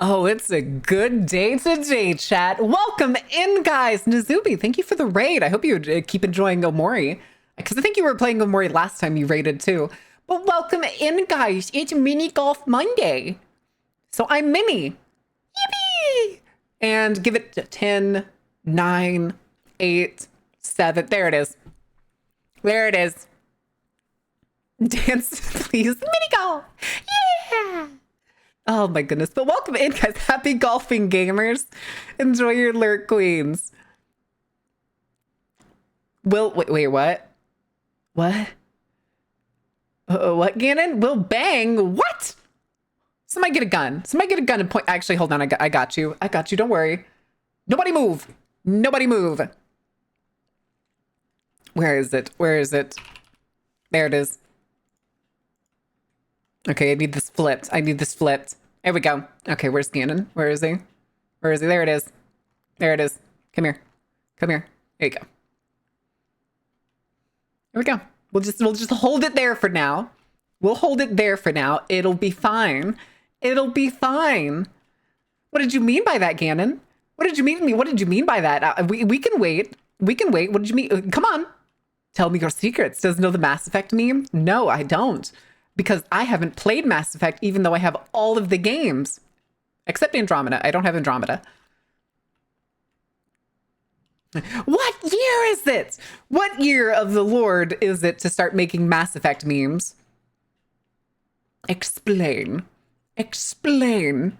Oh, it's a good day today, chat. Welcome in, guys. Nazubi, thank you for the raid. I hope you keep enjoying Omori, because I think you were playing Omori last time you raided too. But welcome in, guys. It's Mini Golf Monday. So I'm Mini. Yippee! And give it 10, 9, 8, 7. There it is. There it is. Dance, please. Mini Golf. Yeah! Oh my goodness. But welcome in, guys. Happy golfing, gamers. Enjoy your lurk, queens. Wait, what? What? What, Gannon? Will bang? What? Somebody get a gun. Somebody get a gun and point. Actually, hold on. I got you. I got you. Don't worry. Nobody move. Nobody move. Where is it? Where is it? There it is. Okay, I need this flipped. I need this flipped. There we go. Okay, where's Gannon? Where is he? Where is he? There it is. There it is. Come here. Come here. There you go. There we go. We'll just hold it there for now. We'll hold it there for now. It'll be fine. It'll be fine. What did you mean by that, Gannon? What did you mean? What did you mean by that? We can wait. We can wait. What did you mean? Come on. Tell me your secrets. Does know the Mass Effect meme? No, I don't. Because I haven't played Mass Effect, even though I have all of the games. Except Andromeda. I don't have Andromeda. What year is it? What year of the Lord is it to start making Mass Effect memes? Explain. Explain.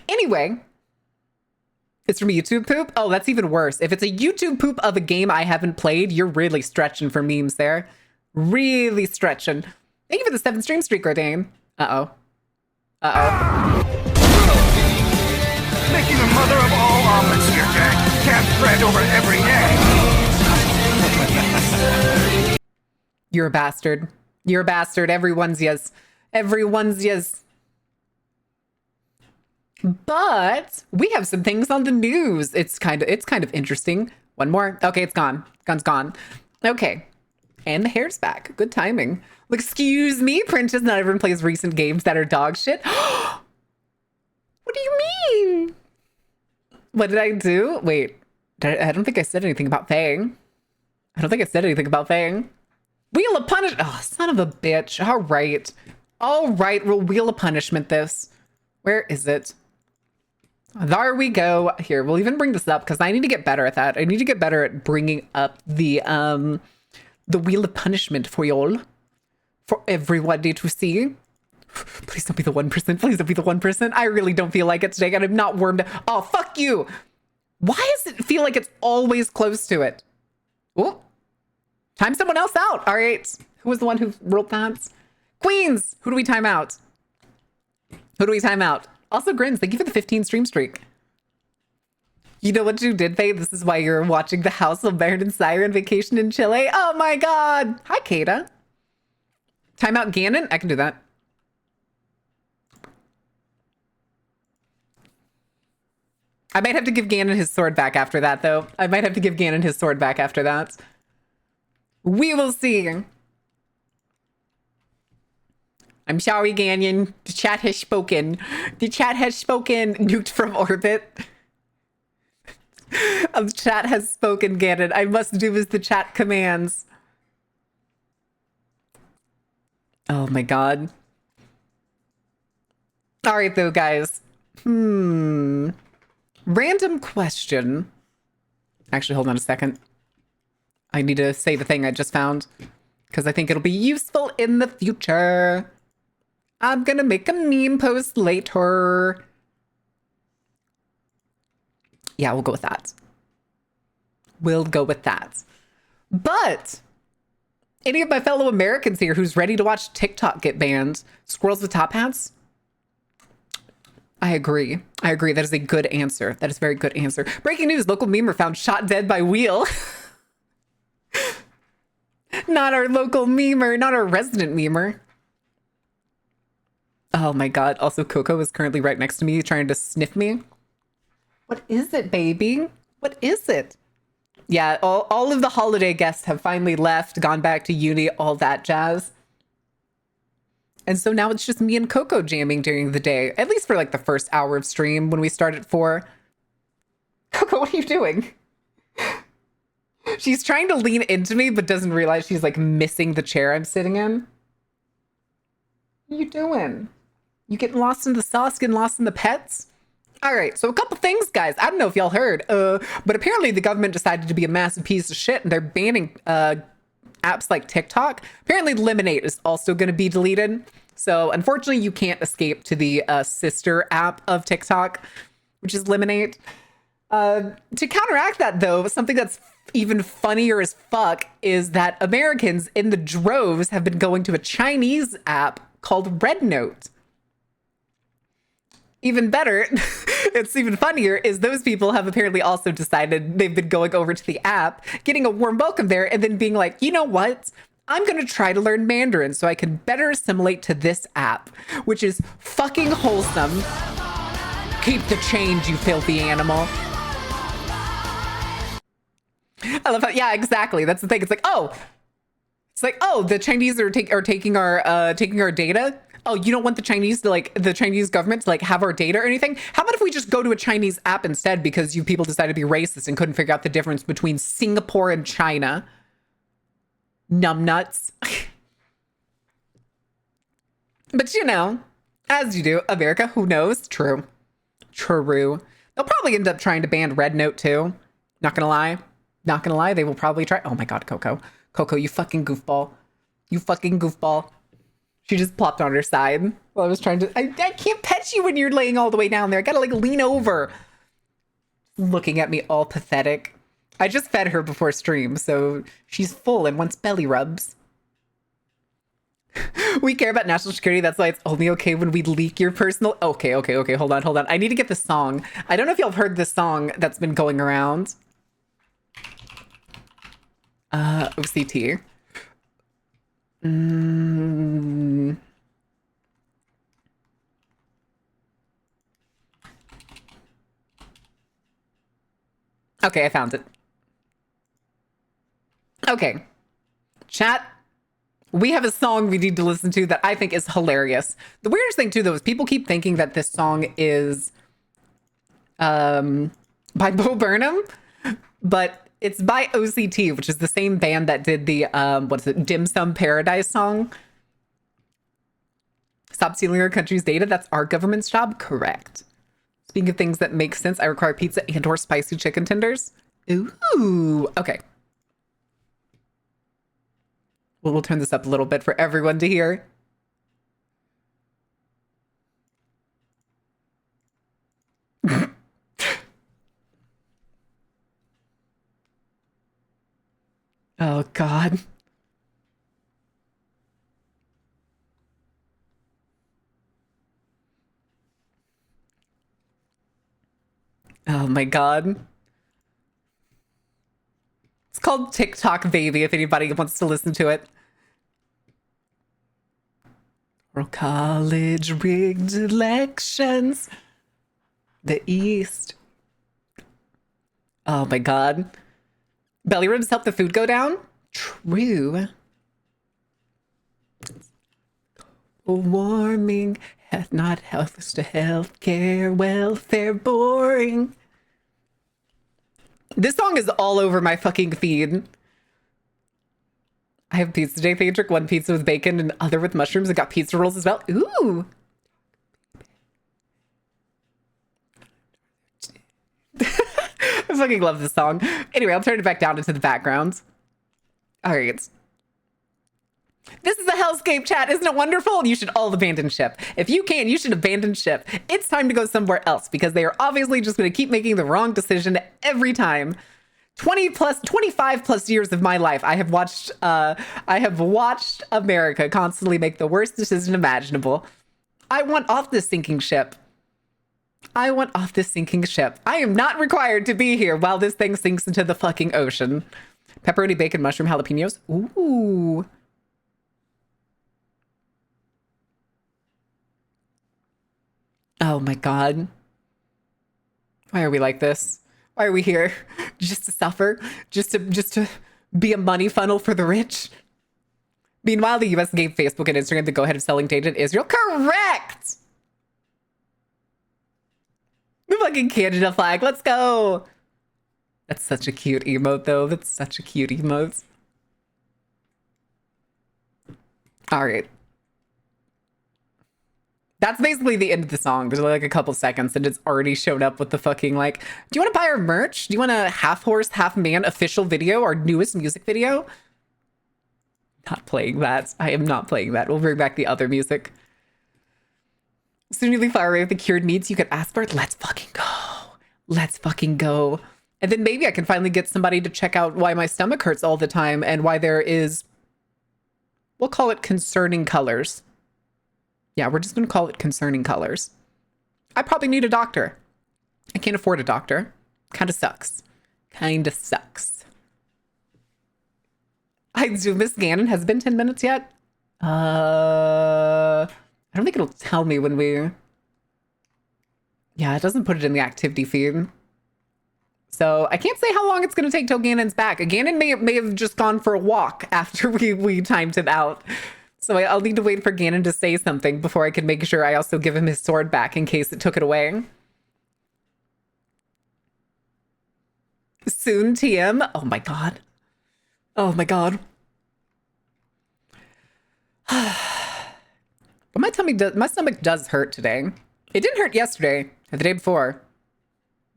Anyway. It's from YouTube poop? Oh, that's even worse. If it's a YouTube poop of a game I haven't played, you're really stretching for memes there. Really stretching. Thank you for the 7th stream streak, Rodane. Uh-oh. Uh-oh. Making the mother of all omelets here, Jack. Can't bread over every egg. You're a bastard. You're a bastard. Everyone's yes. Everyone's yes. But we have some things on the news. It's kind of interesting. One more. Okay, it's gone. Gun's gone. Okay. And the hair's back. Good timing. Excuse me, Princess. Not everyone plays recent games that are dog shit. What do you mean? What did I do? Wait. I don't think I said anything about Fang. I don't think I said anything about Fang. Wheel of Punishment. Oh, son of a bitch. All right. All right. We'll Wheel of Punishment this. Where is it? There we go. Here, we'll even bring this up because I need to get better at that. I need to get better at bringing up the Wheel of Punishment for y'all. For everybody to see. Please don't be the 1%. Please don't be the 1%. I really don't feel like it today, and I'm not warmed up. Oh, fuck you. Why does it feel like it's always close to it? Oh, time someone else out. All right. Who was the one who wrote that? Queens. Who do we time out? Who do we time out? Also, Grins, thank you for the 15 stream streak. You know what you did, Faye? This is why you're watching The House of Baron and Siren Vacation in Chile. Oh my god. Hi, Kata. Time out Ganon? I can do that. I might have to give Ganon his sword back after that, though. I might have to give Ganon his sword back after that. We will see. I'm sorry, Ganon. The chat has spoken. The chat has spoken. Nuked from orbit. The chat has spoken, Ganon. I must do as the chat commands. Oh my god. All right, though, guys. Random question. Actually, hold on a second. I need to say the thing I just found because I think it'll be useful in the future. I'm gonna make a meme post later. Yeah, we'll go with that. We'll go with that. But any of my fellow Americans here who's ready to watch TikTok get banned? Squirrels with top hats? I agree. I agree. That is a good answer. That is a very good answer. Breaking news. Local memer found shot dead by wheel. Not our local memer. Not our resident memer. Oh my god. Also, Coco is currently right next to me trying to sniff me. What is it, baby? What is it? Yeah, all of the holiday guests have finally left, gone back to uni, all that jazz. And so now it's just me and Coco jamming during the day, at least for like the first hour of stream when we start at 4. Coco, what are you doing? She's trying to lean into me, but doesn't realize she's like missing the chair I'm sitting in. What are you doing? You getting lost in the sauce, getting lost in the pets? All right, so a couple things, guys. I don't know if y'all heard, but apparently the government decided to be a massive piece of shit, and they're banning apps like TikTok. Apparently Lemonade is also going to be deleted. So unfortunately, you can't escape to the sister app of TikTok, which is Lemonade. To counteract that, though, something that's even funnier as fuck is that Americans in the droves have been going to a Chinese app called RedNote. Even better, it's even funnier, is those people have apparently also decided they've been going over to the app, getting a warm welcome there, and then being like, you know what? I'm going to try to learn Mandarin so I can better assimilate to this app, which is fucking wholesome. Keep the change, you filthy animal. I love how, yeah, exactly. That's the thing. It's like, oh, the Chinese are taking our data. Oh, you don't want the Chinese government to like have our data or anything? How about if we just go to a Chinese app instead because you people decided to be racist and couldn't figure out the difference between Singapore and China? Numbnuts. But you know, as you do, America, who knows? True. They'll probably end up trying to ban RedNote too. Not gonna lie, they will probably try. Oh my god, Coco, you fucking goofball. She just plopped on her side while I was trying to. I can't pet you when you're laying all the way down there. I gotta like lean over. Looking at me all pathetic. I just fed her before stream, so she's full and wants belly rubs. We care about national security. That's why it's only okay when we leak your personal. Okay. Hold on. I need to get the song. I don't know if y'all have heard this song that's been going around. OCT. Okay, I found it. Okay. Chat, we have a song we need to listen to that I think is hilarious. The weirdest thing too, though, is people keep thinking that this song is by Bo Burnham, but it's by OCT, which is the same band that did the Dim Sum Paradise song. Stop stealing our country's data. That's our government's job. Correct. Speaking of things that make sense, I require pizza and or spicy chicken tenders. Ooh. Okay. Well, we'll turn this up a little bit for everyone to hear. Oh, God. Oh, my God. It's called TikTok Baby, if anybody wants to listen to it. Or college rigged elections. The East. Oh, my God. Belly rubs help the food go down? True. Warming hath not helped us to healthcare, welfare, boring. This song is all over my fucking feed. I have pizza day, Patrick. One pizza with bacon and other with mushrooms. I got pizza rolls as well. Ooh. I fucking love this song. Anyway, I'll turn it back down into the background. All right. This is a hellscape, chat. Isn't it wonderful? You should all abandon ship. If you can, you should abandon ship. It's time to go somewhere else because they are obviously just going to keep making the wrong decision every time. 25 plus years of my life, I have watched America constantly make the worst decision imaginable. I want off this sinking ship. I am not required to be here while this thing sinks into the fucking ocean. Pepperoni, bacon, mushroom, jalapenos. Ooh. Oh my God. Why are we like this? Why are we here? Just to suffer? Just to be a money funnel for the rich? Meanwhile, the US gave Facebook and Instagram the go-ahead of selling data in Israel. Correct! The fucking Canada flag. Let's go. That's such a cute emote, though. That's such a cute emote. All right. That's basically the end of the song. There's like a couple seconds and it's already showed up with the fucking like, do you want to buy our merch? Do you want a half horse, half man official video, our newest music video? Not playing that. I am not playing that. We'll bring back the other music. Soon you'll be far away with the cured meats you could ask for. Let's fucking go. Let's fucking go. And then maybe I can finally get somebody to check out why my stomach hurts all the time and why there is, we'll call it concerning colors. Yeah, we're just going to call it concerning colors. I probably need a doctor. I can't afford a doctor. Kind of sucks. Kind of sucks. I do miss Ganon. Has it been 10 minutes yet? I don't think it'll tell me when we... Yeah, it doesn't put it in the activity feed. So I can't say how long it's going to take till Ganon's back. Ganon may have just gone for a walk after we timed him out. So I'll need to wait for Ganon to say something before I can make sure I also give him his sword back in case it took it away. Soon, TM. Oh my god. Oh my god. But my stomach does hurt today. It didn't hurt yesterday or the day before,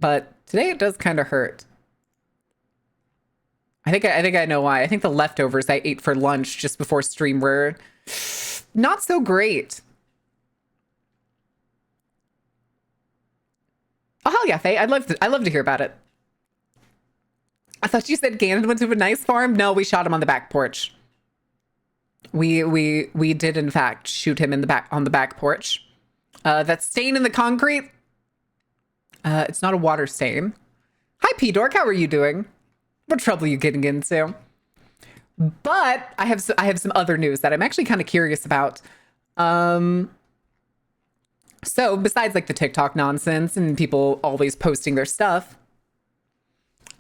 but today it does kind of hurt. I think I know why. I think the leftovers I ate for lunch just before stream were not so great. Oh hell yeah, Faye! I'd love to hear about it. I thought you said Ganon went to a nice farm. No, we shot him on the back porch. We did in fact shoot him in the back on the back porch. That stain in the concrete. It's not a water stain. Hi P Dork, how are you doing? What trouble are you getting into? But I have some other news that I'm actually kind of curious about. So besides like the TikTok nonsense and people always posting their stuff,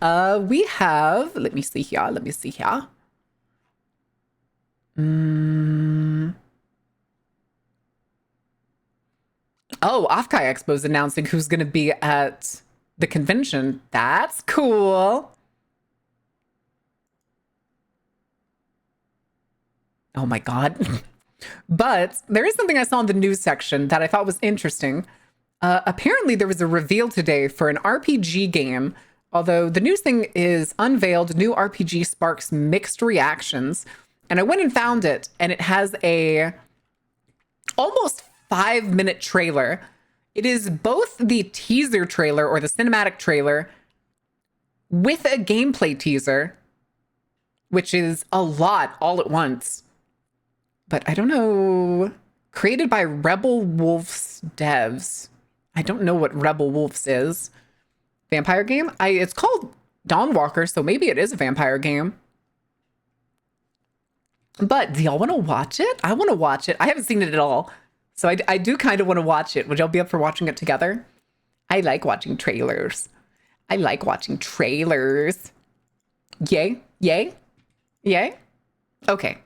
we have, let me see here. Oh, Offkai Expo is announcing who's going to be at the convention. That's cool. Oh my god. But there is something I saw in the news section that I thought was interesting. Apparently there was a reveal today for an RPG game. Although the news thing is unveiled, new RPG sparks mixed reactions. And I went and found it, and it has a almost 5-minute trailer. It is both the teaser trailer or the cinematic trailer with a gameplay teaser, which is a lot all at once. But I don't know. Created by Rebel Wolves devs. I don't know what Rebel Wolves is. Vampire game? It's called Dawnwalker, so maybe it is a vampire game. But do y'all want to watch it? I want to watch it. I haven't seen it at all. So I do kind of want to watch it. Would y'all be up for watching it together? I like watching trailers. Yay? Yay? Yay? Okay.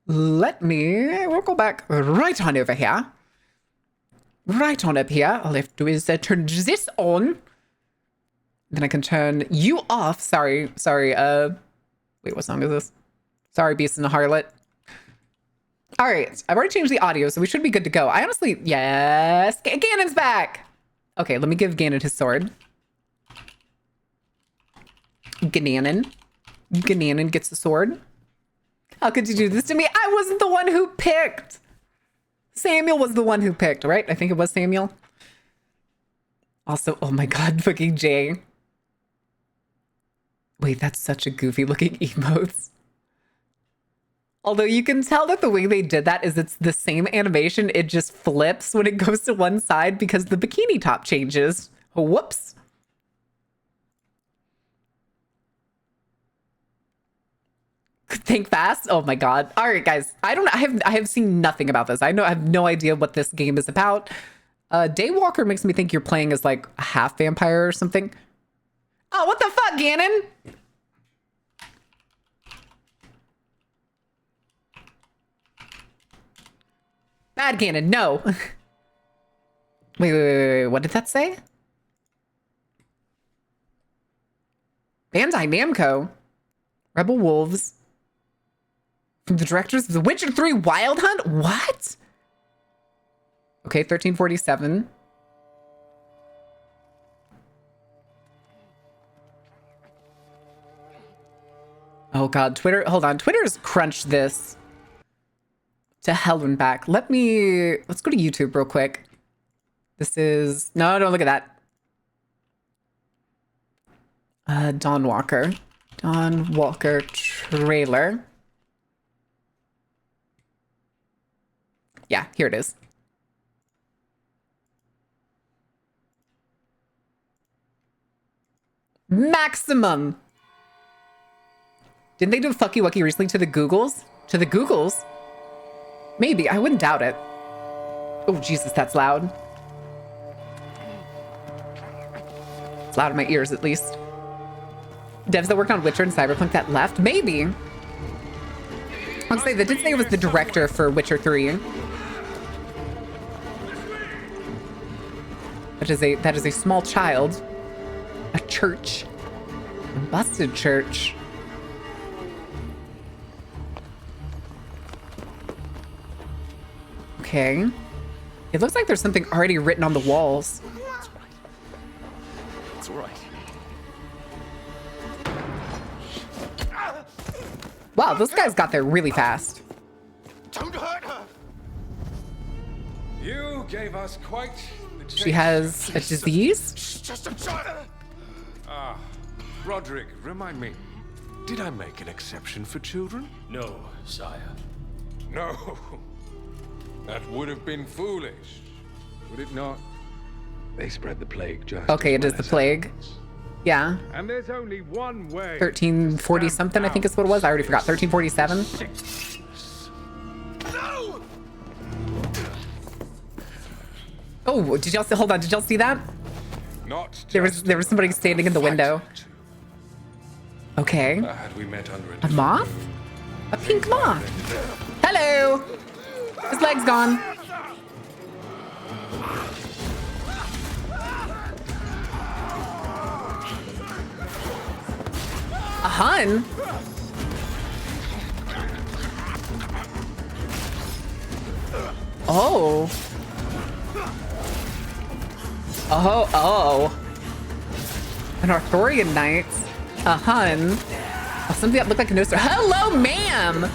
We'll go back right on over here. Right on up here. All I have to do is turn this on. Then I can turn you off. Sorry. Wait, what song is this? Sorry, Beast and the Harlot. All right. I've already changed the audio, so we should be good to go. I honestly, yes. Ganon's back. Okay, let me give Ganon his sword. Ganon gets the sword. How could you do this to me? I wasn't the one who picked. Samuel was the one who picked, right? I think it was Samuel. Also, oh my god, fucking Jay. Wait, that's such a goofy looking emotes. Although you can tell that the way they did that is it's the same animation. It just flips when it goes to one side because the bikini top changes. Whoops. Think fast. Oh my god. All right, guys. I have seen nothing about this. I have no idea what this game is about. Daywalker makes me think you're playing as like a half vampire or something. Oh, what the fuck, Ganon? Bad Ganon, no. Wait. What did that say? Bandai Namco. Rebel Wolves. From the directors of The Witcher 3 Wild Hunt? What? Okay, 1347. Oh god, Twitter. Hold on. Twitter's crunched this to hell and back. Let's go to YouTube real quick. This is, no, don't look at that. Dawn Walker trailer. Yeah, here it is. Maximum. Didn't they do a Fucky Wucky recently to the Googles? To the Googles? Maybe. I wouldn't doubt it. Oh, Jesus, that's loud. It's loud in my ears, at least. Devs that worked on Witcher and Cyberpunk that left? Maybe. I'll say, they did say it was the director for Witcher 3. That is a small child. A church. A busted church. Okay. It looks like there's something already written on the walls. That's right. It's all right. Wow, those guys got there really fast. Don't hurt her. You gave us quite the chase. She has a disease? She's just a child. Roderick, remind me, did I make an exception for children? No, sire. No. That would have been foolish, would it not? They spread the plague just Okay, as it is well the as plague. ours. Yeah. And there's only one way. 1340 something, I think is what it was. I already forgot. 1347. No. Oh, did y'all see? Hold on. Did y'all see that? Not There was somebody standing in the window. Okay. Had we met under A moth? A pink moth. Hello. His leg's gone. A Hun? Oh. Oh. An Arthurian knight. A Hun. Oh, something that looked like a nose. Hello, ma'am.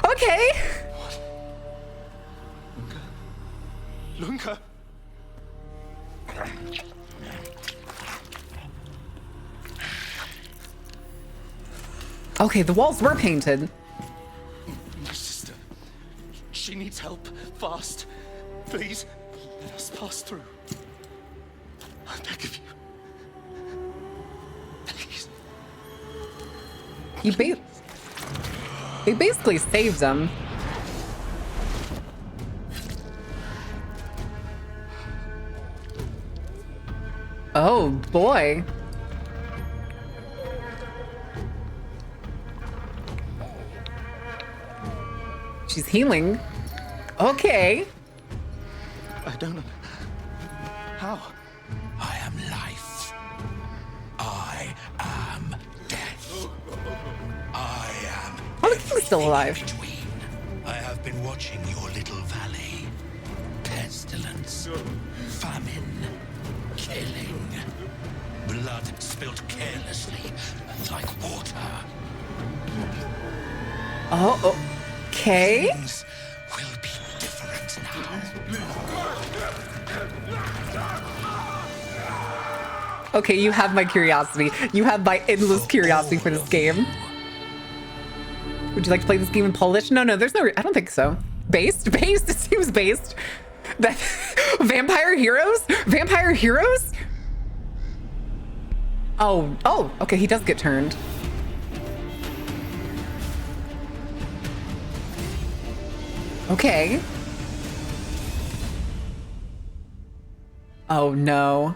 Okay. Lunka. Okay, the walls were painted. My sister. She needs help. Fast. Please, let us pass through. I beg of you. Please. They basically saved him. Oh boy. She's healing. Okay. I don't know. How? I am life. I am death. I am Oh, the king's still alive. between. I have been watching your little valley. Pestilence, famine, killing. Blood spilt carelessly, like water. Oh, okay. Things will be different now. Okay, you have my curiosity. You have my endless curiosity for this game. Would you like to play this game in Polish? No, there's no, I don't think so. Based? Based? It seems based. That Vampire Heroes? Vampire Heroes? Oh, okay, he does get turned. Okay. Oh no.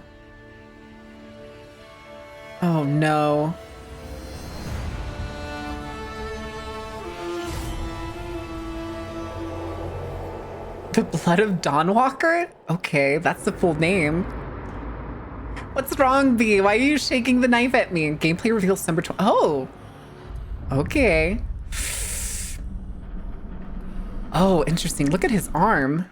Oh no. The Blood of Dawnwalker? Okay, that's the full name. What's wrong, B? Why are you shaking the knife at me? Gameplay reveals December 12th. Oh. Okay. Oh, interesting. Look at his arm.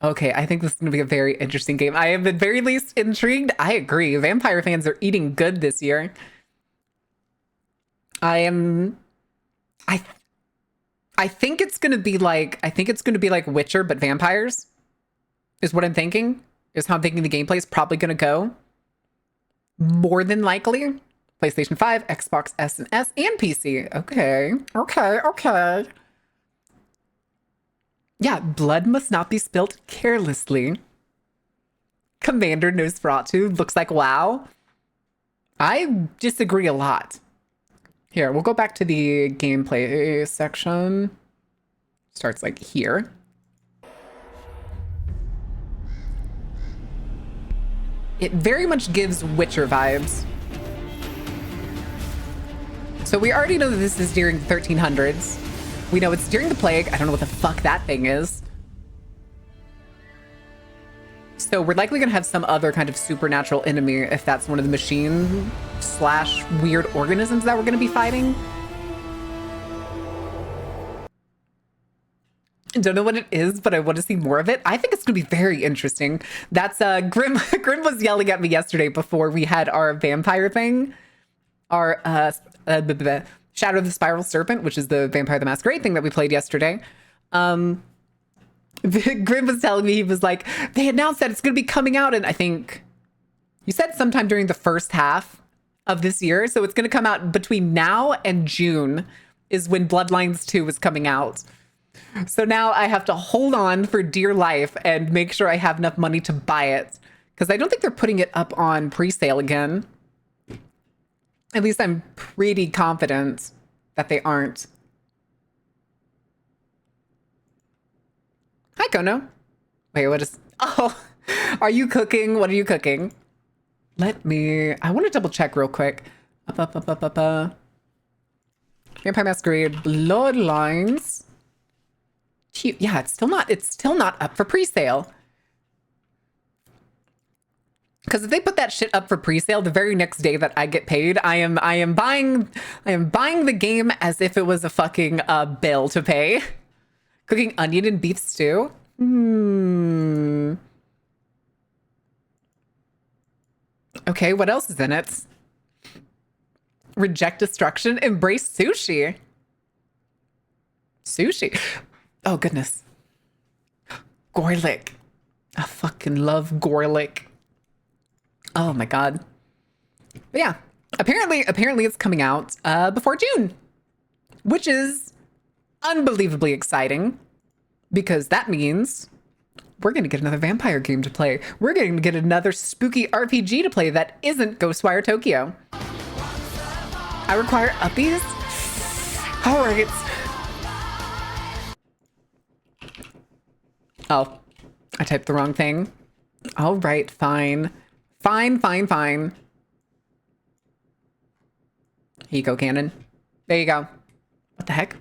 Okay, I think this is going to be a very interesting game. I am at very least intrigued. I agree. Vampire fans are eating good this year. I think it's going to be like Witcher but vampires. Is what I'm thinking. Is how I'm thinking the gameplay is probably going to go. More than likely. PlayStation 5, Xbox S and S, and PC. Okay. Yeah, blood must not be spilt carelessly. Commander Nosferatu looks like WoW. I disagree a lot. Here, we'll go back to the gameplay section. Starts like here. It very much gives Witcher vibes. So we already know that this is during the 1300s. We know it's during the plague. I don't know what the fuck that thing is. So we're likely gonna have some other kind of supernatural enemy if that's one of the machine / weird organisms that we're gonna be fighting. I don't know what it is, but I want to see more of it. I think it's going to be very interesting. That's Grim. Grim was yelling at me yesterday before we had our vampire thing, our Shadow of the Spiral Serpent, which is the Vampire the Masquerade thing that we played yesterday. Grim was telling me, he was like, they announced that it's going to be coming out, and I think you said sometime during the first half of this year. So it's going to come out between now and June is when Bloodlines 2 is coming out. So now I have to hold on for dear life and make sure I have enough money to buy it. Because I don't think they're putting it up on pre-sale again. At least I'm pretty confident that they aren't. Hi, Kono. Wait, what is... Oh, are you cooking? What are you cooking? I want to double check real quick. Vampire Masquerade Bloodlines. Yeah, it's still not up for pre-sale. Because if they put that shit up for pre-sale the very next day that I get paid, I am buying the game as if it was a fucking bill to pay. Cooking onion and beef stew. Okay, what else is in it? Reject destruction, embrace sushi. Sushi. Oh, goodness. Gorlick. I fucking love Gorlick. Oh, my God. But yeah, apparently it's coming out before June, which is unbelievably exciting because that means we're going to get another vampire game to play. We're going to get another spooky RPG to play that isn't Ghostwire Tokyo. I require uppies? All right. Oh, I typed the wrong thing. All right, fine. Fine. Here you go, Cannon. There you go. What the heck?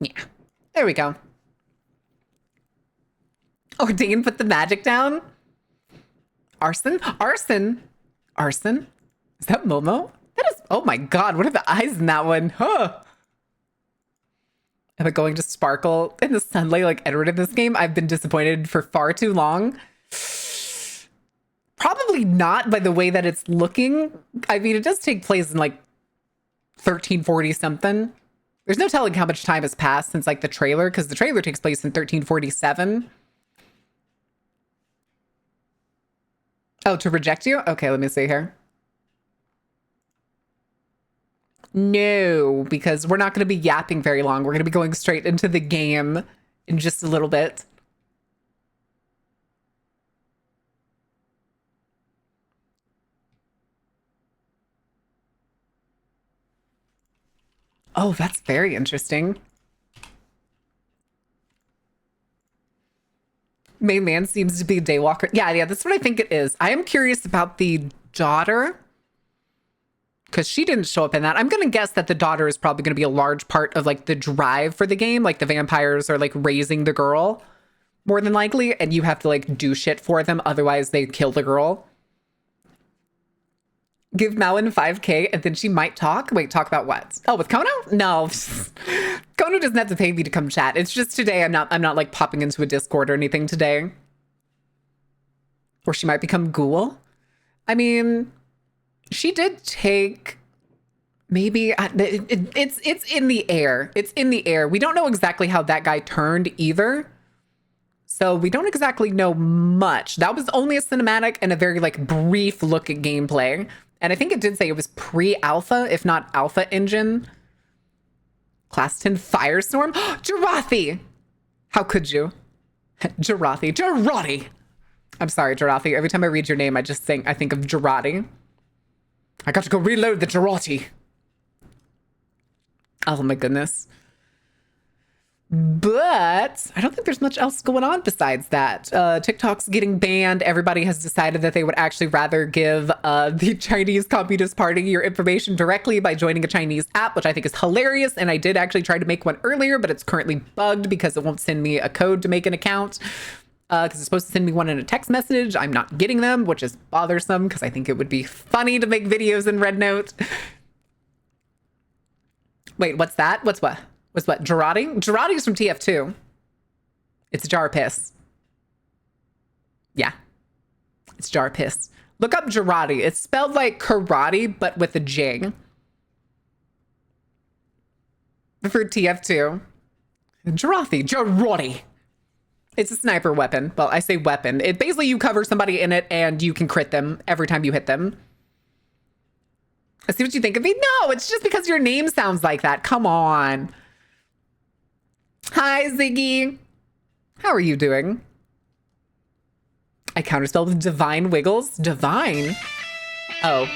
Yeah, there we go. Oh, Dane put the magic down? Arson? Is that Momo? That is, oh my God, what are the eyes in that one? Huh. Am I going to sparkle in the sunlight like Edward in this game? I've been disappointed for far too long. Probably not by the way that it's looking. I mean, it does take place in like 1340 something. There's no telling how much time has passed since like the trailer, because the trailer takes place in 1347. Oh, to reject you? Okay, let me see here. No, because we're not going to be yapping very long. We're going to be going straight into the game in just a little bit. Oh, that's very interesting. Main man seems to be a daywalker. Yeah, that's what I think it is. I am curious about the daughter. because she didn't show up in that. I'm going to guess that the daughter is probably going to be a large part of like the drive for the game. Like the vampires are like raising the girl more than likely, and you have to like do shit for them. Otherwise they kill the girl. Give Malin 5K and then she might talk. Wait, talk about what? Oh, with Kono? No. Kono doesn't have to pay me to come chat. It's just today I'm not like popping into a Discord or anything today. Or she might become Ghoul. I mean, she did take maybe it's in the air. It's in the air. We don't know exactly how that guy turned either. So we don't exactly know much. That was only a cinematic and a very like brief look at gameplay. And I think it did say it was pre-alpha, if not alpha engine. Class 10 Firestorm. Jarathi! How could you? Jarathi. I'm sorry, Jarathi. Every time I read your name, I think of Jarathi. I got to go reload the Jarathi. Oh my goodness. But I don't think there's much else going on besides that. TikTok's getting banned. Everybody has decided that they would actually rather give the Chinese Communist Party your information directly by joining a Chinese app, which I think is hilarious. And I did actually try to make one earlier, but it's currently bugged because it won't send me a code to make an account. Because it's supposed to send me one in a text message. I'm not getting them, which is bothersome because I think it would be funny to make videos in Red Note. Wait, what's that? What's what? Was what? Jarathi? Jarati's from TF2. It's Jar Piss. Yeah. It's Jar Piss. Look up Jarathi. It's spelled like karate, but with a J. For TF2. Jarathi. It's a sniper weapon. Well, I say weapon. It basically you cover somebody in it and you can crit them every time you hit them. I see what you think of me. No, it's just because your name sounds like that. Come on. Hi, Ziggy. How are you doing? I counterspell with Divine Wiggles. Divine? Oh.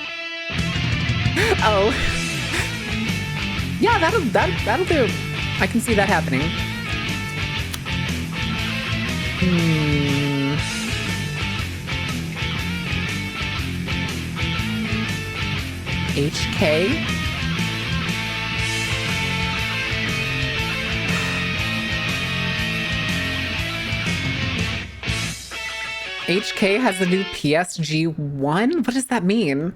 Oh. Yeah, that'll do. I can see that happening. HK? HK has the new PSG-1? What does that mean?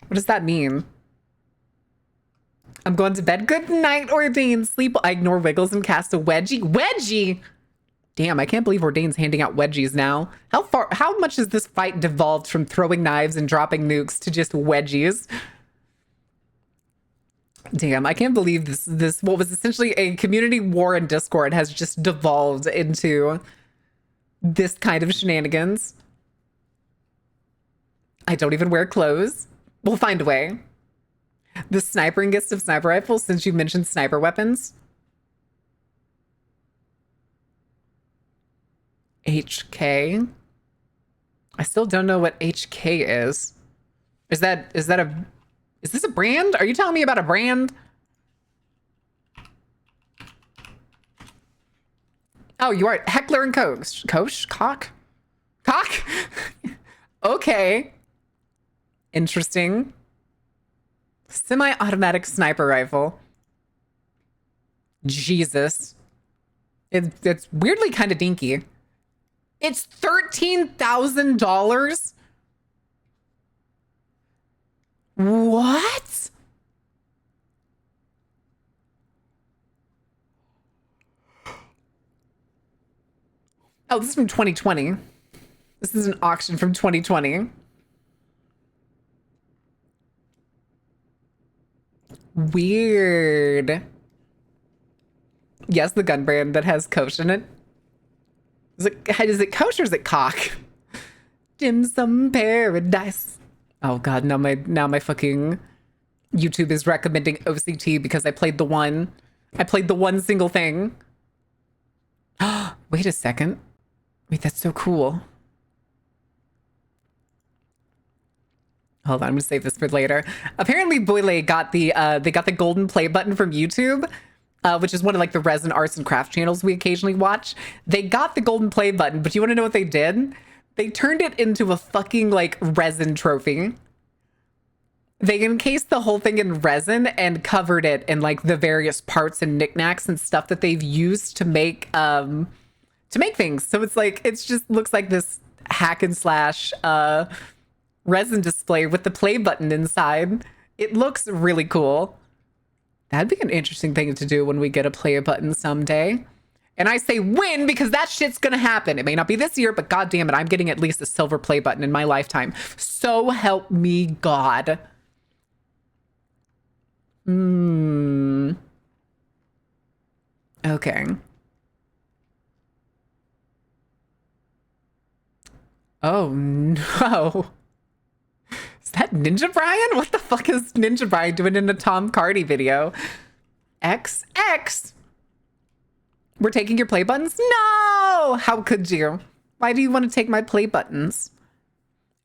What does that mean? I'm going to bed. Good night, Ordain. Sleep. I ignore Wiggles and cast a wedgie. Wedgie! Damn, I can't believe Ordain's handing out wedgies now. How much has this fight devolved from throwing knives and dropping nukes to just wedgies? Damn, I can't believe this what was essentially a community war in Discord has just devolved into this kind of shenanigans. I don't even wear clothes. We'll find a way. The snipering gift of sniper rifles, since you mentioned sniper weapons. HK. I still don't know what HK is. Is this a brand? Are you telling me about a brand? Oh, you are Heckler and Koch. Cock? Okay. Interesting. Semi-automatic sniper rifle. Jesus. It's weirdly kind of dinky. It's $13,000? What? Oh, this is from 2020. This is an auction from 2020. Weird. Yes, the gun brand that has Koch in it. Is it Koch or is it cock? Dim Sum Paradise. Oh god, now my fucking YouTube is recommending OCT because I played the one single thing. Wait a second. Wait, that's so cool. Hold on, I'm gonna save this for later. Apparently Boyle got the they got the golden play button from YouTube, which is one of like the resin arts and craft channels we occasionally watch. They got the golden play button, but you want to know what they did? They turned it into a fucking like resin trophy. They encased the whole thing in resin and covered it in like the various parts and knickknacks and stuff that they've used to make things. So it's like, it's just looks like this hack and slash resin display with the play button inside. It looks really cool. That'd be an interesting thing to do when we get a play button someday. And I say when because that shit's gonna happen. It may not be this year, but god damn it, I'm getting at least a silver play button in my lifetime. So help me God. Okay. Oh no. Is that Ninja Brian? What the fuck is Ninja Brian doing in a Tom Cardy video? XX. We're taking your play buttons? No! How could you? Why do you want to take my play buttons?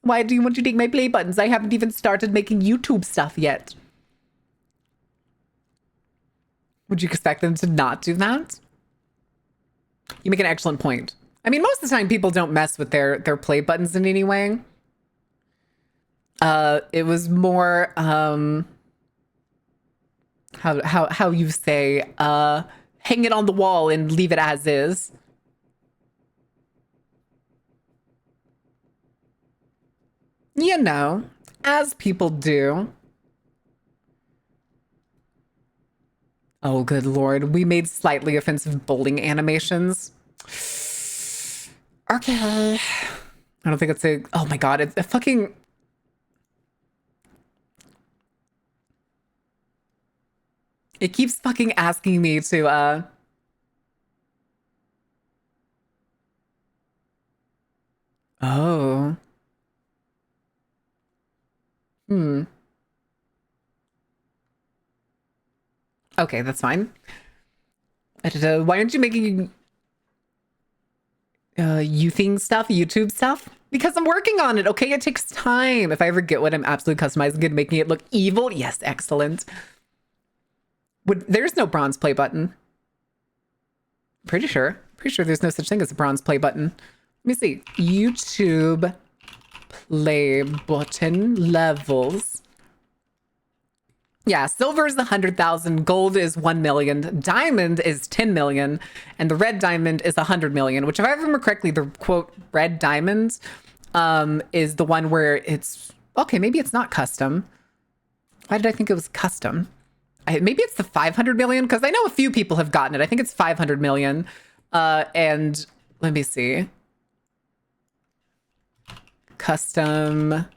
Why do you want to take my play buttons? I haven't even started making YouTube stuff yet. Would you expect them to not do that? You make an excellent point. I mean, most of the time people don't mess with their play buttons in any way. It was more how you say hang it on the wall and leave it as is. You know, as people do. Oh, good Lord. We made slightly offensive bowling animations. Okay. I don't think it's a... Oh my God. It's a fucking... It keeps fucking asking me to, Oh. Okay, that's fine. Why aren't you making YouTube stuff? Because I'm working on it, okay? It takes time. If I ever get one, I'm absolutely customizing it, making it look evil. Yes, excellent. There's no bronze play button. Pretty sure there's no such thing as a bronze play button. Let me see. YouTube play button levels. Yeah, silver is 100,000, gold is 1 million, diamond is 10 million, and the red diamond is 100 million, which if I remember correctly, the quote red diamond is the one where it's, okay, maybe it's not custom. Why did I think it was custom? Maybe it's the 500 million, because I know a few people have gotten it. I think it's 500 million. And let me see. Custom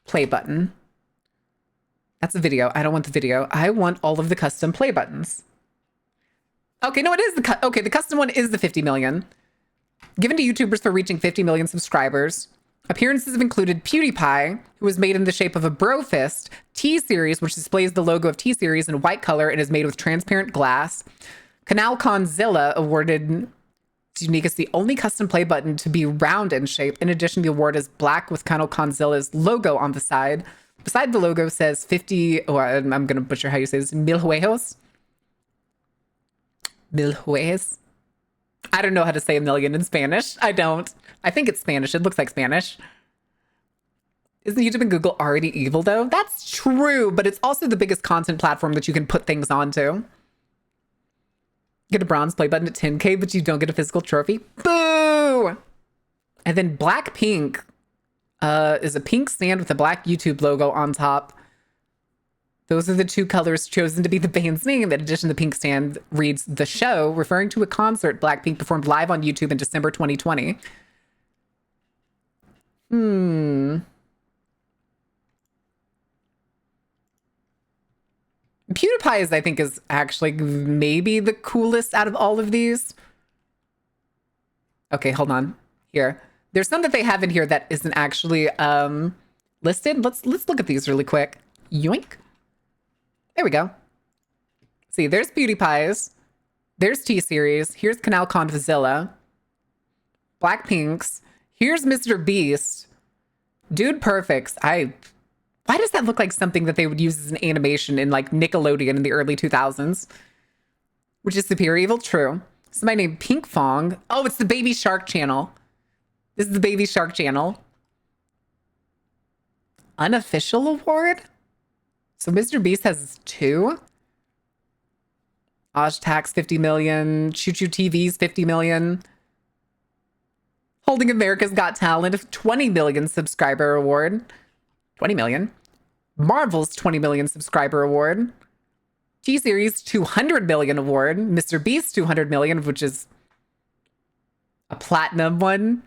play button. That's a video. I don't want the video. I want all of the custom play buttons. Okay, no, it is the custom one is the 50 million. Given to YouTubers for reaching 50 million subscribers. Appearances have included PewDiePie, who was made in the shape of a bro fist, T-Series, which displays the logo of T-Series in white color and is made with transparent glass. Canal Conzilla awarded unique as the only custom play button to be round in shape. In addition, the award is black with Canal Conzilla's logo on the side. Beside the logo says 50, or I'm going to butcher how you say this, mil huejos? Mil huejos? I don't know how to say a million in Spanish. I don't. I think it's Spanish. It looks like Spanish. Isn't YouTube and Google already evil, though? That's true, but it's also the biggest content platform that you can put things onto. Get a bronze play button at 10K, but you don't get a physical trophy. Boo! And then Blackpink is a pink stand with a black YouTube logo on top. Those are the two colors chosen to be the band's name. In addition, the pink stand reads The Show, referring to a concert Blackpink performed live on YouTube in December 2020. PewDiePie I think is actually maybe the coolest out of all of these. Okay, hold on. Here. There's some that they have in here that isn't actually listed. Let's look at these really quick. Yoink. There we go. See, there's PewDiePie's. There's T-Series. Here's Canal Convzilla. Blackpink's. Here's Mr. Beast. Dude Perfect's. Why does that look like something that they would use as an animation in like Nickelodeon in the early 2000s? Which is Superior Evil? True. Somebody named Pink Fong. Oh, it's the Baby Shark channel. This is the Baby Shark channel. Unofficial award? So Mr. Beast has 2. Oztax 50 million. Choo Choo TV's 50 million. Holding America's Got Talent 20 million subscriber award. 20 million. Marvel's 20 million subscriber award. T-Series 200 million award. Mr. Beast 200 million, which is a platinum one.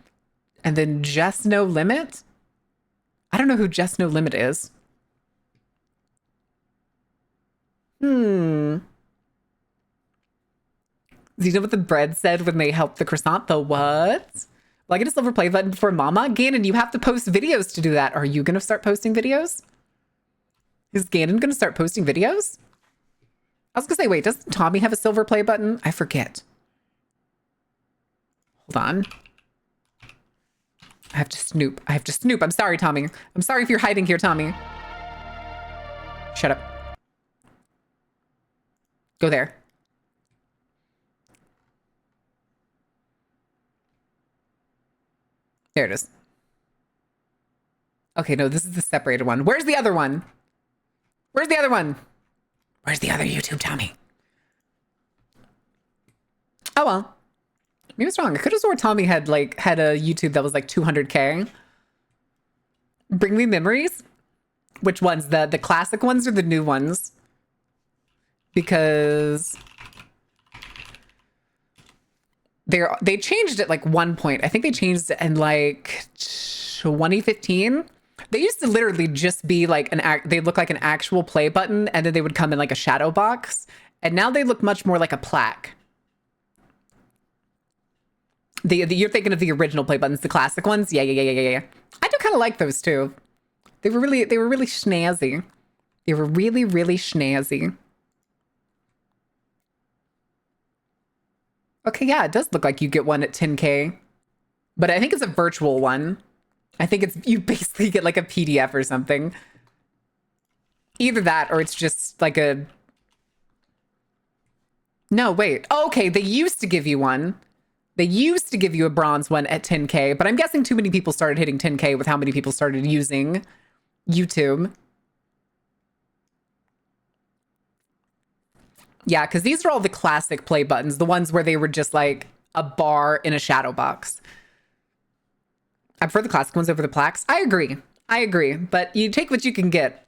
And then Just No Limit. I don't know who Just No Limit is. Do you know what the bread said when they helped the croissant? The what? Will I get a silver play button for Mama? Ganon, you have to post videos to do that. Are you going to start posting videos? Is Ganon going to start posting videos? I was going to say, wait, doesn't Tommy have a silver play button? I forget. Hold on. I have to snoop. I'm sorry, Tommy. I'm sorry if you're hiding here, Tommy. Shut up. Go there. There it is. Okay, no, this is the separated one. Where's the other one? Where's the other one? Where's the other YouTube, Tommy? Oh, well. Maybe it's wrong. I could have sworn Tommy had a YouTube that was like 200K. Bring Me Memories? Which ones? The classic ones or the new ones? Because they changed it like one point. I think they changed it in like 2015. They used to literally just be like they look like an actual play button, and then they would come in like a shadow box. And now they look much more like a plaque. You're thinking of the original play buttons, the classic ones? Yeah. I do kind of like those too. They were really snazzy. They were really, really snazzy. Okay, yeah, it does look like you get one at 10K. But I think it's a virtual one. I think you basically get like a PDF or something. Either that or it's just like a... No, wait. Oh, okay, they used to give you one. They used to give you a bronze one at 10K, but I'm guessing too many people started hitting 10K with how many people started using YouTube. Yeah, because these are all the classic play buttons, the ones where they were just like a bar in a shadow box. I prefer the classic ones over the plaques. I agree, but you take what you can get.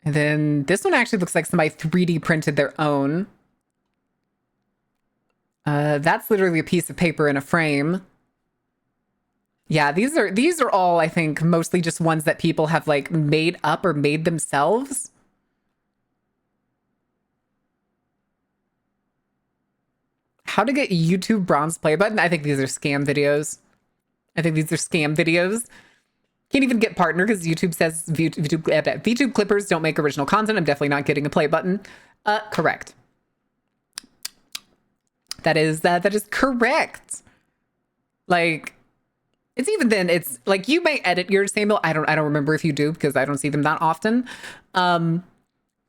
And then this one actually looks like somebody 3D printed their own. That's literally a piece of paper in a frame. Yeah, these are all, I think, mostly just ones that people have like made up or made themselves. How to get YouTube bronze play button? I think these are scam videos. Can't even get partner because YouTube says VTube clippers don't make original content. I'm definitely not getting a play button. Correct. That is correct. Like, it's even then, it's like you may edit your Samuel. I don't remember if you do because I don't see them that often. But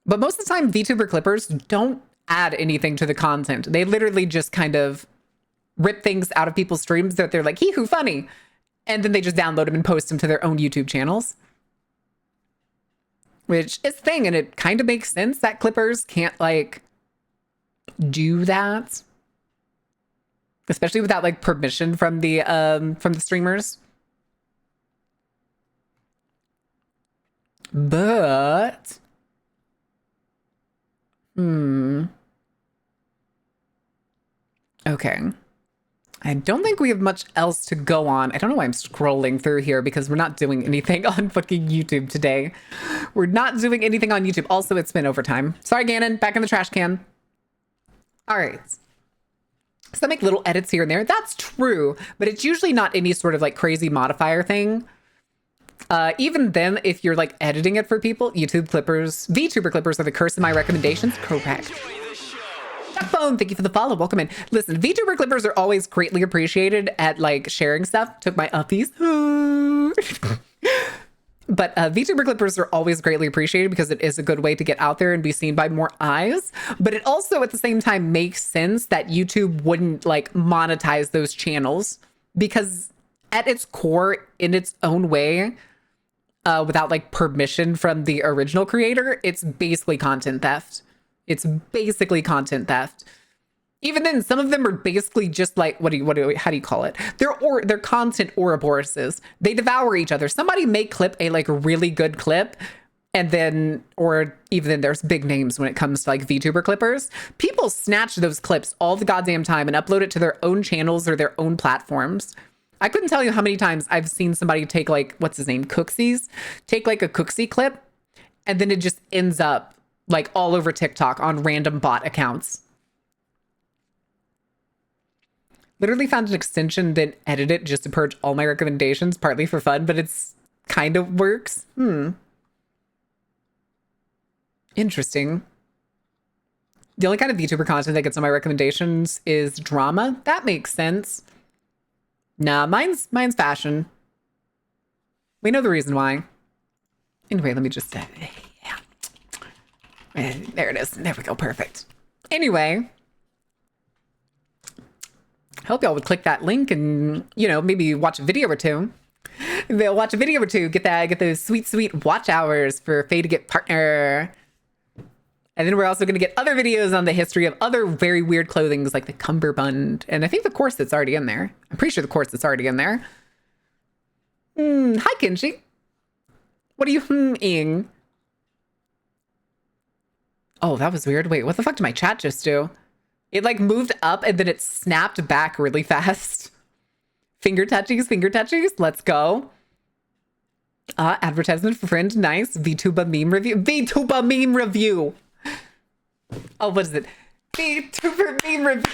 most of the time, VTuber clippers don't add anything to the content. They literally just kind of rip things out of people's streams that they're like, hee-hoo, funny. And then they just download them and post them to their own YouTube channels. Which is the thing, and it kind of makes sense that clippers can't, like, do that. Especially without, like, permission from the streamers. But... Okay. I don't think we have much else to go on. I don't know why I'm scrolling through here because we're not doing anything on fucking YouTube today. We're not doing anything on YouTube. Also, it's been overtime. Sorry, Ganon. Back in the trash can. All right. So I make little edits here and there. That's true, but it's usually not any sort of like crazy modifier thing. Even then, if you're like editing it for people, VTuber clippers are the curse of my recommendations. Correct. Phone, thank you for the follow. Welcome in. Listen, VTuber clippers are always greatly appreciated at like sharing stuff. Took my uppies. But VTuber clippers are always greatly appreciated because it is a good way to get out there and be seen by more eyes. But it also at the same time makes sense that YouTube wouldn't like monetize those channels because at its core, in its own way, without like permission from the original creator, it's basically content theft. It's basically content theft. Even then, some of them are basically just like, how do you call it? They're content Ouroboroses. They devour each other. Somebody may clip a like really good clip, and then, or even then there's big names when it comes to like VTuber clippers. People snatch those clips all the goddamn time and upload it to their own channels or their own platforms. I couldn't tell you how many times I've seen somebody take like, what's his name? Cooksies. Take like a Cooksy clip, and then it just ends up like all over TikTok on random bot accounts. Literally found an extension, then edit it just to purge all my recommendations, partly for fun, but it's kind of works. Interesting. The only kind of VTuber content that gets on my recommendations is drama. That makes sense. Nah, mine's fashion. We know the reason why. Anyway, let me just yeah. There it is. There we go. Perfect. Anyway, I hope y'all would click that link and, you know, maybe watch a video or two. They'll watch a video or two, get those sweet watch hours for Faye to get partner. And then we're also going to get other videos on the history of other very weird clothings like the cummerbund. And I think the corset's already in there. I'm pretty sure the corset's already in there. Hi, Kinchi. What are you ing? Oh, that was weird. Wait, what the fuck did my chat just do? It like moved up and then it snapped back really fast. Finger touchies. Let's go. Advertisement for friend. Nice. VTuber meme review. Oh, what is it? VTuber meme review.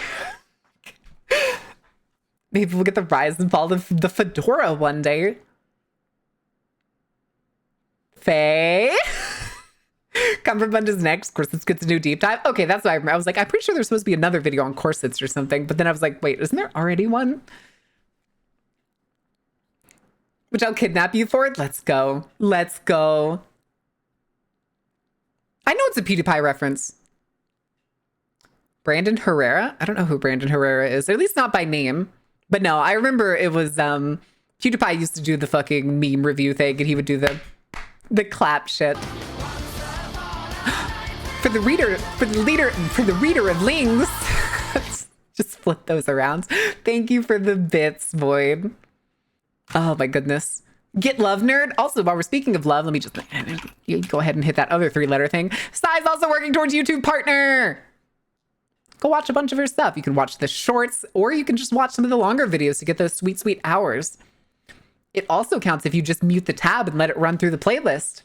Maybe we'll get the rise and fall of the fedora one day. Faye. Cummerbund is next. Corsets gets a new deep dive. Okay, that's what I remember. I was like, I'm pretty sure there's supposed to be another video on corsets or something. But then I was like, wait, isn't there already one? Which I'll kidnap you for it. Let's go. Let's go. I know it's a PewDiePie reference. Brandon Herrera? I don't know who Brandon Herrera is. Or at least not by name. But no, I remember it was PewDiePie used to do the fucking meme review thing and he would do the clap shit. For the reader of links. Just flip those around. Thank you for the bits, Void. Oh my goodness. Get love nerd. Also, while we're speaking of love, let me just you go ahead and hit that other 3-letter thing. Sai's also working towards YouTube partner. Go watch a bunch of her stuff. You can watch the shorts or you can just watch some of the longer videos to get those sweet hours. It also counts if you just mute the tab and let it run through the playlist.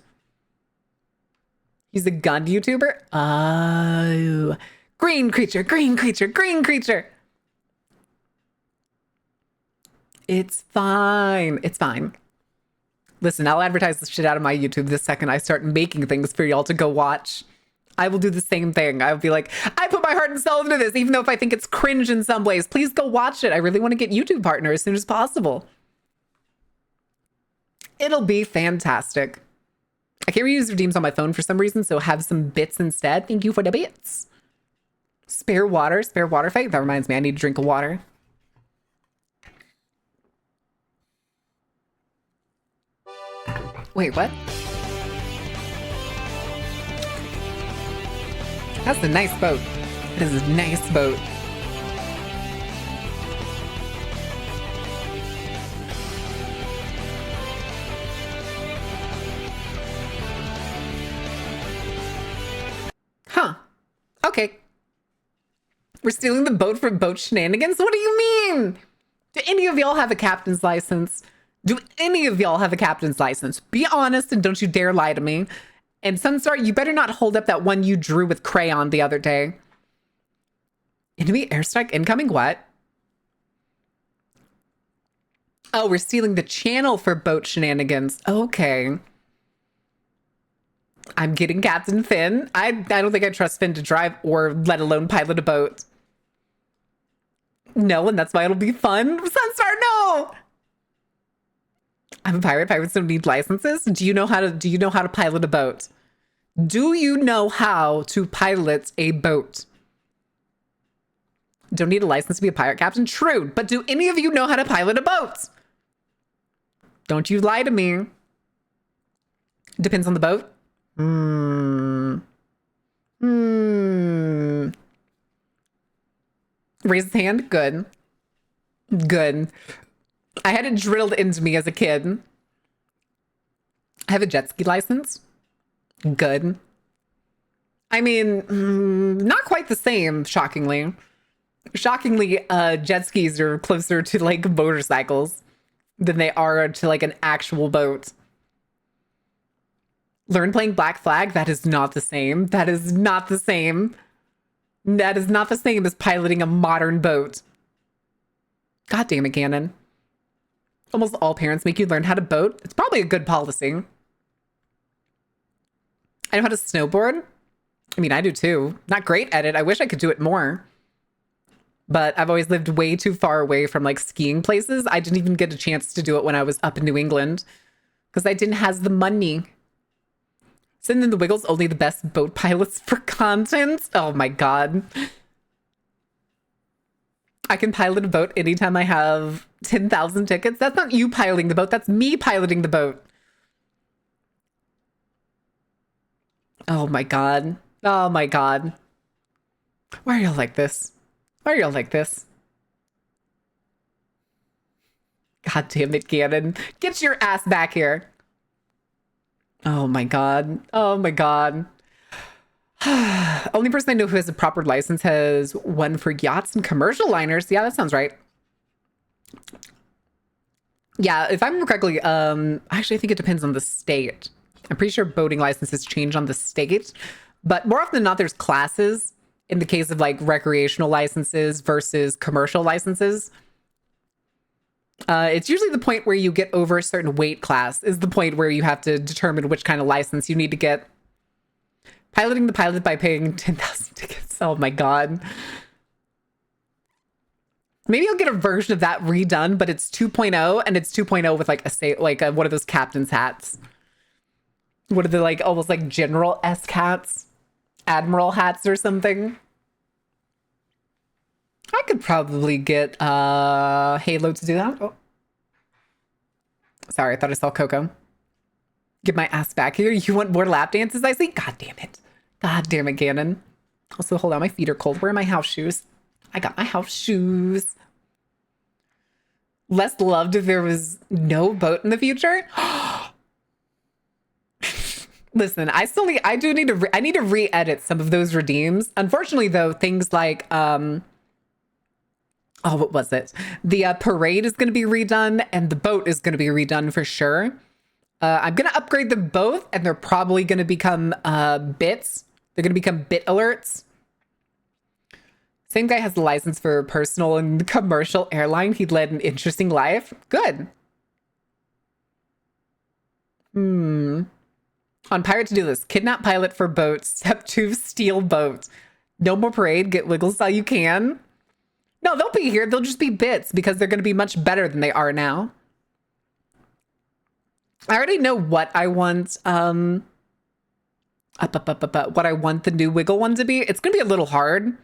He's a gun YouTuber. Oh, green creature. It's fine. It's fine. Listen, I'll advertise the shit out of my YouTube the second I start making things for y'all to go watch. I will do the same thing. I'll be like, I put my heart and soul into this, even though if I think it's cringe in some ways. Please go watch it. I really want to get YouTube partner as soon as possible. It'll be fantastic. I can't reuse redeems on my phone for some reason, so have some bits instead. Thank you for the bits. Spare water fight. That reminds me, I need to drink of water. Wait, what? That's a nice boat. It is a nice boat. Huh. Okay. We're stealing the boat from Boat Shenanigans? What do you mean? Do any of y'all have a captain's license? Do any of y'all have a captain's license? Be honest and don't you dare lie to me. And Sunstar, you better not hold up that one you drew with crayon the other day. Enemy airstrike incoming? What? Oh, we're stealing the channel for Boat Shenanigans. Okay. I'm getting Captain Finn. I don't think I trust Finn to drive or let alone pilot a boat. No, and that's why it'll be fun. Sunstar, no! I'm a pirate. Pirates don't need licenses. Do you know how to pilot a boat? Do you know how to pilot a boat? Don't need a license to be a pirate captain? True. But do any of you know how to pilot a boat? Don't you lie to me. Depends on the boat. Raise his hand. Good. Good. I had it drilled into me as a kid. I have a jet ski license. Good. I mean, not quite the same, shockingly. Shockingly, jet skis are closer to like motorcycles than they are to like an actual boat. Learn playing Black Flag? That is not the same. That is not the same. That is not the same as piloting a modern boat. God damn it, Ganon. Almost all parents make you learn how to boat. It's probably a good policy. I know how to snowboard. I mean, I do too. Not great at it. I wish I could do it more. But I've always lived way too far away from like skiing places. I didn't even get a chance to do it when I was up in New England because I didn't have the money. Send in the Wiggles, only the best boat pilots for content. Oh my God. I can pilot a boat anytime I have 10,000 tickets. That's not you piloting the boat. That's me piloting the boat. Oh my God. Oh my God. Why are y'all like this? Why are y'all like this? God damn it, Ganon. Get your ass back here. Oh my God. Oh my God. Only person I know who has a proper license has one for yachts and commercial liners. Yeah, that sounds right. Yeah, if I remember correctly, actually I think it depends on the state. I'm pretty sure boating licenses change on the state, but more often than not, there's classes in the case of like recreational licenses versus commercial licenses. It's usually the point where you get over a certain weight class is the point where you have to determine which kind of license you need to get. Piloting the pilot by paying 10,000 tickets. Oh my God. Maybe I'll get a version of that redone, but it's 2.0 and it's 2.0 with like one of those captain's hats. What are the like almost like general-esque hats? Admiral hats or something? I could probably get Halo to do that. Oh. Sorry, I thought I saw Coco. Get my ass back here. You want more lap dances, I see? God damn it. God damn it, Ganon. Also, hold on, my feet are cold. Where are my house shoes? I got my house shoes. Less loved if there was no boat in the future. Listen, I need to re-edit some of those redeems. Unfortunately, though, things like what was it? The parade is going to be redone and the boat is going to be redone for sure. I'm going to upgrade them both and they're probably going to become bits. They're going to become bit alerts. Same guy has the license for personal and commercial airline. He led an interesting life. Good. On pirate to-do list, kidnap pilot for boat. Step 2, steal boat. No more parade. Get Wiggles while you can. No, they'll be here. They'll just be bits because they're going to be much better than they are now. I already know what I want. What I want the new Wiggle one to be. It's going to be a little hard.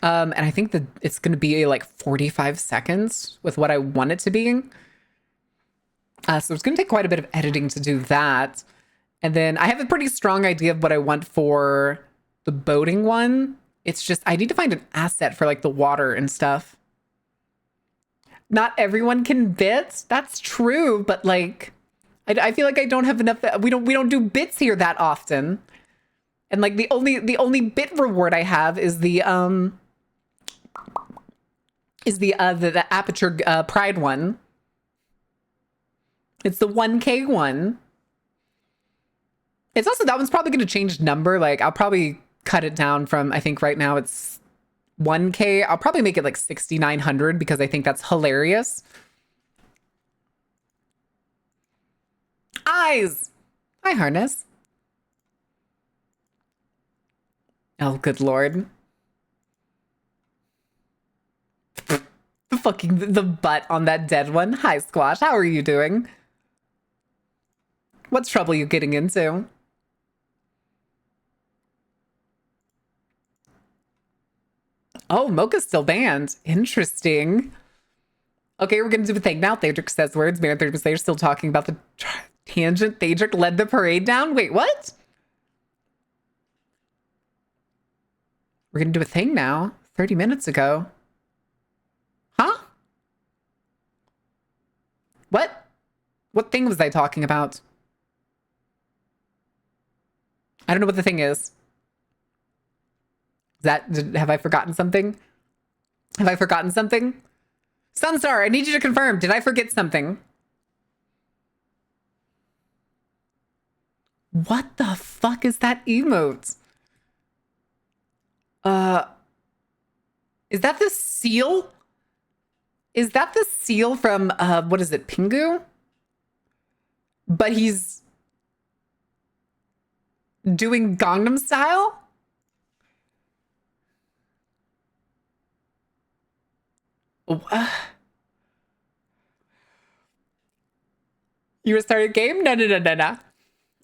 And I think that it's going to be like 45 seconds with what I want it to be. So it's going to take quite a bit of editing to do that. And then I have a pretty strong idea of what I want for the boating one. It's just, I need to find an asset for like the water and stuff. Not everyone can bit. That's true. But like, I feel like I don't have enough. We don't do bits here that often. And like the only bit reward I have is the Aperture Pride one. It's the 1K one. It's also, that one's probably going to change number. Like I'll probably cut it down from, I think right now it's 1K. I'll probably make it like 6,900 because I think that's hilarious. Eyes. Hi, Harness. Oh, good Lord. The butt on that dead one. Hi, Squash. How are you doing? What's trouble you getting into? Oh, Mocha's still banned. Interesting. Okay, we're gonna do a thing now. Thaedric says words. Baron Thaedric they're still talking about the tangent. Thaedric led the parade down. Wait, what? We're gonna do a thing now. 30 minutes ago. Huh? What? What thing was I talking about? I don't know what the thing is. Have I forgotten something? Have I forgotten something? Sunstar, I need you to confirm. Did I forget something? What the fuck is that emote? Is that the seal? Is that the seal from, what is it, Pingu? But he's doing Gangnam Style? You were starting a game? No.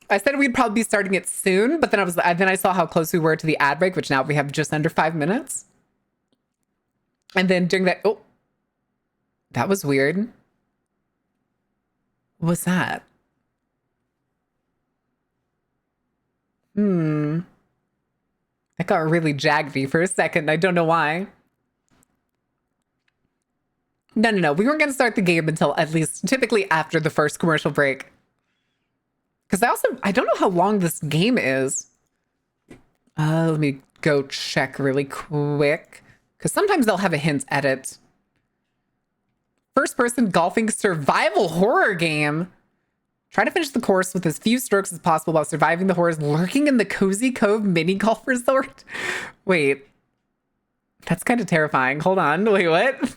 I said we'd probably be starting it soon, but then I saw how close we were to the ad break, which now we have just under 5 minutes. And then during that, oh, that was weird. What was that? That got really jaggy for a second. I don't know why. No. We weren't going to start the game until at least typically after the first commercial break. Because I don't know how long this game is. Let me go check really quick. Because sometimes they'll have a hint edit. First person golfing survival horror game. Try to finish the course with as few strokes as possible while surviving the horrors lurking in the Cozy Cove mini golf resort. Wait. That's kind of terrifying. Hold on. Wait, what?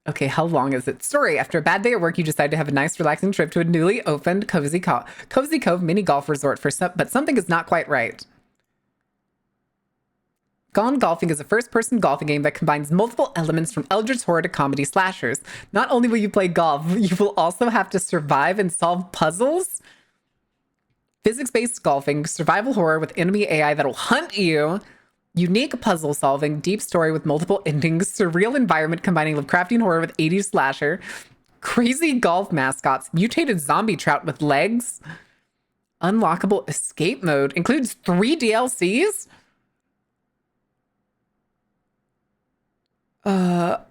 Okay, how long is it? Story. After a bad day at work, you decide to have a nice, relaxing trip to a newly opened Cozy Cove mini golf resort, but something is not quite right. Gone Golfing is a first-person golfing game that combines multiple elements from eldritch horror to comedy slashers. Not only will you play golf, you will also have to survive and solve puzzles. Physics-based golfing, survival horror with enemy AI that'll hunt you. Unique puzzle solving, deep story with multiple endings, surreal environment combining Lovecraftian horror with 80s slasher, crazy golf mascots, mutated zombie trout with legs, unlockable escape mode, includes 3 DLCs. Oh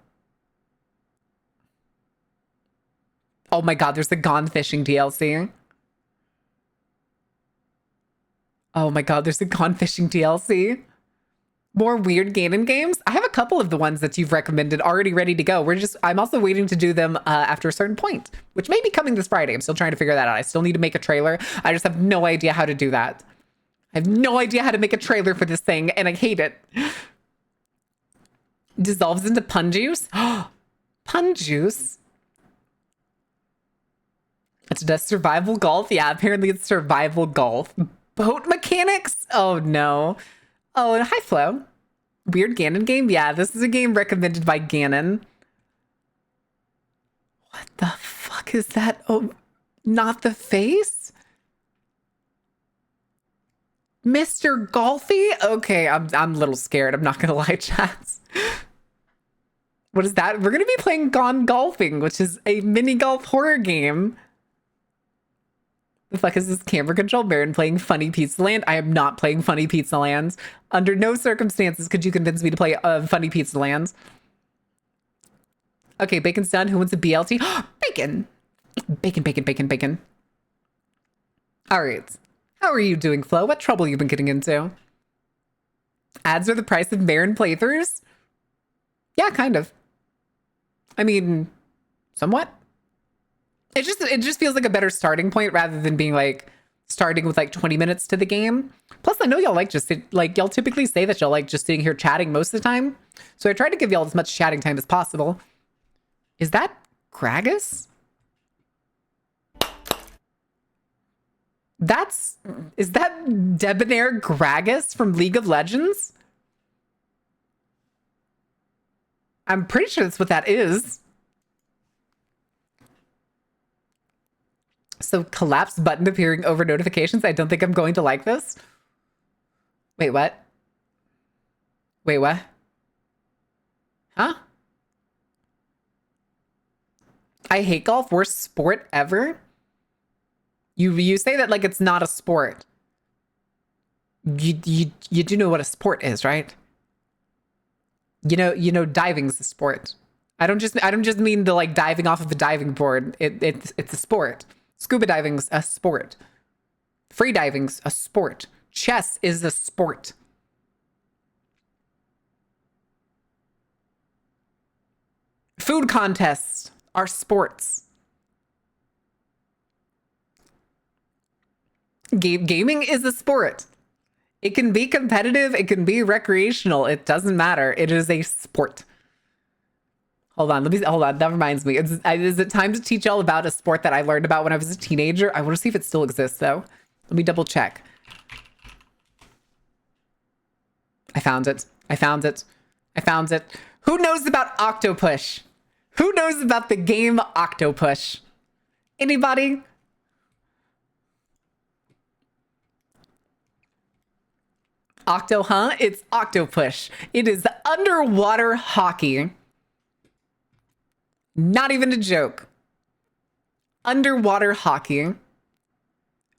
my god, there's a Gone Fishing DLC. Oh my god, there's a Gone Fishing DLC. More weird Ganon games. I have a couple of the ones that you've recommended already ready to go. I'm also waiting to do them after a certain point, which may be coming this Friday. I'm still trying to figure that out. I still need to make a trailer. I just have no idea how to do that. I have no idea how to make a trailer for this thing, and I hate it. Dissolves into pun juice. Pun juice. It's just survival golf. Yeah, apparently it's survival golf. Boat mechanics? Oh no. Oh, and hi Flo. Weird Ganon game? Yeah, this is a game recommended by Ganon. What the fuck is that? Oh, not the face? Mr. Golfy? Okay, I'm a little scared. I'm not gonna lie, chats. What is that? We're gonna be playing Gone Golfing, which is a mini golf horror game. The fuck is this camera control Baron playing Funny Pizza Land? I am not playing Funny Pizza Land. Under no circumstances could you convince me to play Funny Pizza Land. Okay, Bacon's done. Who wants a BLT? Bacon! Bacon. All right. How are you doing, Flo? What trouble you been getting into? Ads are the price of Baron playthroughs? Yeah, kind of. I mean, somewhat. It just feels like a better starting point rather than being like starting with like 20 minutes to the game. Plus, I know y'all y'all typically say that y'all like just sitting here chatting most of the time. So I try to give y'all as much chatting time as possible. Is that Gragas? Is that Debonair Gragas from League of Legends? I'm pretty sure that's what that is. So collapse button appearing over notifications. I don't think I'm going to like this. Wait, what? Wait, what? Huh? I hate golf. Worst sport ever? You say that like it's not a sport. You do know what a sport is, right? You know diving's a sport. I don't just mean the like diving off of a diving board. It's a sport. Scuba diving's a sport. Free diving's a sport. Chess is a sport. Food contests are sports. Gaming is a sport. It can be competitive, it can be recreational, it doesn't matter. It is a sport. Hold on, that reminds me. Is it time to teach y'all about a sport that I learned about when I was a teenager? I want to see if it still exists though. Let me double check. I found it. Who knows about Octopush? Who knows about the game Octopush? Anybody? Octo, huh? It's Octopush. It is underwater hockey. Not even a joke. Underwater hockey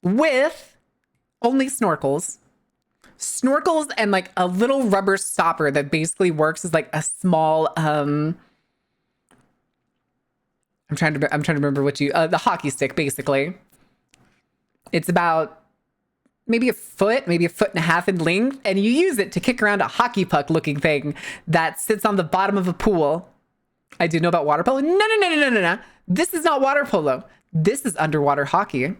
with only snorkels. Snorkels and like a little rubber stopper that basically works as like a small I'm trying to remember what the hockey stick basically. It's about maybe a foot and a half in length, and you use it to kick around a hockey puck looking thing that sits on the bottom of a pool. I do know about water polo. No. This is not water polo. This is underwater hockey.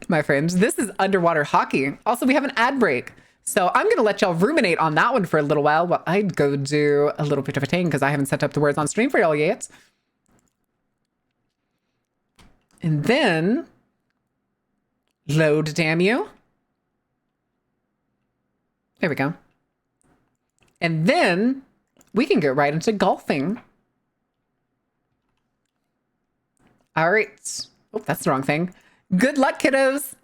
My friends, this is underwater hockey. Also, we have an ad break. So I'm going to let y'all ruminate on that one for a little while while I go do a little bit of a thing because I haven't set up the words on stream for y'all yet. And then load, damn you. There we go. And then we can get right into golfing. All right. Oh, that's the wrong thing. Good luck, kiddos.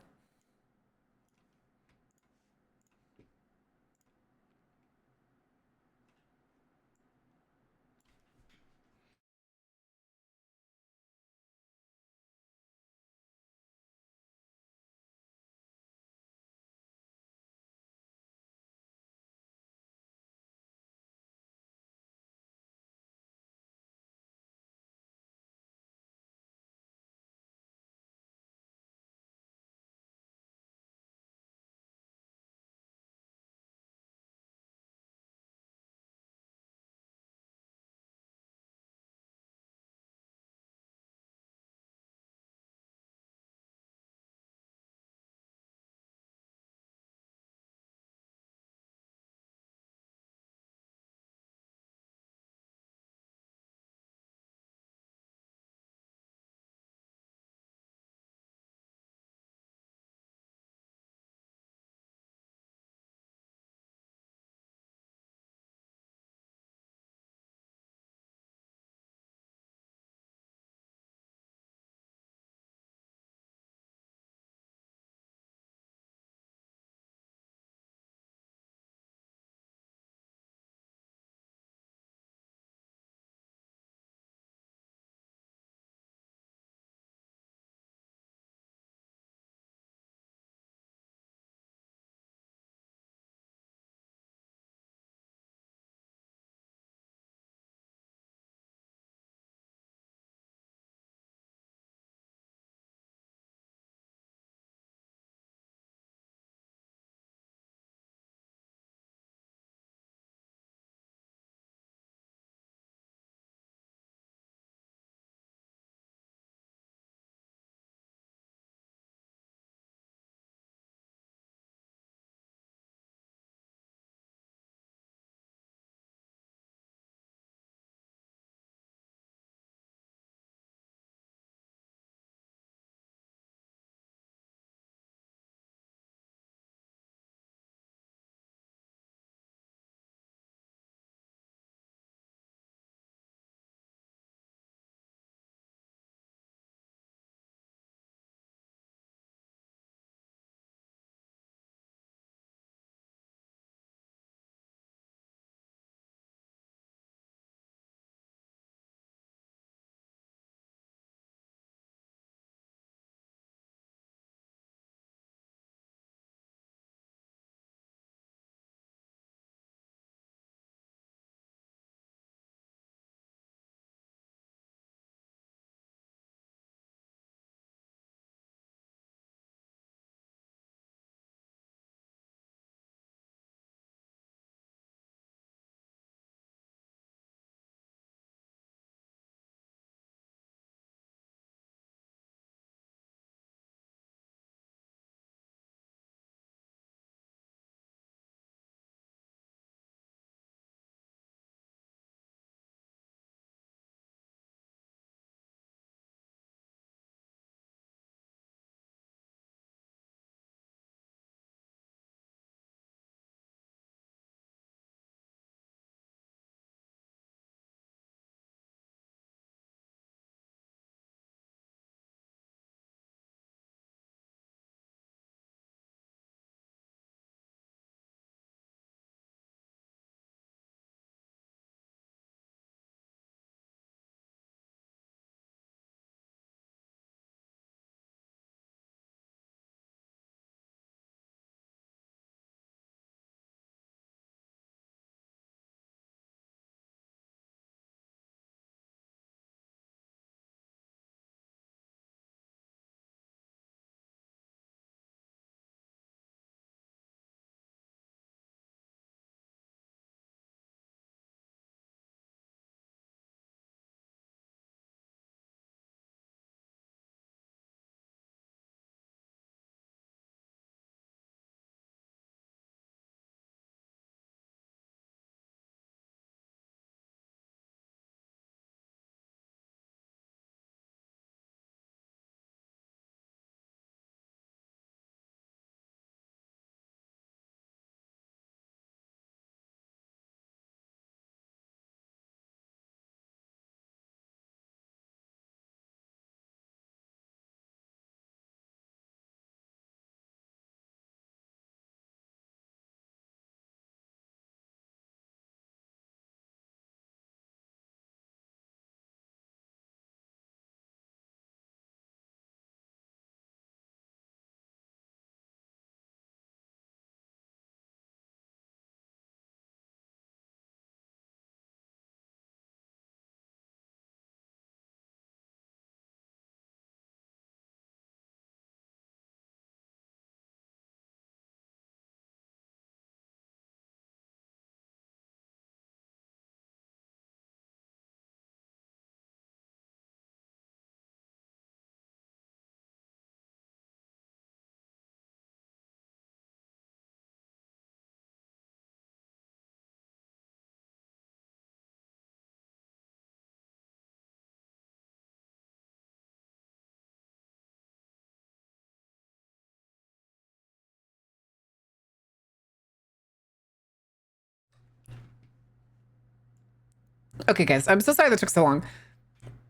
Okay, guys, I'm so sorry that took so long.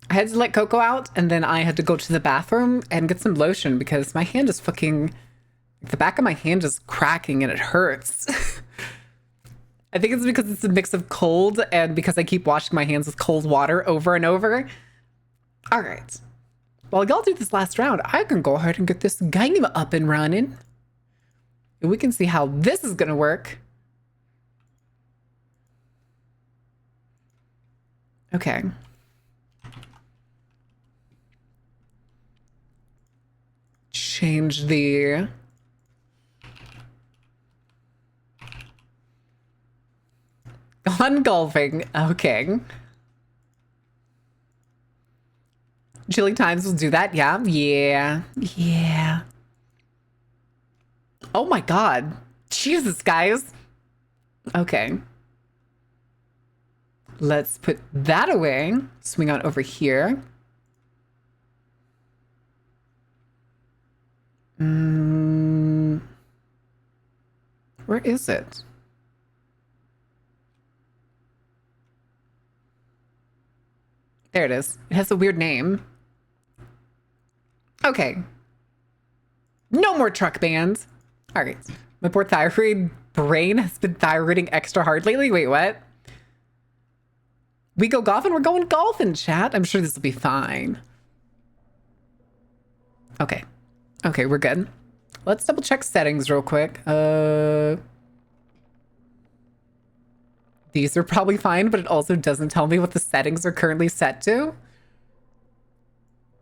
I had to let Coco out, and then I had to go to the bathroom and get some lotion because my hand is fucking... The back of my hand is cracking and it hurts. I think it's because it's a mix of cold and because I keep washing my hands with cold water over and over. All right. While y'all do this last round, I can go ahead and get this game up and running. And we can see how this is going to work. Okay. Change the... Gone golfing. Okay. Chilly times will do that. Yeah. Yeah. Yeah. Oh my God. Jesus, guys. Okay. Let's put that away. Swing on over here. Where is it? There it is. It has a weird name. Okay. No more truck bands. All right. My poor thyroid brain has been thyroiding extra hard lately. Wait, what? We go golfing? We're going golfing, chat. I'm sure this will be fine. Okay. Okay, we're good. Let's double check settings real quick. These are probably fine, but it also doesn't tell me what the settings are currently set to.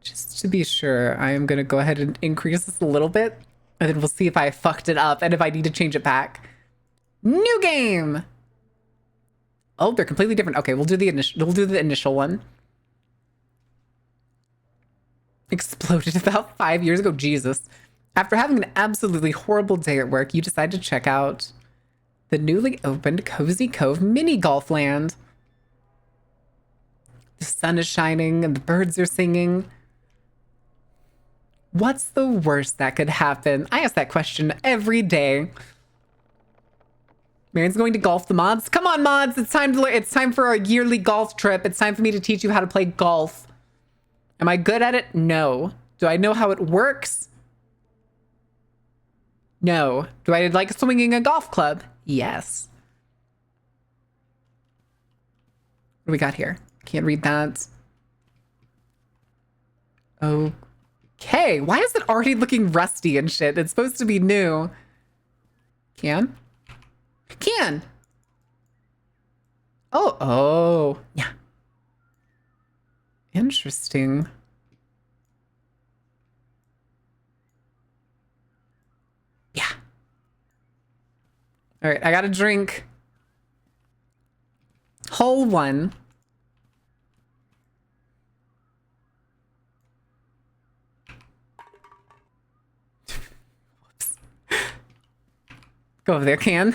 Just to be sure, I am going to go ahead and increase this a little bit, and then we'll see if I fucked it up and if I need to change it back. New game! Oh, they're completely different. Okay, we'll do the initial one. Exploded about 5 years ago. Jesus. After having an absolutely horrible day at work, you decide to check out the newly opened Cozy Cove mini golf land. The sun is shining and the birds are singing. What's the worst that could happen? I ask that question every day. Marian's going to golf the mods. Come on, mods. It's time to learn. It's time for a yearly golf trip. It's time for me to teach you how to play golf. Am I good at it? No. Do I know how it works? No. Do I like swinging a golf club? Yes. What do we got here? Can't read that. Okay. Why is it already looking rusty and shit? It's supposed to be new. Can? Can. Oh. Yeah. Interesting. Yeah. All right, I got a drink. Whole one. Whoops. Go over there, Can.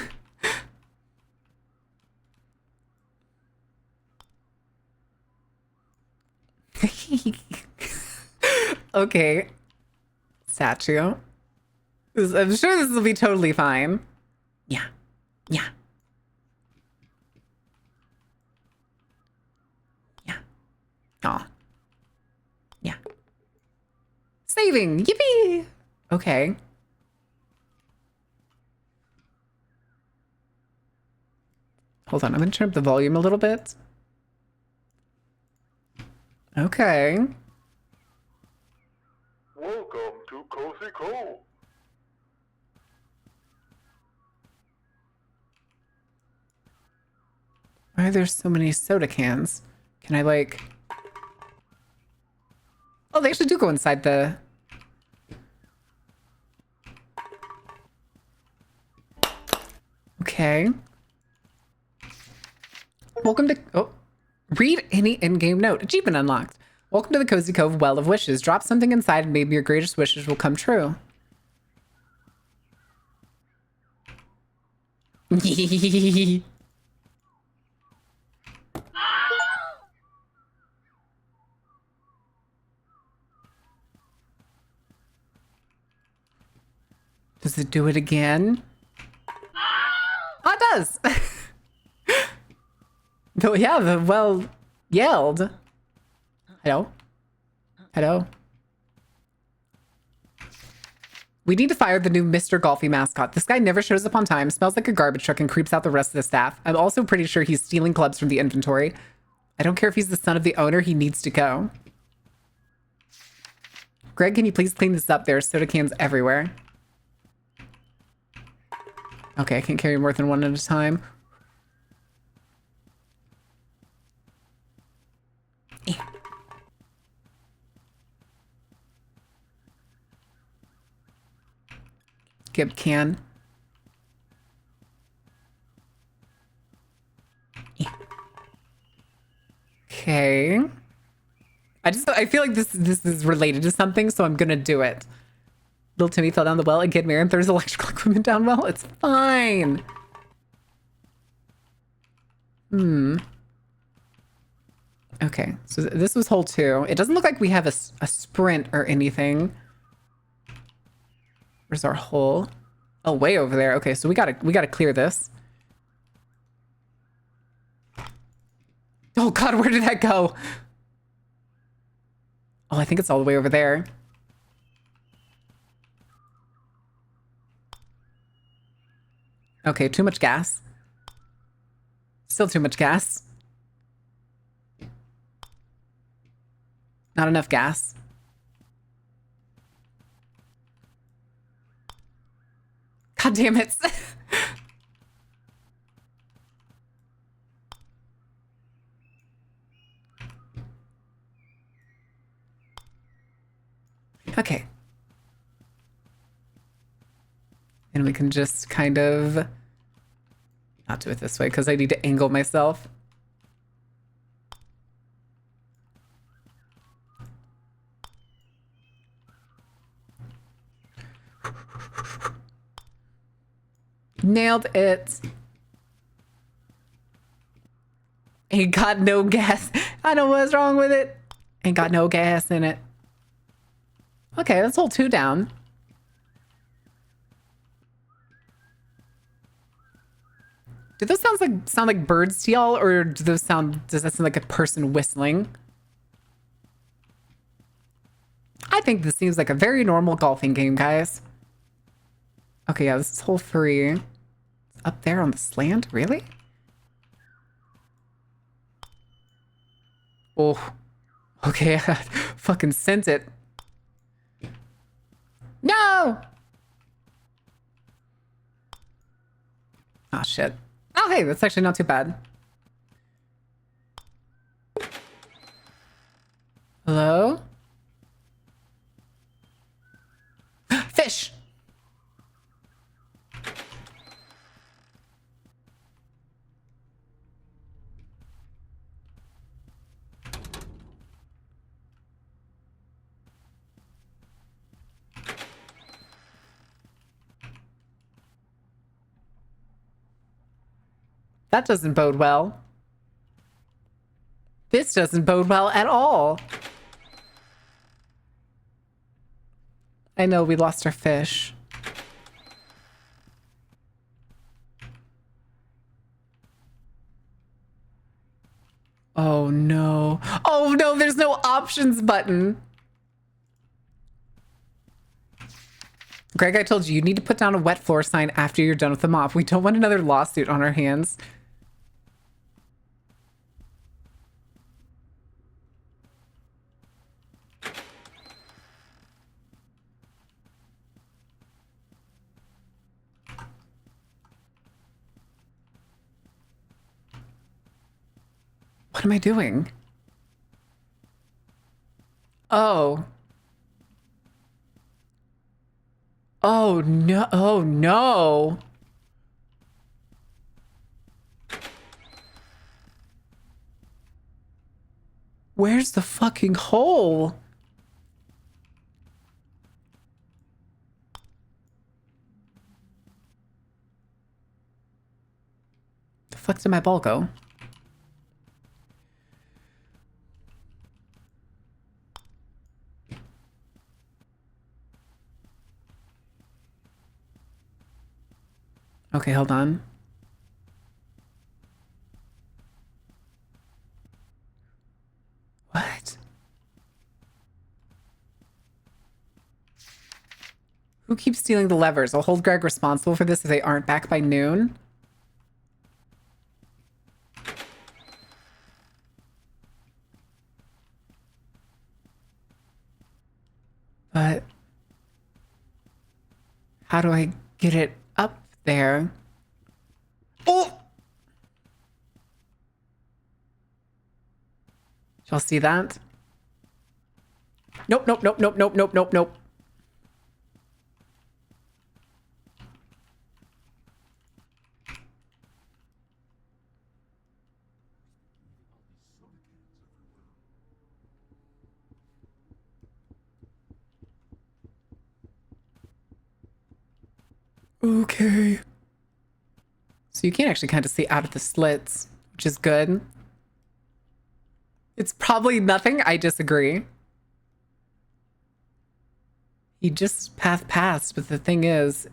Okay. Statue. I'm sure this will be totally fine. Yeah. Yeah. Yeah. Aw. Yeah. Saving! Yippee! Okay. Hold on, I'm gonna turn up the volume a little bit. Okay. Welcome to Cozy Cove. Why are there so many soda cans? Can I like... Oh, they actually do go inside the... Okay. Welcome to... Oh. Read any in-game note. Achievement unlocked. Welcome to the Cozy Cove Well of Wishes. Drop something inside and maybe your greatest wishes will come true. Does it do it again? Oh, it does. The well yelled. Hello? Hello? We need to fire the new Mr. Golfy mascot. This guy never shows up on time, smells like a garbage truck, and creeps out the rest of the staff. I'm also pretty sure he's stealing clubs from the inventory. I don't care if he's the son of the owner, he needs to go. Greg, can you please clean this up? There are soda cans everywhere. Okay, I can't carry more than one at a time. Skip can. Okay. I feel like this is related to something, so I'm gonna do it. Little Timmy fell down the well again. Marion throws electrical equipment down well. It's fine. Okay, so this was hole 2. It doesn't look like we have a sprint or anything. Where's our hole? Oh, way over there. Okay, so we gotta clear this. Oh God, where did that go? Oh, I think it's all the way over there. Okay, too much gas. Still too much gas. Not enough gas. God damn it. Okay. And we can just kind of not do it this way because I need to angle myself. Nailed it. Ain't got no gas. I know what's wrong with it. Ain't got no gas in it. Okay, let's hold 2 down. Do those sound like birds to y'all, or does that sound like a person whistling? I think this seems like a very normal golfing game, guys. Okay, yeah, this is hole 3. It's up there on the slant, really? Oh, okay, I fucking sent it. No! Oh, shit. Oh, hey, that's actually not too bad. Hello? Fish! That doesn't bode well. This doesn't bode well at all. I know we lost our fish. Oh no. Oh no, there's no options button. Greg, I told you, you need to put down a wet floor sign after you're done with the mop. We don't want another lawsuit on our hands. What am I doing? Oh. Oh no. Oh no. Where's the fucking hole? The fuck did my ball go? Okay, hold on. keeps stealing the levers? I'll hold Greg responsible for this if they aren't back by noon. But how do I get it up there? Oh! Y'all see that? Nope, nope, nope, nope, nope, nope, nope, nope. Okay. So you can actually kind of see out of the slits, which is good. It's probably nothing. I disagree. He just passed, but the thing is...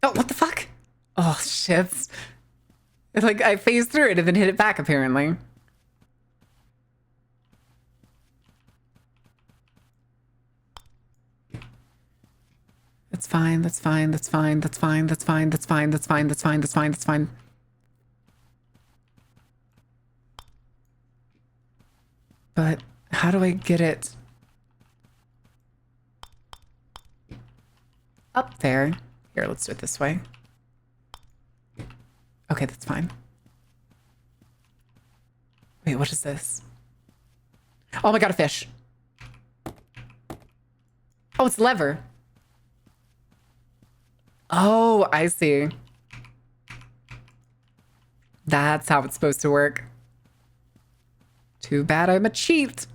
Oh, what the fuck? Oh, shit. Like, I phased through it and then hit it back, apparently. That's fine, that's fine, that's fine, that's fine, that's fine, that's fine, that's fine, that's fine, that's fine, that's fine. But how do I get it up there? Here, let's do it this way. Okay, that's fine. Wait, what is this? Oh my god, a fish. Oh, it's lever. Oh, I see. That's how it's supposed to work. Too bad I'm a cheat.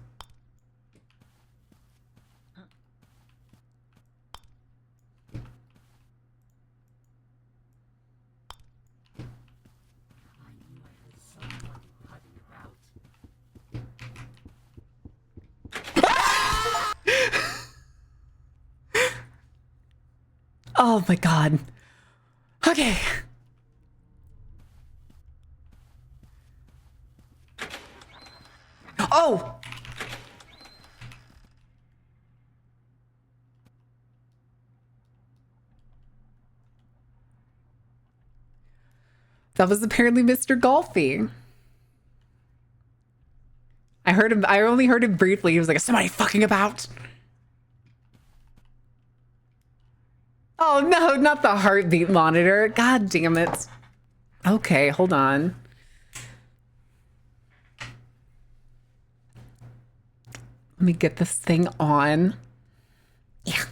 Oh my god. Okay. Oh! That was apparently Mr. Golfy. I heard him, I only heard him briefly. He was like, is somebody fucking about? Oh no, not the heartbeat monitor. God damn it. Okay, hold on. Let me get this thing on. Yeah.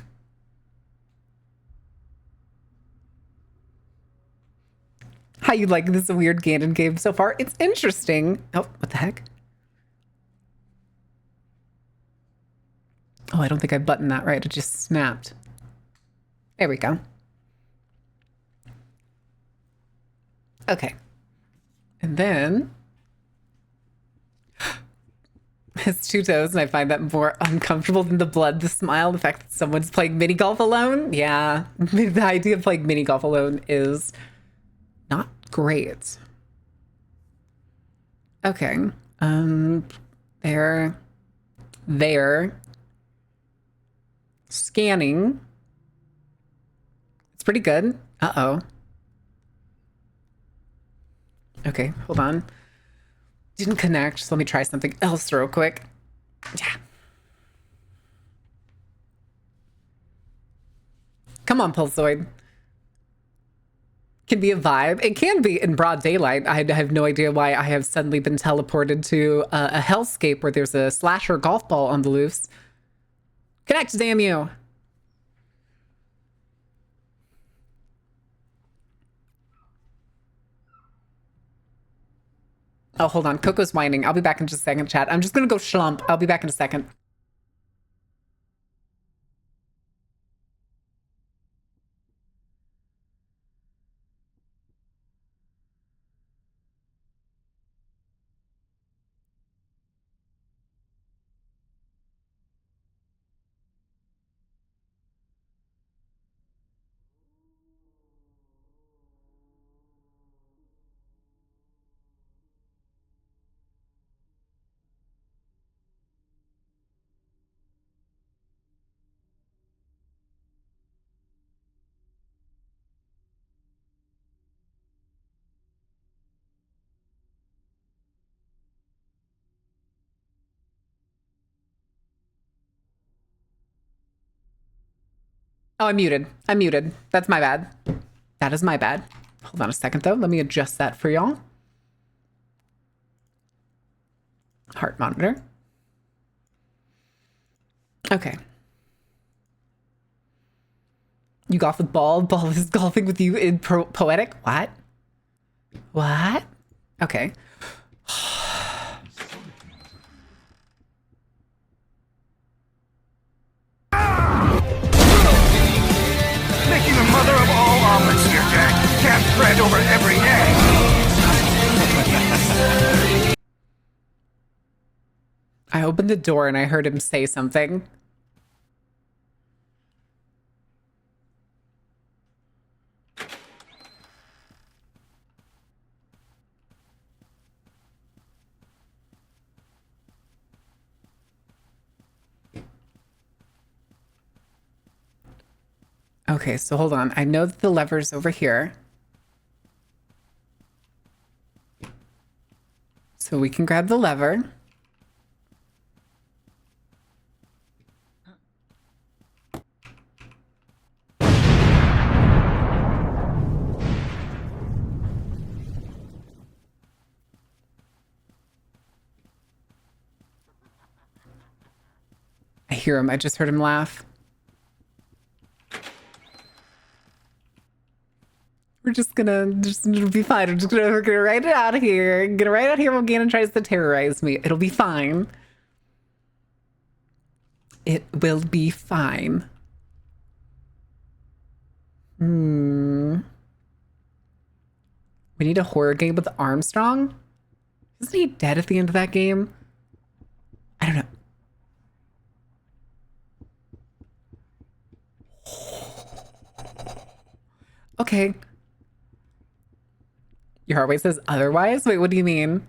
How you like this weird Ganon game so far? It's interesting. Oh, what the heck? Oh, I don't think I buttoned that right. It just snapped. There we go. Okay. And then it's two toes, and I find that more uncomfortable than the blood, the smile, the fact that someone's playing mini golf alone. Yeah, the idea of playing mini golf alone is not great. Okay. There. Scanning. It's pretty good. Uh-oh. Okay, hold on. Didn't connect, so let me try something else real quick. Yeah. Come on, Pulsoid. Can be a vibe. It can be in broad daylight. I have no idea why I have suddenly been teleported to a hellscape where there's a slasher golf ball on the loose. Connect, damn you. Oh, hold on. Coco's whining. I'll be back in just a second, chat. I'm just gonna go schlump. I'll be back in a second. Oh, I'm muted. I'm muted. That's my bad. That is my bad. Hold on a second, though. Let me adjust that for y'all. Heart monitor. Okay. You golf with Ball. Ball is golfing with you in Poetic. What? What? Okay. Making the mother of all omelets here, Jack. Can't spread over every egg. I opened the door and I heard him say something. Okay, so hold on. I know that the lever's over here. So we can grab the lever. I hear him. I just heard him laugh. We're just gonna, it'll be fine. We're gonna write it out here. Gonna write out here when Ganon tries to terrorize me. It'll be fine. It will be fine. We need a horror game with Armstrong? Isn't he dead at the end of that game? I don't know. Okay. Your heart rate says otherwise? Wait, what do you mean?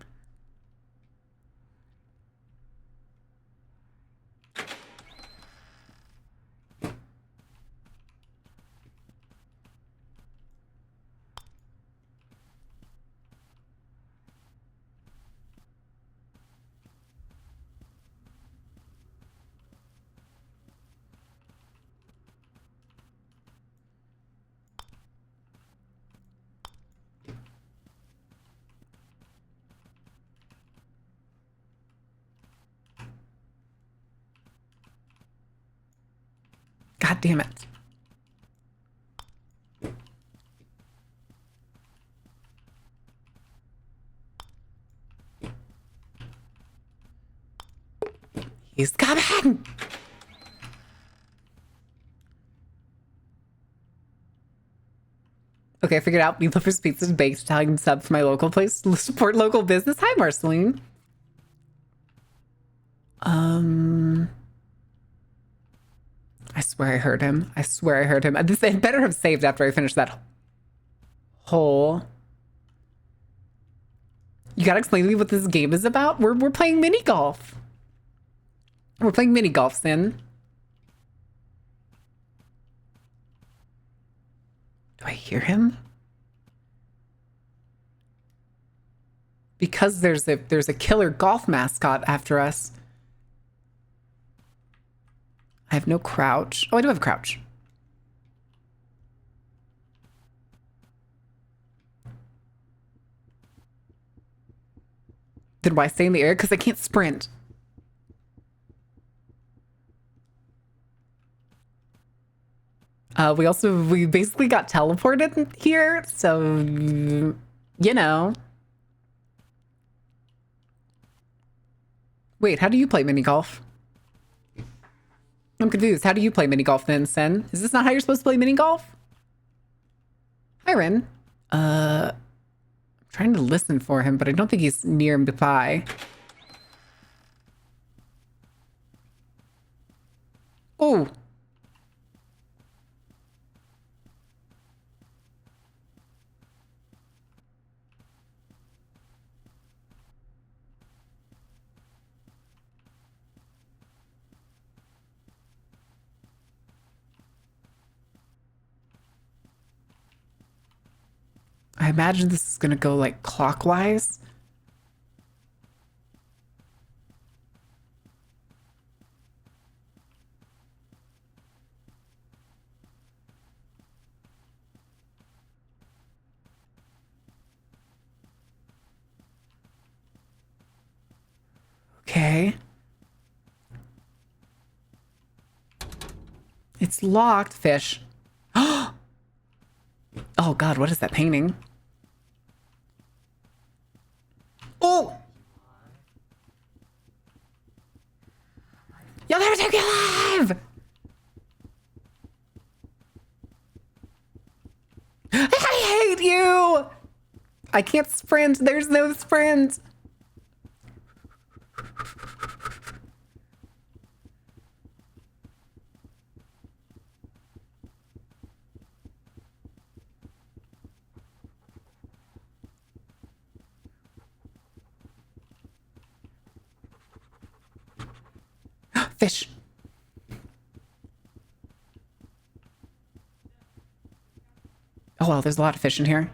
God damn it. He's coming! Okay, I figured out Meatloafers Pizza and Baked Italian sub for my local place. Support local business. Hi, Marceline. I swear I heard him. I swear I heard him. This I better have saved after I finish that hole. You gotta explain to me what this game is about? We're playing mini golf. We're playing mini golf, Sin. Do I hear him? Because there's a killer golf mascot after us. I have no crouch. Oh, I do have crouch. Then why stay in the air? Because I can't sprint. We basically got teleported here, so you know. Wait, how do you play mini golf? I'm confused. How do you play mini golf then, Sen? Is this not how you're supposed to play mini golf? Hi, Ren. I'm trying to listen for him, but I don't think he's near by. Oh. I imagine this is gonna go like clockwise. Okay. It's locked, fish. Oh God, what is that painting? Oh! You'll never take me alive! I hate you! I can't sprint. There's no sprint. Fish. Oh, well, there's a lot of fish in here.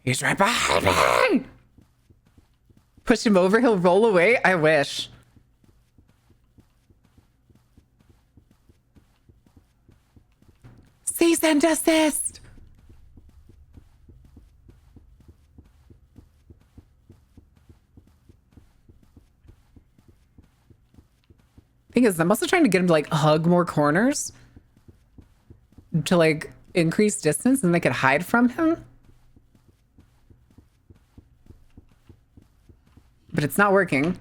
He's right behind me! Push him over, he'll roll away? I wish. Cease and desist! Thing is, I'm also trying to get him to like hug more corners to like increase distance and they could hide from him. But it's not working.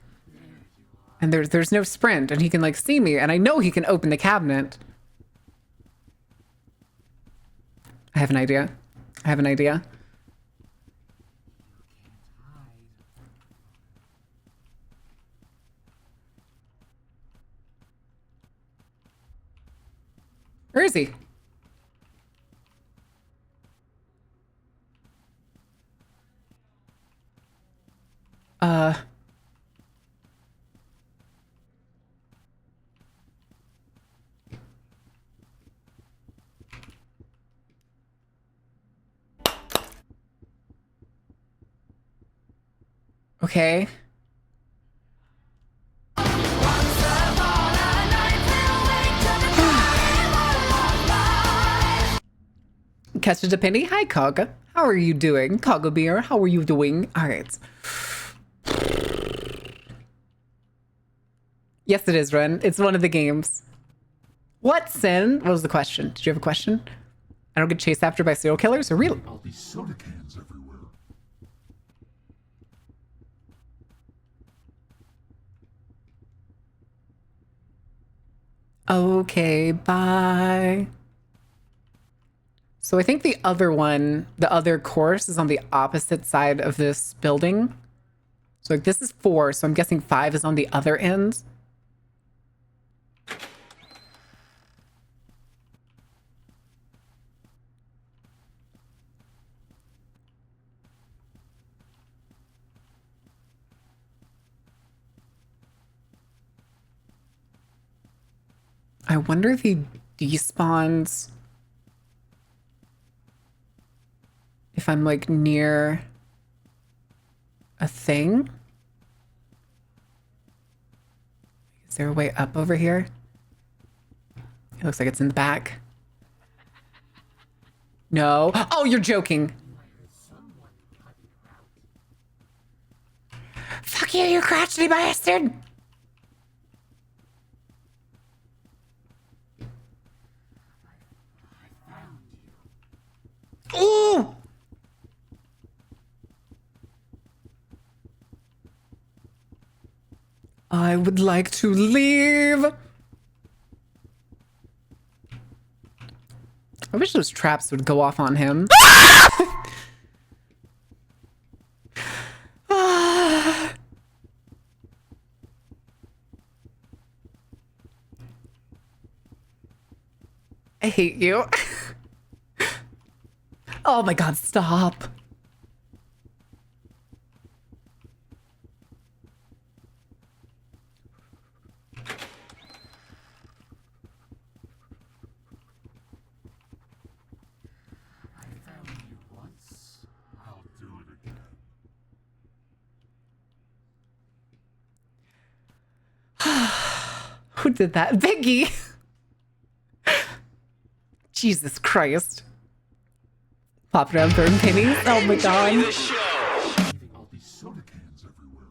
And there's no sprint and he can like see me and I know he can open the cabinet. I have an idea. I have an idea. Where is he? Okay. Catch a penny. Hi, Cog. How are you doing? Coggle Beer, how are you doing? All right. Yes, it is, Ren. It's one of the games. What, Sin? What was the question? Did you have a question? I don't get chased after by serial killers or real? All these soda cans everywhere. Okay, bye. So I think the other one, the other course is on the opposite side of this building. So like this is 4, so I'm guessing 5 is on the other end. I wonder if he despawns if I'm like near a thing. Is there a way up over here? It looks like it's in the back. No. Oh, you're joking. Fuck you, you crotchety bastard. Ooh! I would like to leave. I wish those traps would go off on him. I hate you. Oh my god, stop. I'll do it again. Who did that? Biggie! Jesus Christ. Pop around throwing pennies? Oh my god. Leaving all these soda cans everywhere.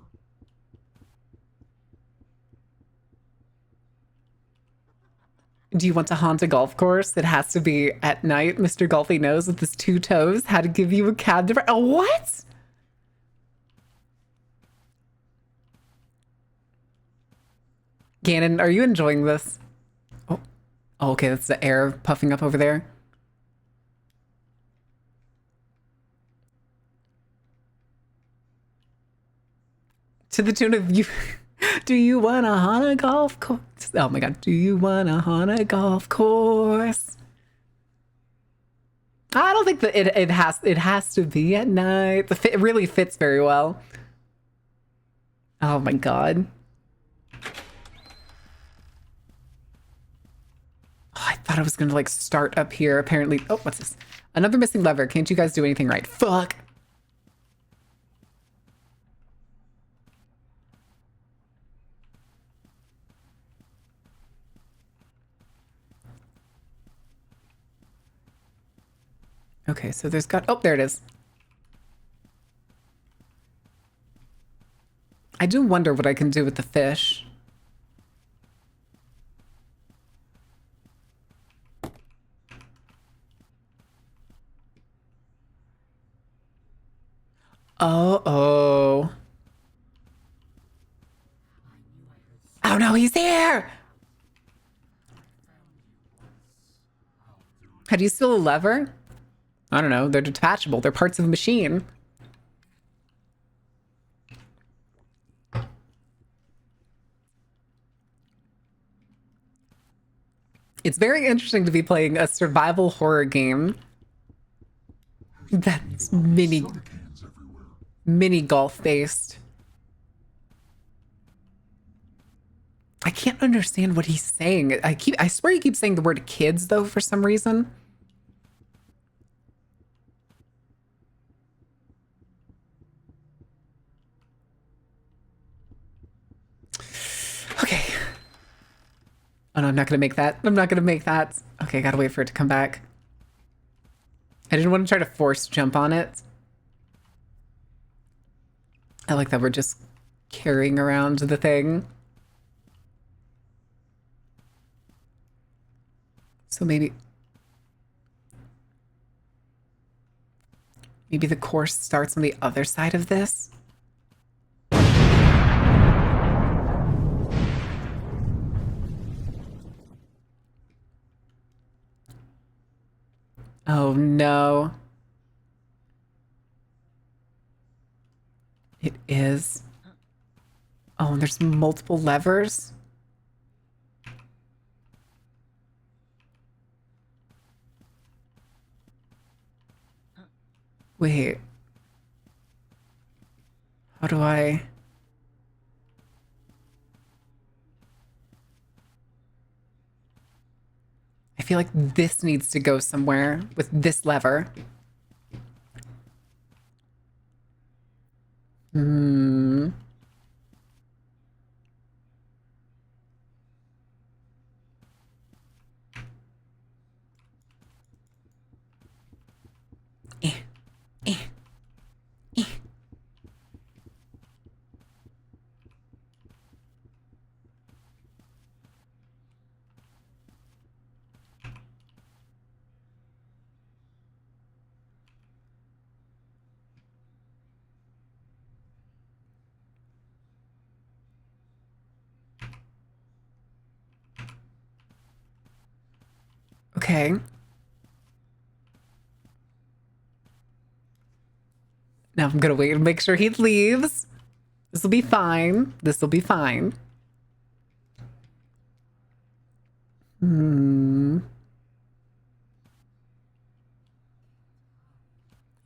Do you want to haunt a golf course? It has to be at night. Mr. Golfy knows with his 2 toes how to give you a cab to... Oh, what? Gannon, are you enjoying this? Oh, okay, that's the air puffing up over there. To the tune of you... Do you want to haunt a golf course? Oh my god. Do you want to haunt a golf course? I don't think that it has to be at night. It really fits very well. Oh my god. Oh, I thought I was gonna like start up here. Apparently, oh, what's this? Another missing lever. Can't you guys do anything right? Fuck. Okay, so there's got... Oh, there it is. I do wonder what I can do with the fish. Oh. Oh no, he's here! How do you steal a lever? I don't know. They're detachable. They're parts of a machine. It's very interesting to be playing a survival horror game that's mini Soda cans everywhere. mini golf based. I can't understand what he's saying. I swear he keeps saying the word kids though for some reason. Okay. Oh no, I'm not gonna make that. I'm not gonna make that. Okay, gotta wait for it to come back. I didn't want to try to force jump on it. I like that we're just carrying around the thing. So maybe the course starts on the other side of this. Oh no. It is. Oh, and there's multiple levers. Wait. How do I... I feel like this needs to go somewhere with this lever. Hmm. Eh, eh, eh. okay. Now I'm gonna wait and make sure he leaves. This will be fine. This will be fine.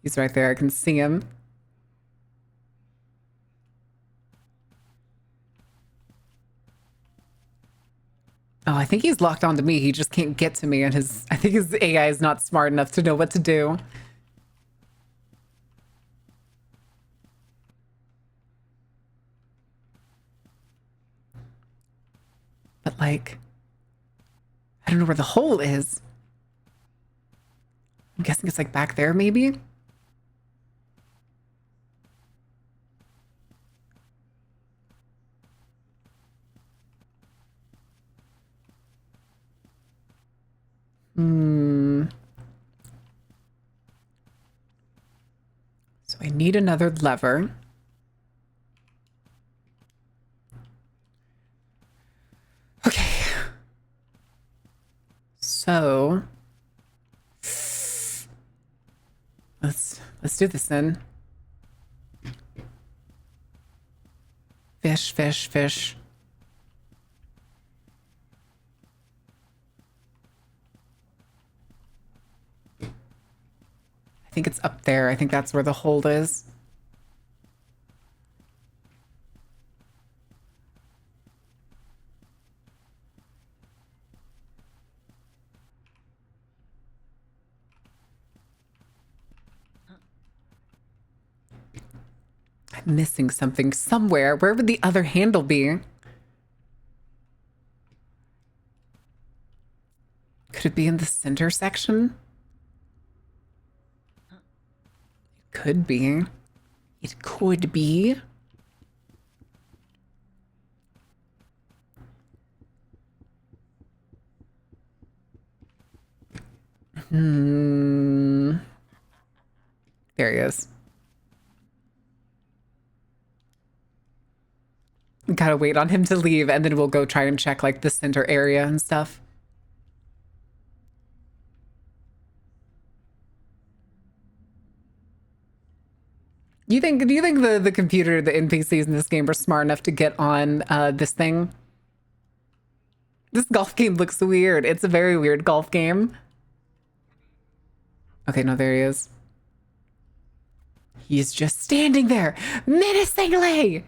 He's right there. I can see him. Oh, I think he's locked onto me. He just can't get to me, and I think his AI is not smart enough to know what to do. But like, I don't know where the hole is. I'm guessing it's like back there, maybe? So I need another lever. Okay. So let's do this then. Fish, fish, fish. I think it's up there. I think that's where the hold is. I'm missing something somewhere. Where would the other handle be? Could it be in the center section? It could be. It could be. There he is. Gotta wait on him to leave, and then we'll go try and check like the center area and stuff. Do you think the computer, the NPCs in this game are smart enough to get on this thing? This golf game looks weird. It's a very weird golf game. Okay, no, there he is. He's just standing there, menacingly.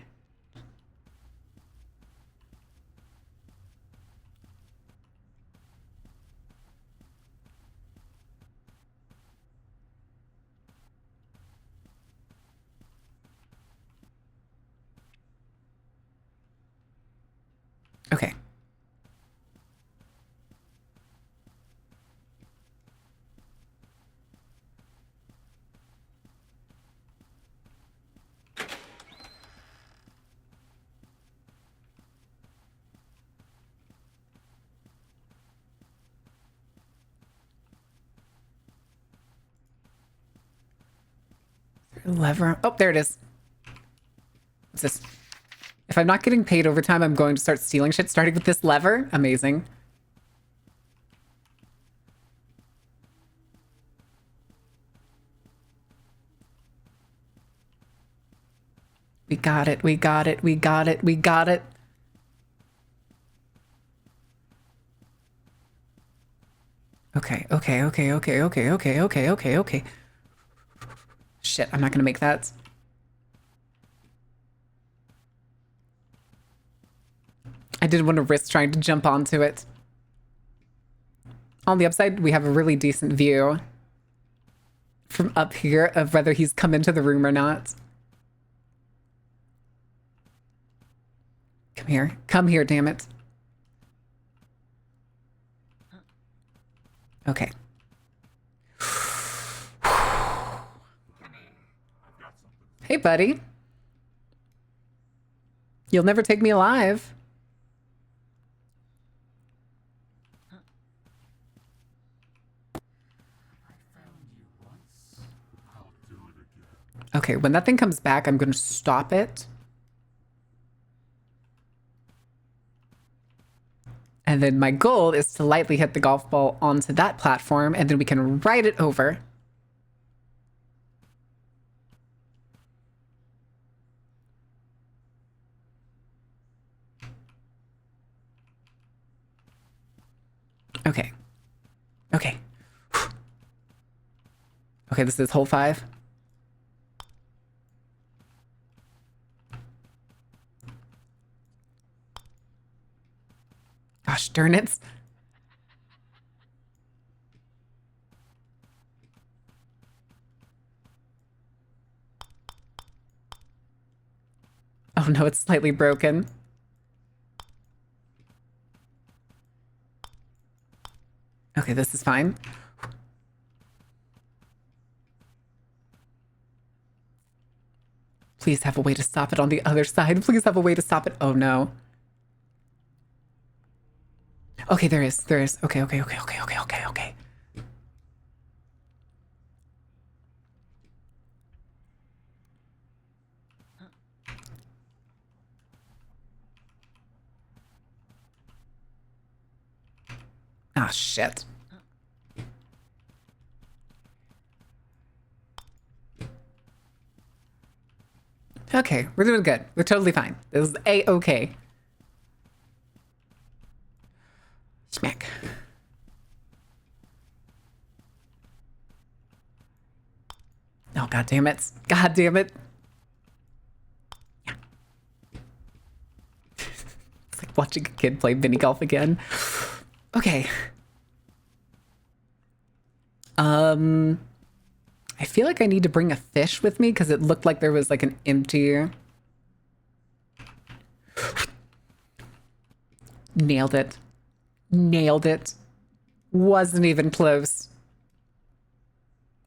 Okay. Lever. Oh, there it is. What's this? If I'm not getting paid overtime, I'm going to start stealing shit, starting with this lever. Amazing. We got it. We got it. We got it. We got it. Okay. Okay. Okay. Okay. Okay. Okay. Okay. Okay. Okay. Shit, I'm not gonna make that. I didn't want to risk trying to jump onto it. On the upside, we have a really decent view from up here of whether he's come into the room or not. Come here. Come here, damn it. Okay. Hey, buddy. You'll never take me alive. Okay, when that thing comes back, I'm going to stop it. And then my goal is to lightly hit the golf ball onto that platform, and then we can ride it over. Okay. Okay. Okay, this is hole 5. Gosh darn it. Oh no, it's slightly broken. Okay, this is fine. Please have a way to stop it on the other side. Please have a way to stop it. Oh no. Okay, there is. There is. Okay, okay, okay, okay, okay, okay, okay. Ah, shit. Okay, we're doing good. We're totally fine. This is A-okay. Smack. Oh, god damn it. God damn it. Yeah. It's like watching a kid play mini golf again. Okay. I feel like I need to bring a fish with me because it looked like there was like an empty... Nailed it. Nailed it. Wasn't even close.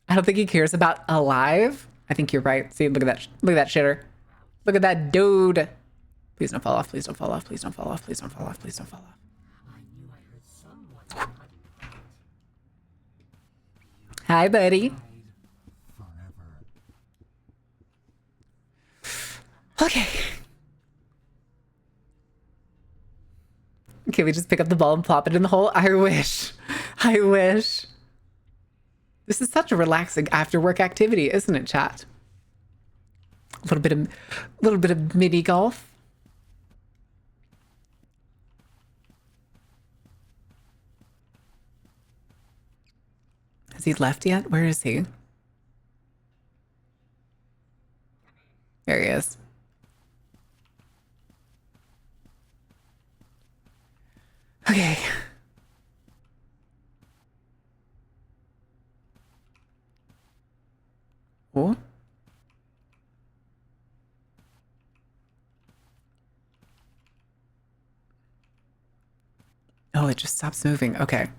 I don't think he cares about alive. I think you're right. See, look at that. Look at that shitter. Look at that dude. Please don't fall off. Please don't fall off. Please don't fall off. Please don't fall off. Please don't fall off. Hi, buddy. Okay. Can we just pick up the ball and plop it in the hole? I wish. I wish. This is such a relaxing after-work activity, isn't it, chat? A little bit of mini golf. Has he left yet? Where is he? There he is. Okay. Oh. Oh, it just stops moving. Okay.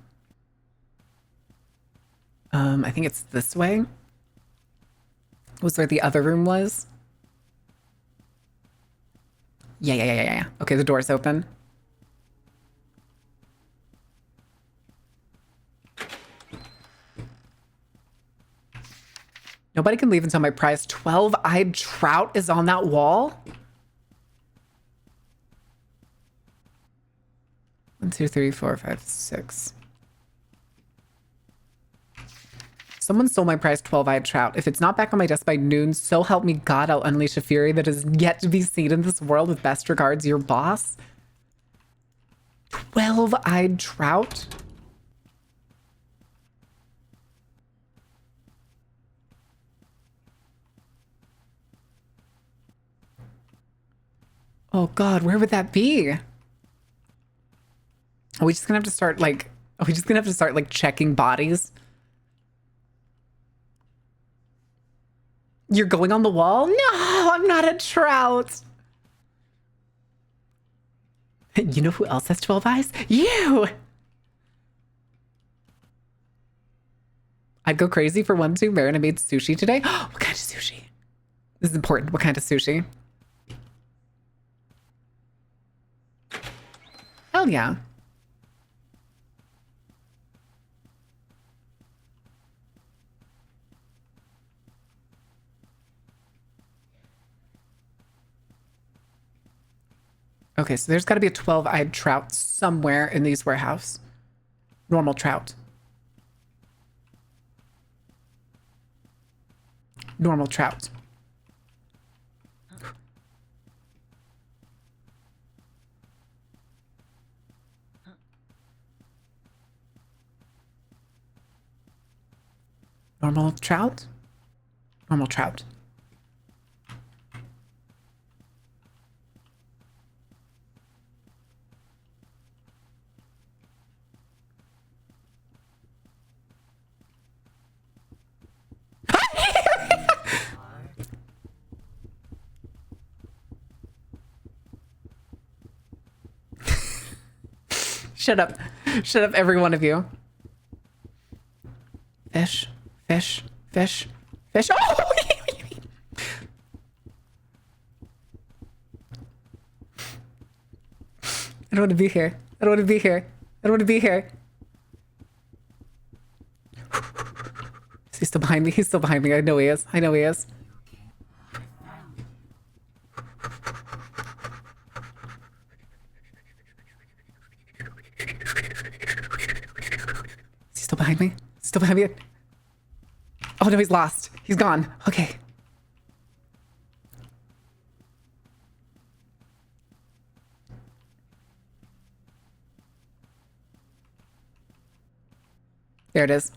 I think it's this way. Was where the other room was? Yeah. Okay, the door's open. Nobody can leave until my prize 12-eyed trout is on that wall. 1, 2, 3, 4, 5, 6. Someone stole my prized 12-eyed trout. If it's not back on my desk by noon, so help me God, I'll unleash a fury that is yet to be seen in this world. With best regards, your boss. 12-eyed trout? Oh God, where would that be? Are we just gonna have to start like, checking bodies? You're going on the wall? No, I'm not a trout. You know who else has 12 eyes? You! I'd go crazy for 1, 2. Marina made sushi today. What kind of sushi? This is important. What kind of sushi? Hell yeah. Okay, so there's got to be a 12-eyed trout somewhere in these warehouse. Normal trout. Normal trout. Normal trout? Normal trout. Shut up. Shut up, every one of you. Fish, fish, fish, fish. Oh! I don't want to be here. I don't want to be here. I don't want to be here. Is he still behind me? He's still behind me. I know he is. I know he is. Is he still behind me? Still behind me? Oh no, he's lost. He's gone. Okay. There it is.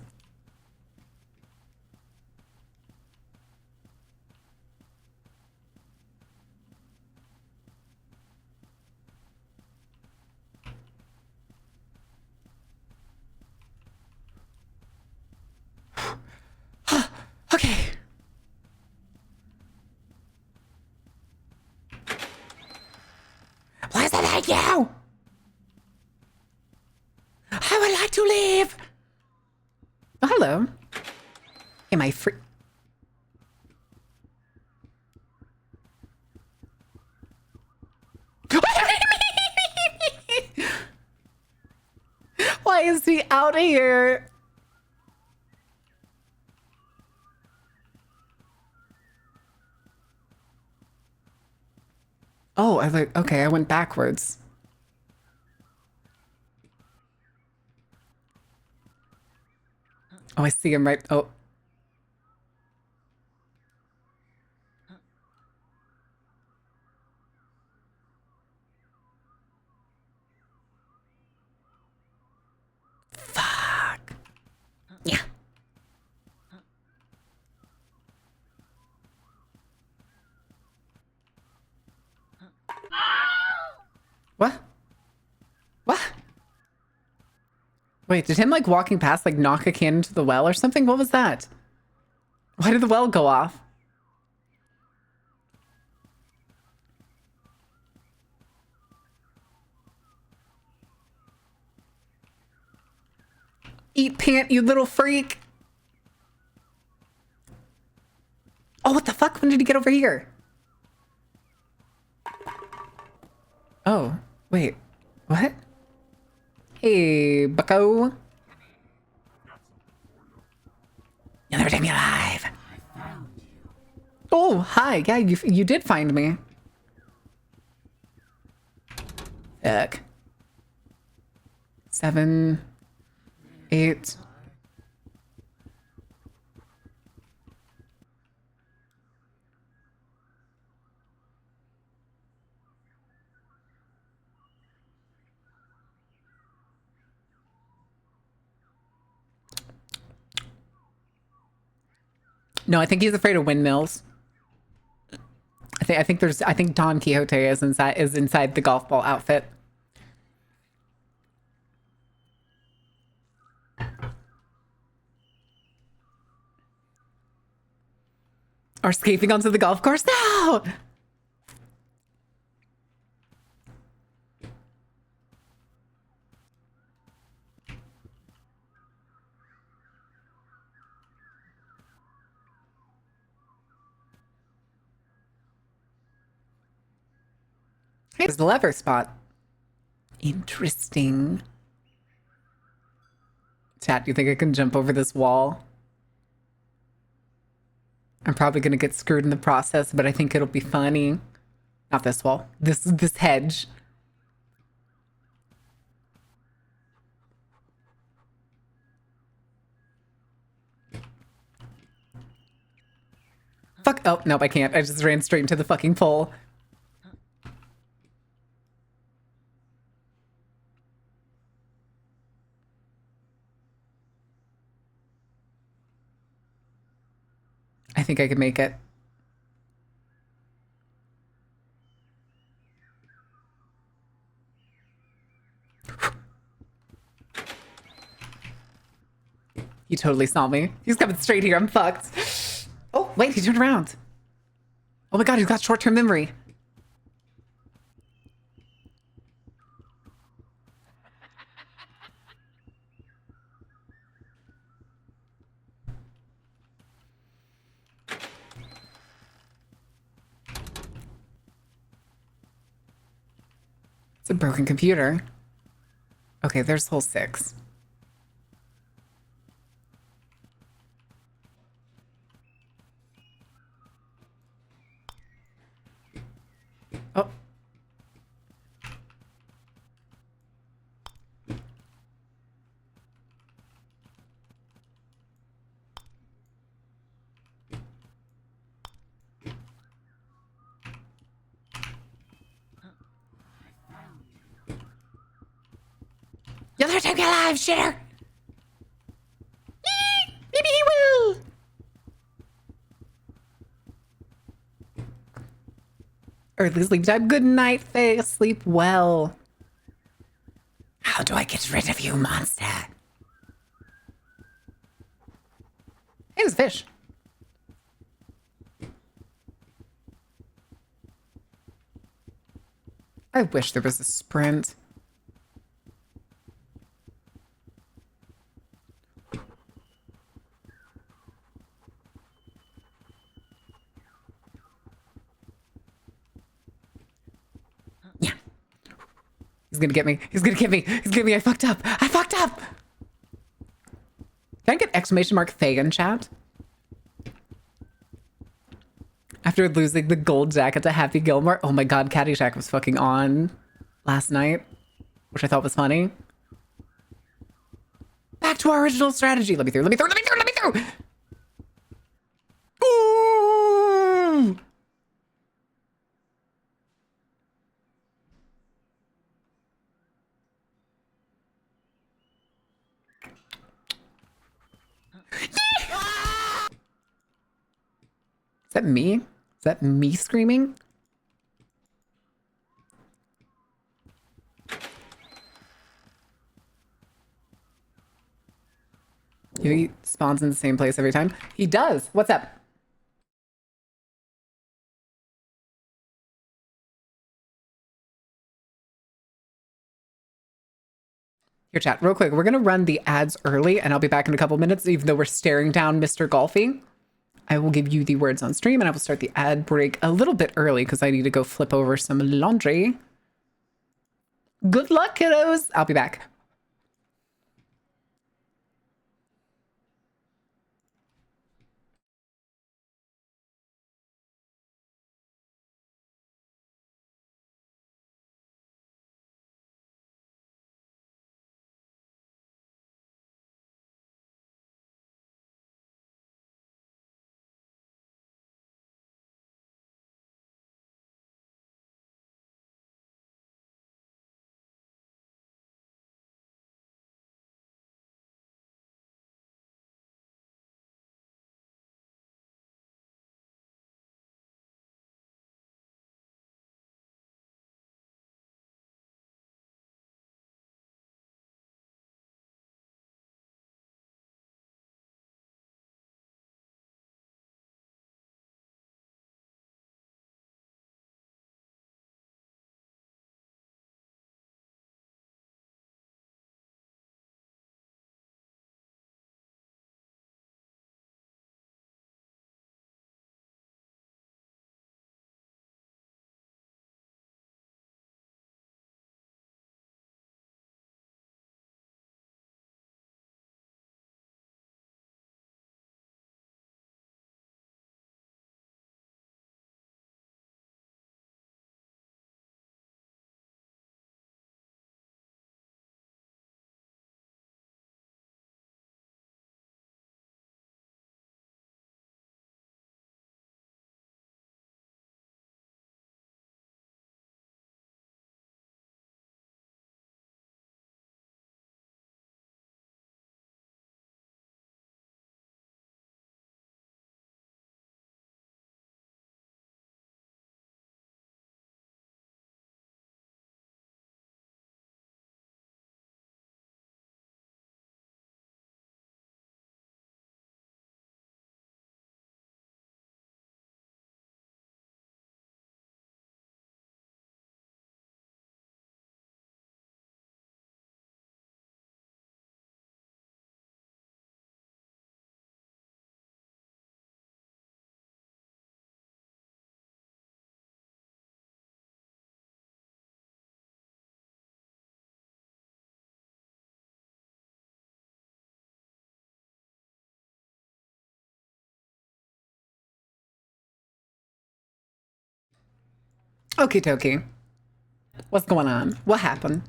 Okay. Why is that like you? I would like to leave. Oh, hello. Am I free? Why is he out here? Oh, I like, okay, I went backwards. Oh, I see him right. Oh. Fuck. Yeah. What? What? Wait, did him like walking past like knock a can into the well or something? What was that? Why did the well go off? Eat pant, you little freak. Oh, what the fuck? When did he get over here? Oh, wait. What? Hey, bucko. You'll never take me alive. Oh, hi. Yeah, you did find me. Fuck. 7, 8. No, I think he's afraid of windmills. I think Don Quixote is inside the golf ball outfit. Or escaping onto the golf course? No! Here's the lever spot. Interesting. Chat, do you think I can jump over this wall? I'm probably gonna get screwed in the process, but I think it'll be funny. Not this wall. This hedge. Fuck. Oh, nope, I can't. I just ran straight into the fucking pole. I think I could make it. He totally saw me. He's coming straight here. I'm fucked. Oh, wait, he turned around. Oh my god, he's got short-term memory. It's a broken computer. Okay, there's hole 6. Oh. You'll never take me alive, shitter! Maybe he will! Early sleep time. Good night, Faye. Sleep well. How do I get rid of you, monster? Hey, it was a fish. I wish there was a sprint. Yeah. He's gonna get me. He's gonna get me. He's gonna get me. I fucked up. I fucked up. Can I get exclamation mark Faye in chat? After losing the gold jacket to Happy Gilmore. Oh my god, Caddyshack was fucking on last night, which I thought was funny. Back to our original strategy. Let me through, let me through, let me through, let me through! Ooh! Is that me? Is that me screaming? He spawns in the same place every time. He does. What's up? Here, chat, real quick. We're going to run the ads early, and I'll be back in a couple minutes, even though we're staring down Mr. Golfy. I will give you the words on stream, and I will start the ad break a little bit early because I need to go flip over some laundry. Good luck, kiddos. I'll be back. Okie dokie. What's going on? What happened?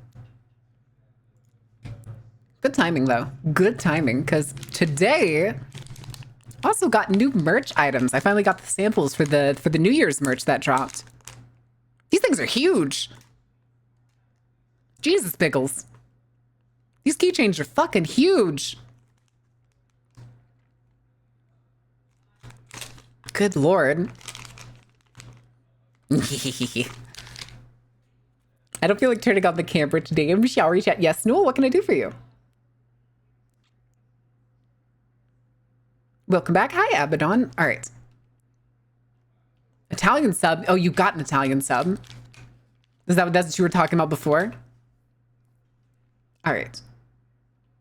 Good timing though. Good timing, because today I also got new merch items. I finally got the samples for the New Year's merch that dropped. These things are huge. Jesus pickles. These keychains are fucking huge. Good lord. I don't feel like turning on the camera today. I'm showery chat. Yes, Noel, what can I do for you? Welcome back. Hi, Abaddon. All right. Italian sub. Oh, you got an Italian sub. That's what you were talking about before? All right.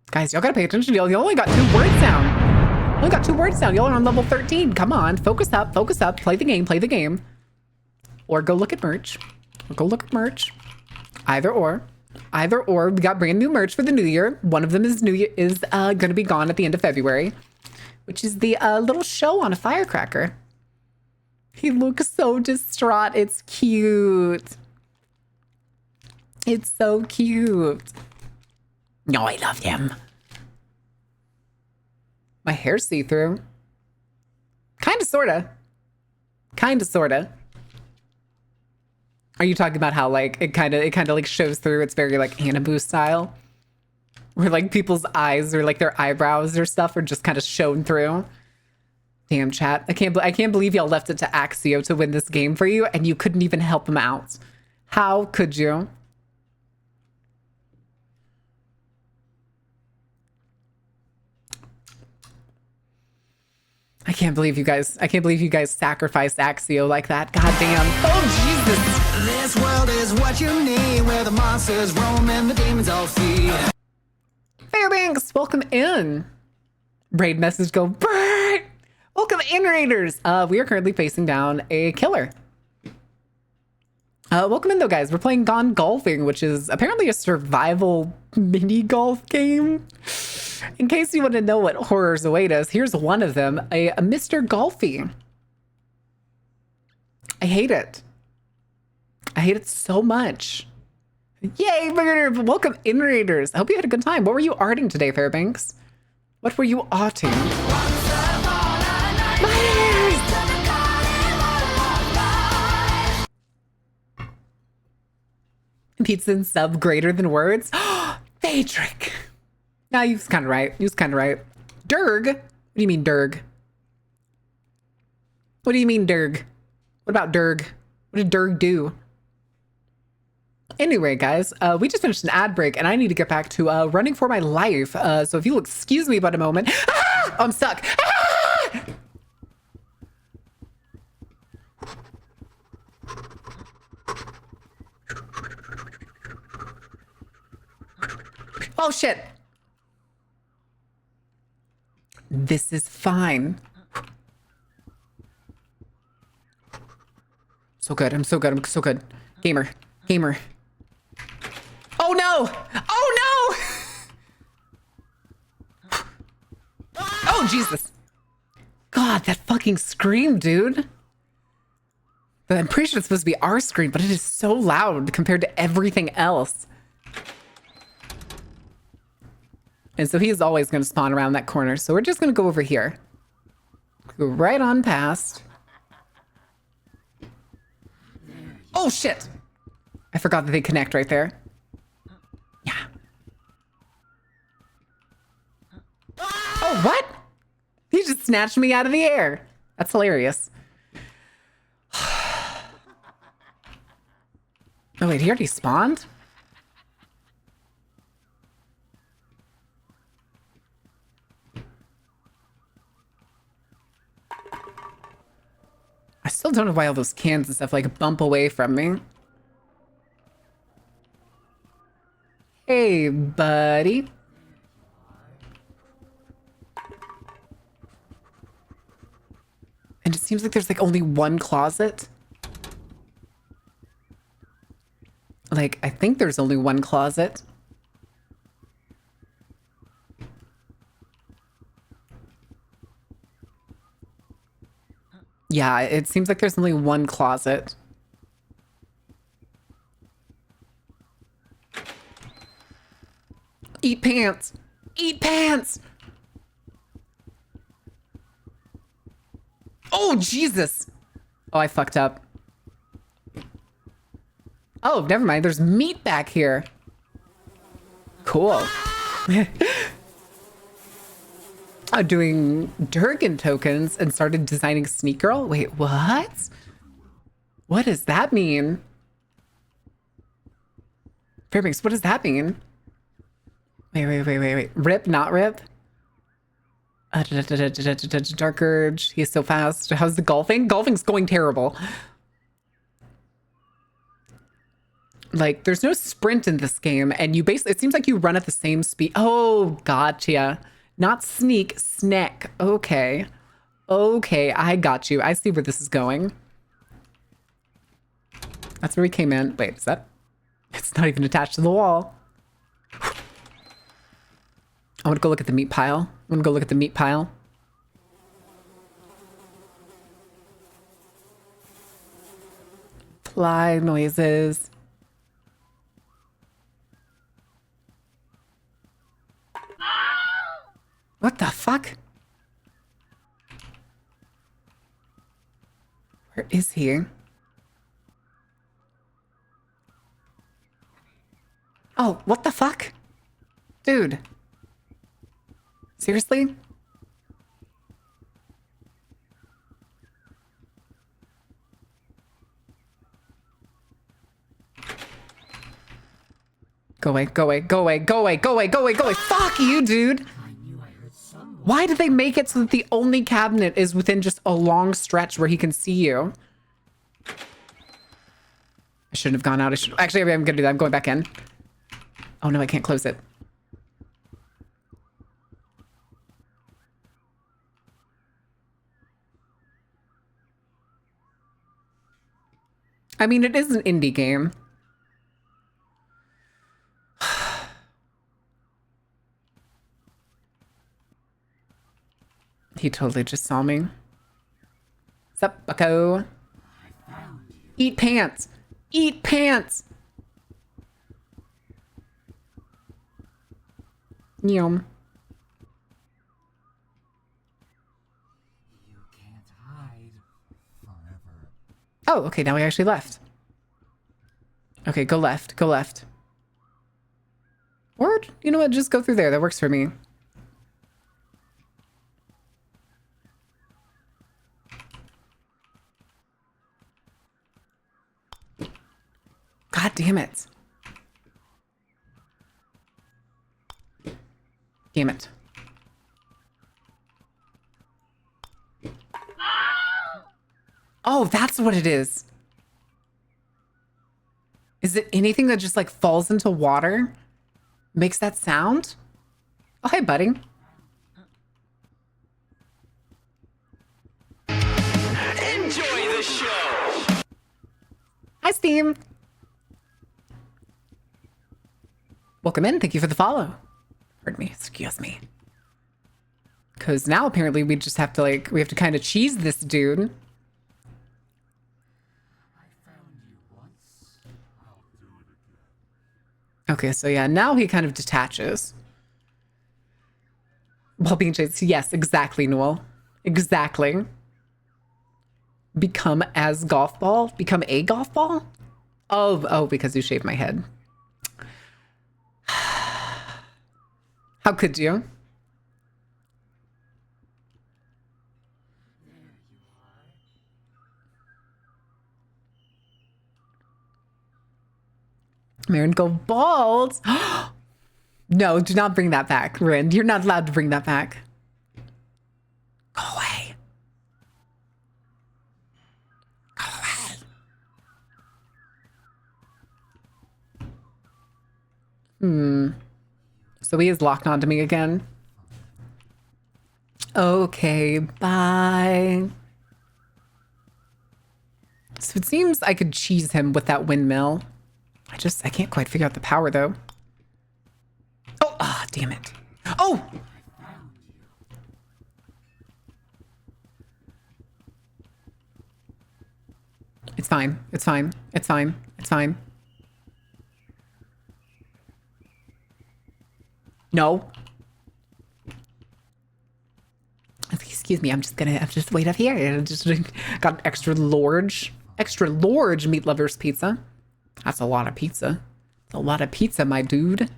Guys, y'all gotta pay attention. Y'all only got 2 words down. Only got 2 words down. Y'all are on level 13. Come on. Focus up. Focus up. Play the game. Play the game. Or go look at merch. Or go look at merch. Either or. Either or. We got brand new merch for the new year. One of them is gonna be gone at the end of February, which is the little show on a firecracker. He looks so distraught. It's cute. It's so cute. No, I love him. My hair's see-through. Kinda, sorta. Kinda, sorta. Are you talking about how like it kind of like shows through? It's very like Annaboo style, where like people's eyes or like their eyebrows or stuff are just kind of shown through. Damn, chat! I can't believe y'all left it to Axio to win this game for you, and you couldn't even help him out. How could you? I can't believe you guys sacrificed Axio like that. God damn. Oh, Jesus. This world is what you need, where the monsters roam and the demons all feed. Fairbanks, welcome in. Raid message go, Bert! Welcome in, Raiders. We are currently facing down a killer. Welcome in, though, guys. We're playing Gone Golfing, which is apparently a survival mini golf game. In case you want to know what horrors await us, here's one of them, a Mr. Golfy. I hate it. I hate it so much. Yay, murder! Welcome in, Raiders. I hope you had a good time. What were you arting today, Fairbanks? What were you arting? Pizza and sub greater than words? Phaedric. Nah, you was kind of right. You was kind of right. Durg? What do you mean, Durg? What do you mean, Durg? What about Durg? What did Durg do? Anyway, guys, we just finished an ad break, and I need to get back to running for my life. So if you'll excuse me but a moment. Ah! I'm stuck. Ah! Oh, shit. This is fine. So good. I'm so good. I'm so good. Gamer. Gamer. Oh, no. Oh, no. Oh, Jesus. God, that fucking scream, dude. But I'm pretty sure it's supposed to be our scream, but it is so loud compared to everything else. And so he's always going to spawn around that corner. So we're just going to go over here. Go right on past. Oh, shit. I forgot that they connect right there. Yeah. Oh, what? He just snatched me out of the air. That's hilarious. Oh, wait, he already spawned? I still don't know why all those cans and stuff like bump away from me. Hey, buddy. And it seems like there's like only one closet. Like, I think there's only one closet. Yeah, it seems like there's only one closet. Eat pants. Eat pants. Oh, Jesus. Oh, I fucked up. Oh, never mind. There's meat back here. Cool. I'm doing Durgan tokens and started designing Sneak Girl. Wait, what? What does that mean? Fairbanks, what does that mean? Wait. Rip, not rip? Dark Urge. He's so fast. How's the golfing? Golfing's going terrible. Like, there's no sprint in this game, and you basically, it seems like you run at the same speed. Oh, gotcha. Not sneak, snack. Okay. Okay, I got you. I see where this is going. That's where we came in. Wait, is that? It's not even attached to the wall. I want to go look at the meat pile. Fly noises. What the fuck? Where is he? Oh, what the fuck? Dude. Seriously? Go away. Fuck you, dude. Why did they make it so that the only cabinet is within just a long stretch where he can see you? I shouldn't have gone out. Actually, I'm gonna do that. I'm going back in. Oh no, I can't close it. I mean, it is an indie game. He totally just saw me. Sup, bucko? Eat pants. Eat pants. Yum. You can't hide forever. Oh, okay, now we actually left. Okay, go left. Or, you know what, just go through there. That works for me. God damn it. Damn it. Oh, that's what it is. Is it anything that just like falls into water? Makes that sound? Oh, hey, buddy. Enjoy the show! Hi, Steam. Welcome in. Thank you for the follow. Pardon me. Excuse me. Because now apparently we just have to like, we have to kind of cheese this dude. Okay, so yeah, now he kind of detaches. While being chased. Yes, exactly, Noel. Exactly. Become as golf ball? Become a golf ball? Oh, because you shaved my head. How could you? Marin, go bald. No, do not bring that back, Rin. You're not allowed to bring that back. Go away. Go away. So he is locked onto me again. Okay, bye. So it seems I could cheese him with that windmill. I can't quite figure out the power though. Oh, damn it. Oh! It's fine. It's fine. It's fine. It's fine. No. Excuse me, I'm just wait up here. I just got an extra large meat lovers pizza. That's a lot of pizza. It's a lot of pizza, my dude.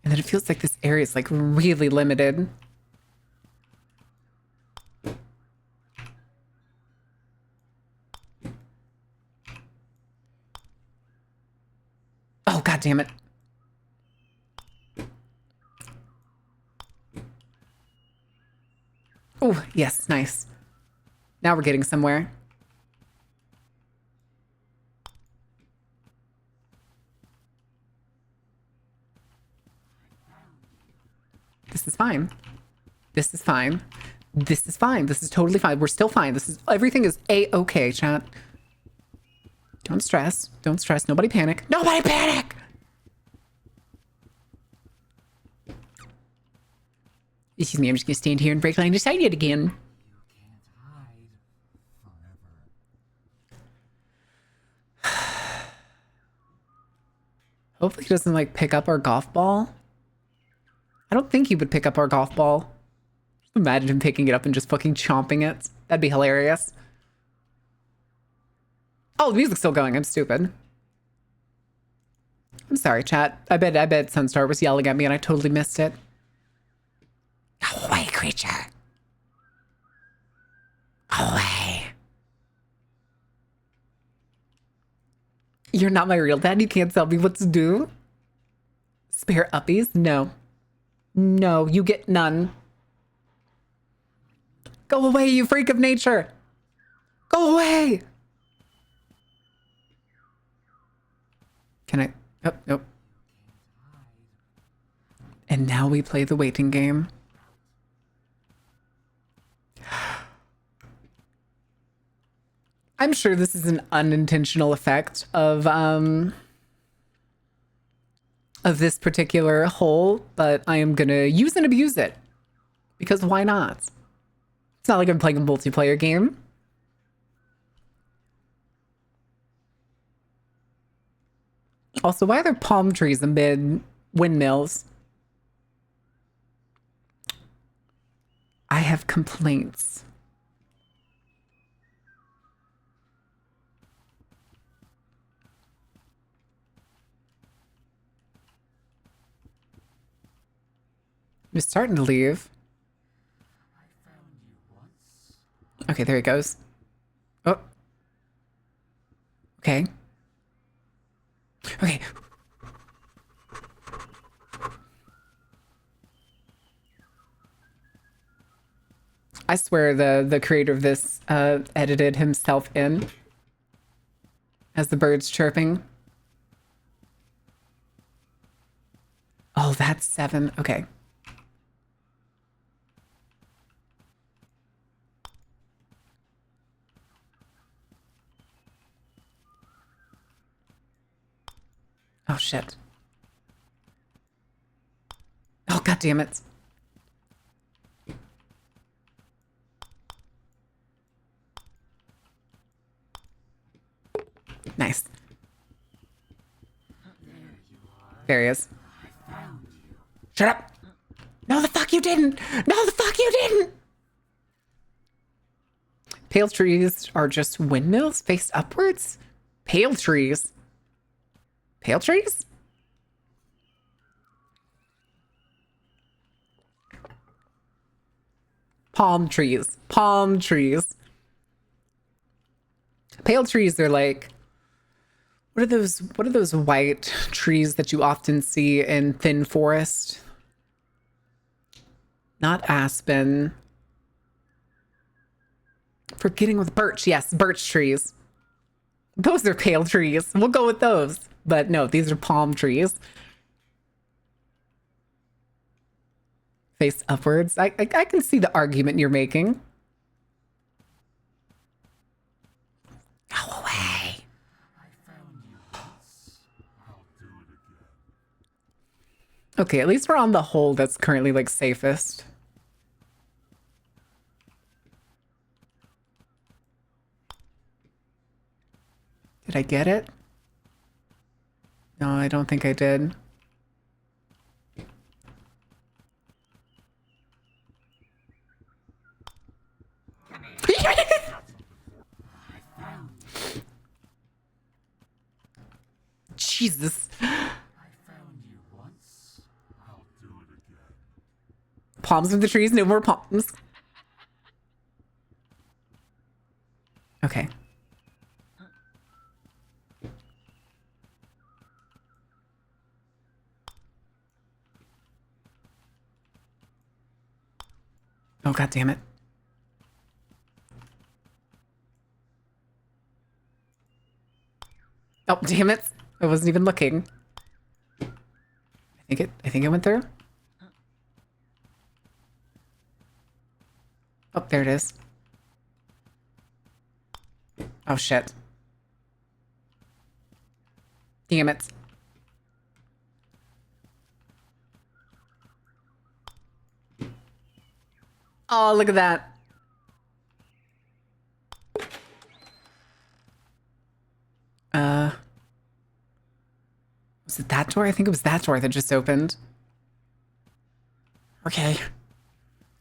And then it feels like this area is like really limited. Oh, God damn it. Oh, yes, nice. Now we're getting somewhere. This is fine. This is fine. This is fine. This is totally fine. We're still fine. Everything is A-okay, chat. Don't stress. Don't stress. Nobody panic. Nobody panic! Excuse me, I'm just gonna stand here and break line decide yet again. Hopefully he doesn't like pick up our golf ball. I don't think he would pick up our golf ball. Just imagine him picking it up and just fucking chomping it. That'd be hilarious. Oh, the music's still going. I'm stupid. I'm sorry, chat. I bet Sunstar was yelling at me and I totally missed it. Go away, creature. Go away. You're not my real dad. You can't tell me what to do. Spare uppies? No. No, you get none. Go away, you freak of nature. Go away. Can I? Oh, nope. And now we play the waiting game. I'm sure this is an unintentional effect of this particular hole, but I am gonna use and abuse it. Because why not? It's not like I'm playing a multiplayer game. Also, why are there palm trees amid windmills? I have complaints. I'm starting to leave. Okay, there he goes. Oh. Okay. Okay. I swear the creator of this edited himself in as the birds chirping. Oh, that's 7. Okay. Oh, shit. Oh, God damn it. Nice. There he is. Shut up. No, the fuck you didn't. No, the fuck you didn't. Pale trees are just windmills faced upwards? Pale trees. Pale trees? Palm trees. Palm trees. Pale trees are like, what are those white trees that you often see in thin forest? Not aspen. Forgetting with birch. Yes, birch trees. Those are pale trees. We'll go with those. But no, these are palm trees. Face upwards. I can see the argument you're making. Go away. Okay, at least we're on the hole that's currently like safest. Did I get it? No, I don't think I did. Jesus. Palms of the trees, no more palms. Okay. Oh, God damn it. Oh, damn it. I wasn't even looking. I think it went through. Oh, there it is. Oh, shit. Damn it. Oh, look at that. Was it that door? I think it was that door that just opened. Okay.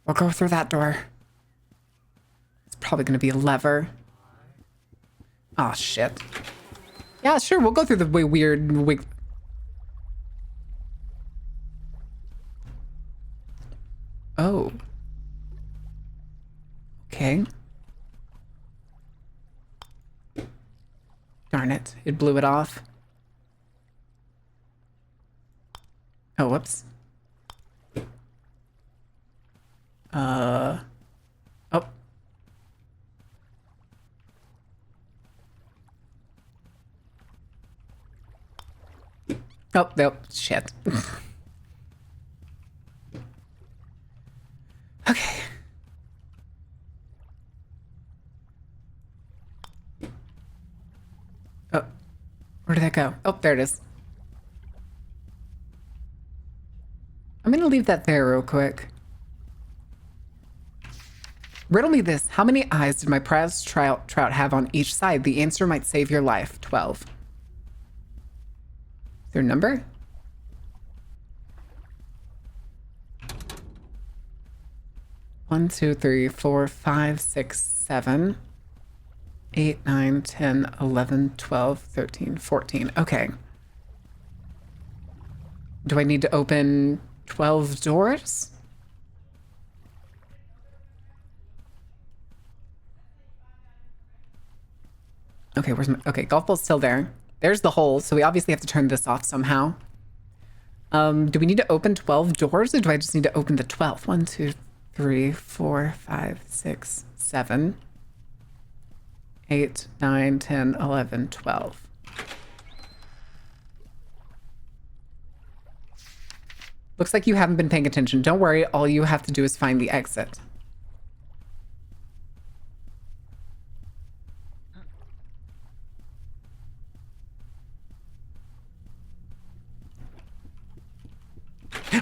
We'll go through that door. It's probably going to be a lever. Oh, shit. Yeah, sure. We'll go through the weird... Oh. Okay. Darn it. It blew it off. Oh, whoops. Oh. Oh, no. Shit. Okay. Oh. Where did that go? Oh, there it is. I'm gonna leave that there real quick. Riddle me this. How many eyes did my prize trout have on each side? The answer might save your life. 12. Is there a number? One, 2, 3, 4, 5, 6, 7, 8, 9, 10, 11, 12, 13, 14. Okay. Do I need to open 12 doors? Okay, where's my... Okay, golf ball's still there. There's the hole, so we obviously have to turn this off somehow. Do we need to open 12 doors, or do I just need to open the 12th? 1, 2, 3, 4, 5, 6, 7, 8, 9, 10, 11, 12. Looks like you haven't been paying attention. Don't worry, all you have to do is find the exit.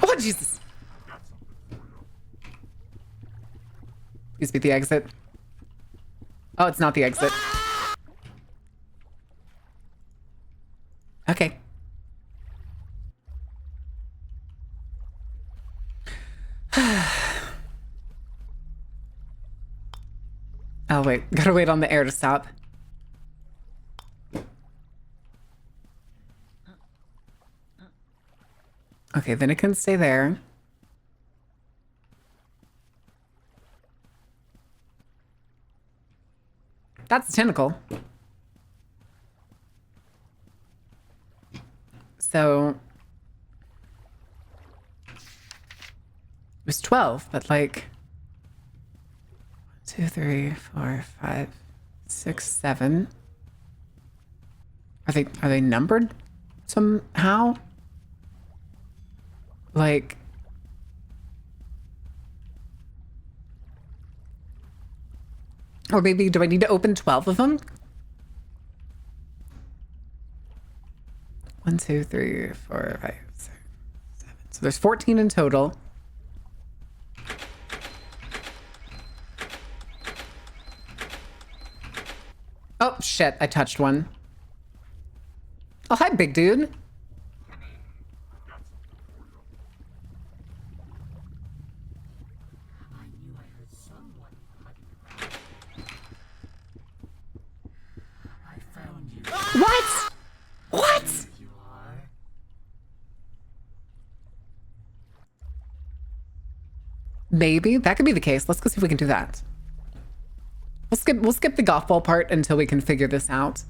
Oh, Jesus! Please be the exit. Oh, it's not the exit. Okay. Oh, wait. Gotta wait on the air to stop. Okay, then it can stay there. That's a tentacle. So... it was 12, but like... 1, 2, 3, 4, 5, 6, 7. Are they numbered somehow? Like... or maybe, do I need to open 12 of them? 1, 2, 3, 4, 5, 6, 7. So there's 14 in total. Oh, shit. I touched one. Oh, hi, big dude. What? What? Maybe that could be the case. Let's go see if we can do that. We'll skip the golf ball part until we can figure this out.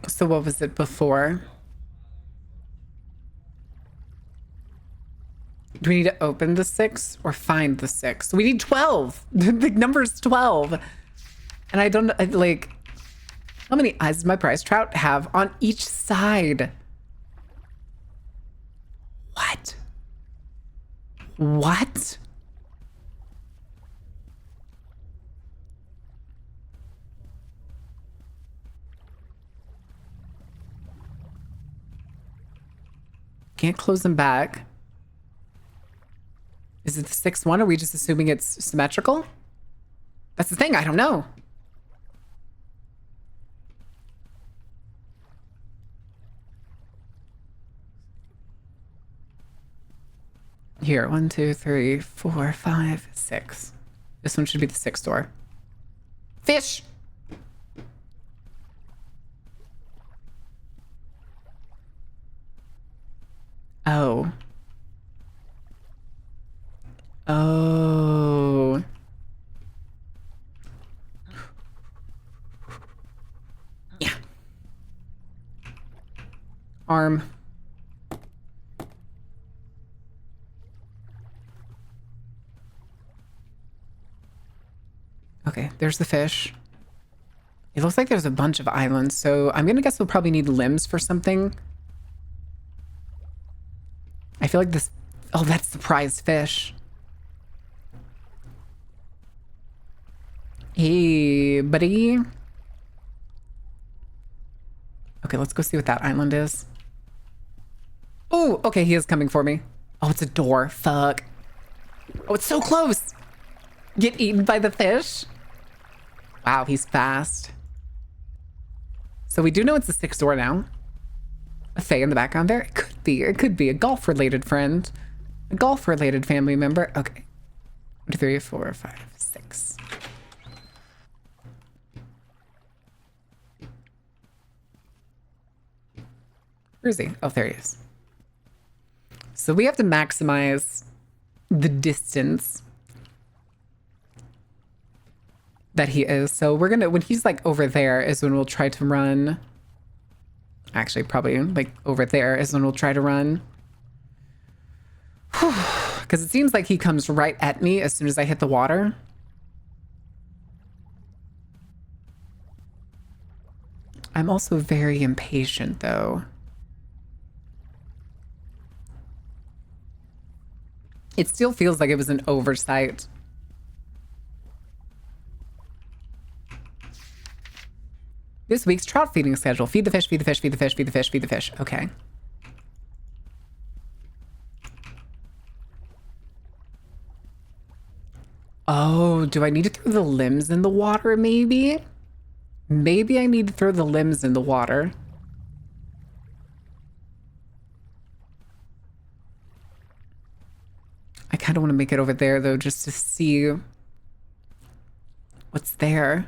So what was it before? Do we need to open the 6 or find the 6? We need 12. The number is 12. And I don't like, how many eyes does my prize trout have on each side? What? What? Can't close them back. Is it the 6th one? Are we just assuming it's symmetrical? That's the thing, I don't know. Here, 1, 2, 3, 4, 5, 6. This one should be the 6th door. Fish! Oh. Oh. Yeah. Arm. Okay, there's the fish. It looks like there's a bunch of islands, so I'm gonna guess we'll probably need limbs for something. I feel like this... Oh, that's the prized fish. Hey, buddy. Okay, let's go see what that island is. Oh, okay, he is coming for me. Oh, it's a door. Fuck. Oh, it's so close. Get eaten by the fish. Wow, he's fast. So we do know it's the 6th door now. A Fae in the background there? It could be. It could be a golf-related friend. A golf-related family member. Okay. 1, 2, 3, 4, 5, 6. Where is he? Oh, there he is. So we have to maximize the distance that he is. So we're gonna, when he's like over there is when we'll try to run. Actually, probably like over there is when we'll try to run. Because it seems like he comes right at me as soon as I hit the water. I'm also very impatient though. It still feels like it was an oversight. This week's trout feeding schedule. Feed the fish, feed the fish, feed the fish, feed the fish, feed the fish. Okay. Oh, do I need to throw the limbs in the water maybe? Maybe I need to throw the limbs in the water. I kind of want to make it over there though, just to see what's there.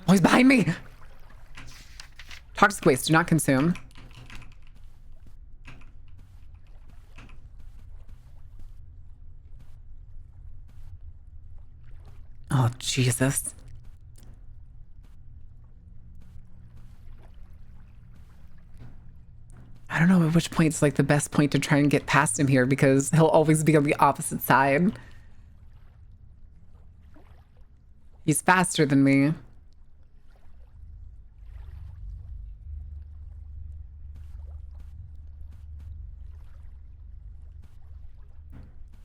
Oh, he's behind me! Toxic waste, do not consume. Oh, Jesus. I don't know which point's like the best point to try and get past him here because he'll always be on the opposite side. He's faster than me.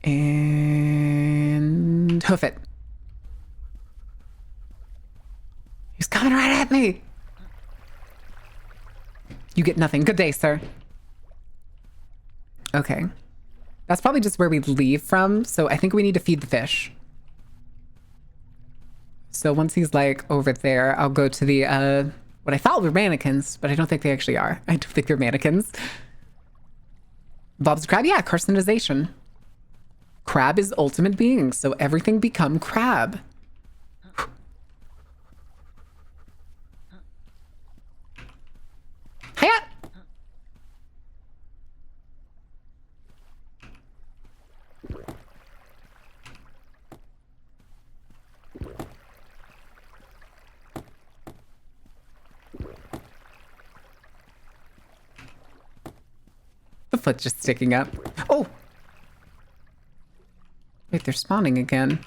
And hoof it. He's coming right at me. You get nothing. Good day, sir. Okay. That's probably just where we leave from. So I think we need to feed the fish. So once he's like over there, I'll go to the, what I thought were mannequins, but I don't think they actually are. I don't think they're mannequins. Bob's crab? Yeah, carcinization. Crab is ultimate being, so everything become crab. Hiya! The foot's just sticking up. Oh! Wait, they're spawning again.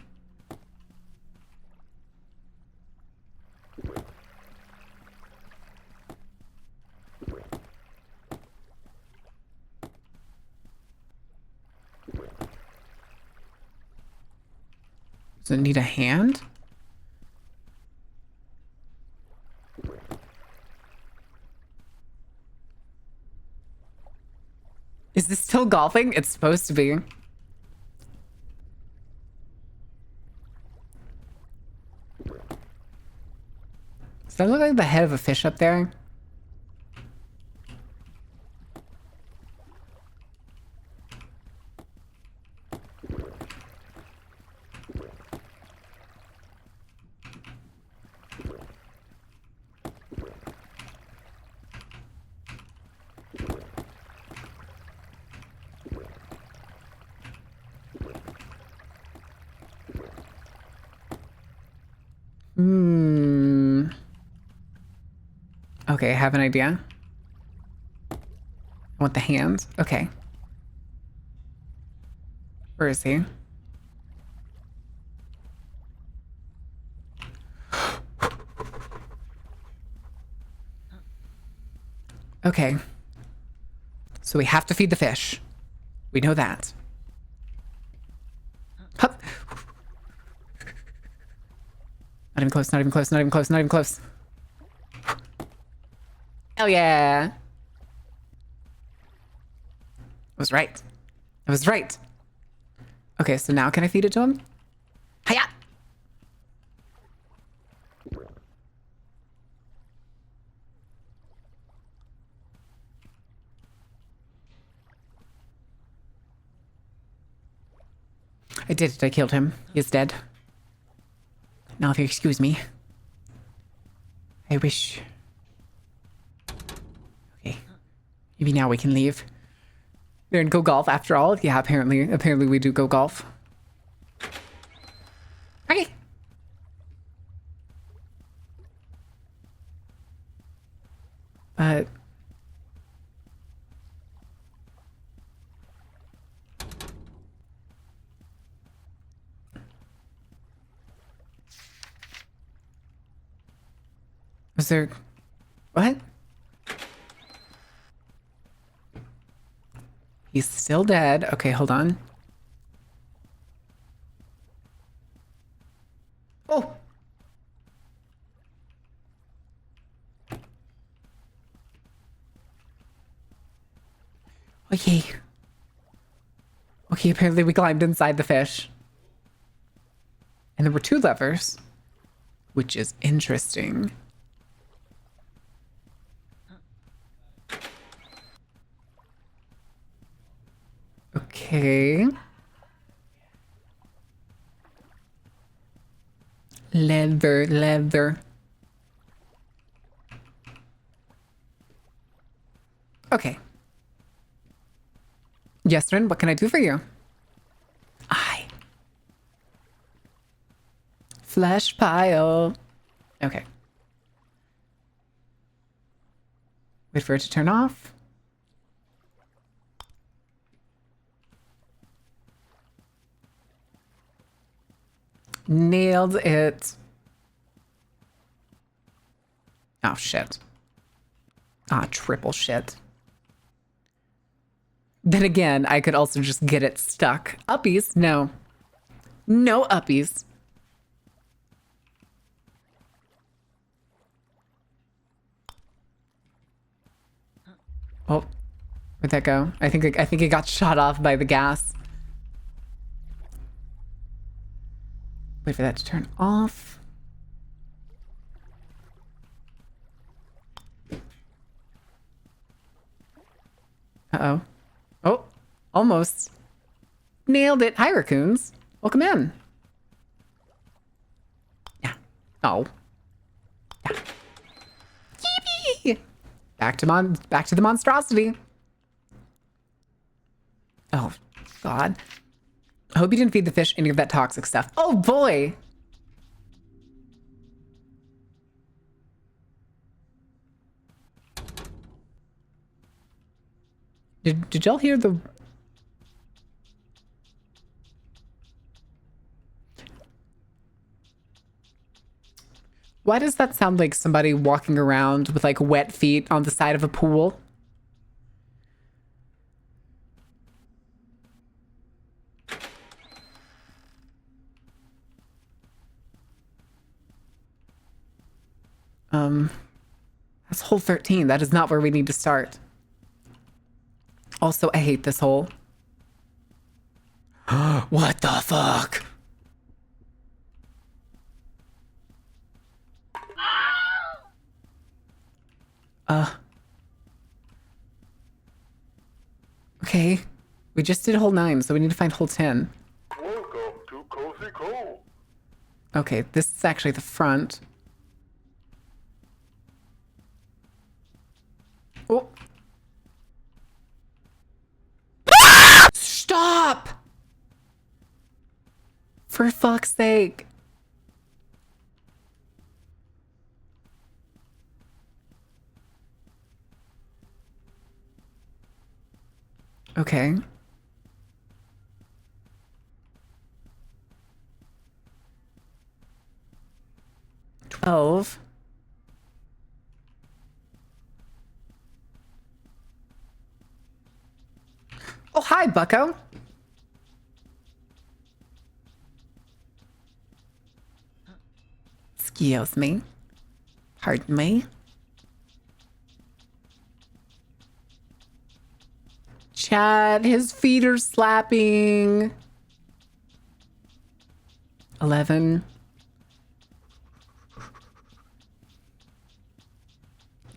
Does it need a hand? Is this still golfing? It's supposed to be. Does that look like the head of a fish up there? Okay, I have an idea. I want the hand. Okay. Where is he? Okay. So we have to feed the fish. We know that. Hup. Not even close, not even close, not even close, not even close. Hell yeah. I was right. I was right. Okay, so now can I feed it to him? Hiya! I did it. I killed him. He's dead. Now, if you excuse me, I wish... Okay. Maybe now we can leave. We're gonna go golf after all. Yeah, apparently we do go golf. Okay. But... Was there... What? He's still dead. Okay, hold on. Oh! Okay. Okay, apparently we climbed inside the fish. And there were 2 levers, which is interesting. Okay. Leather. Okay. Yes, Ren, what can I do for you? Flesh pile. Okay. Wait for it to turn off. Nailed it. Oh, shit. Ah, triple shit. Then again, I could also just get it stuck. Uppies? No. No uppies. Oh, where'd that go? I think it got shot off by the gas. Wait for that to turn off. Uh-oh. Oh, almost. Nailed it. Hi, raccoons. Welcome in. Yeah. Oh. Yeah. Yippee! Back to the monstrosity. Oh, God. I hope you didn't feed the fish any of that toxic stuff. Oh, boy. Did y'all hear the... Why does that sound like somebody walking around with like wet feet on the side of a pool? That's hole 13. That is not where we need to start. Also, I hate this hole. What the fuck? Okay. We just did hole 9, so we need to find hole 10. Welcome to Cozy Cove. Okay, this is actually the front. Oh. Stop! For fuck's sake. Okay. Oh, hi, bucko. Excuse me. Pardon me. Chad, his feet are slapping. 11.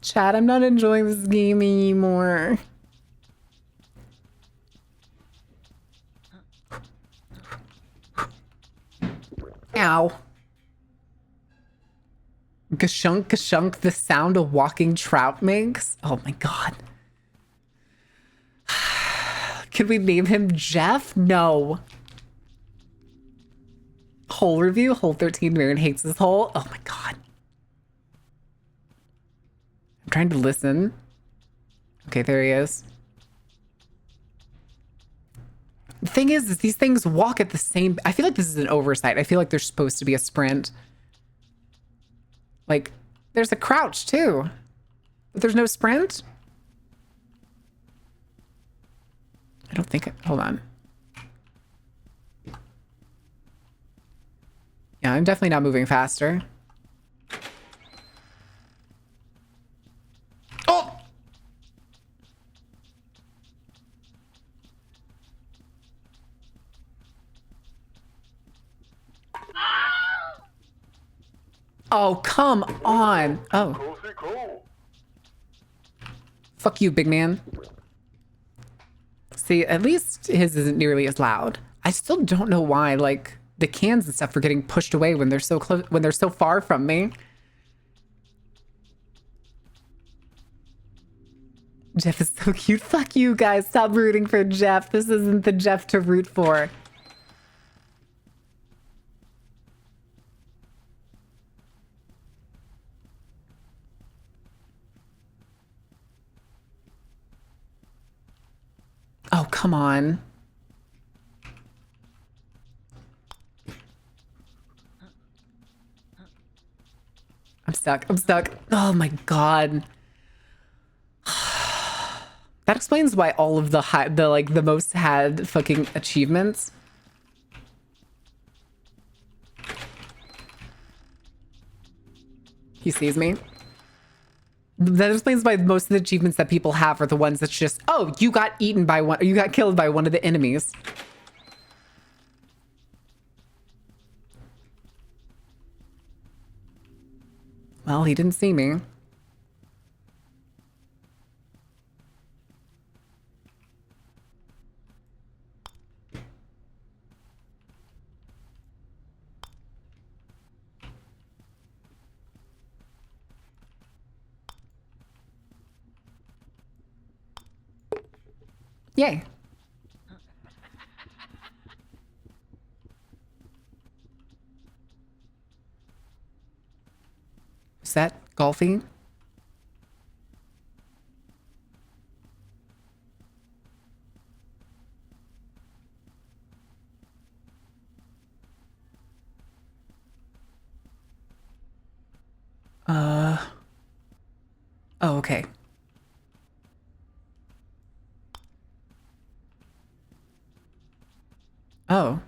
Chad, I'm not enjoying this game anymore. Ow. Gashunk, gashunk, the sound a walking trout makes. Oh my God. Could we name him Jeff? No. Hole review, hole 13, Marion hates this hole. Oh my God. I'm trying to listen. Okay, there he is. The thing is these things walk at the same... I feel like this is an oversight. I feel like there's supposed to be a sprint. Like, there's a crouch too. But there's no sprint? I don't think... Hold on. Yeah, I'm definitely not moving faster. Oh! Oh, come on. Oh. Cozy Cove. Fuck you, big man. See, at least his isn't nearly as loud. I still don't know why, like, the cans and stuff are getting pushed away when they're so close, when they're so far from me. Jeff is so cute. Fuck you guys. Stop rooting for Jeff. This isn't the Jeff to root for. Oh, come on. I'm stuck. I'm stuck. Oh my god. That explains why all of the most had fucking achievements. He sees me. That explains why most of the achievements that people have are the ones that's just, oh, you got eaten by one, or you got killed by one of the enemies. Well, he didn't see me. Yay. Set golfing. Oh, okay. Oh.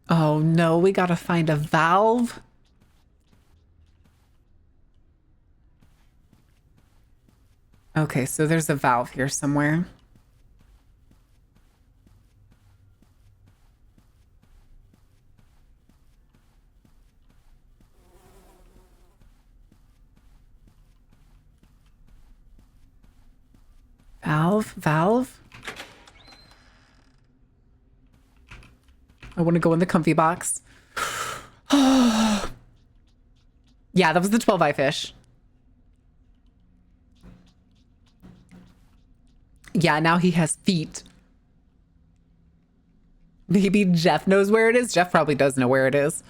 Oh no, we gotta find a valve. Okay, so there's a valve here somewhere. Valve. I want to go in the comfy box. Yeah, that was the 12-eye fish. Yeah, now he has feet. Maybe Jeff knows where it is. Jeff probably does know where it is.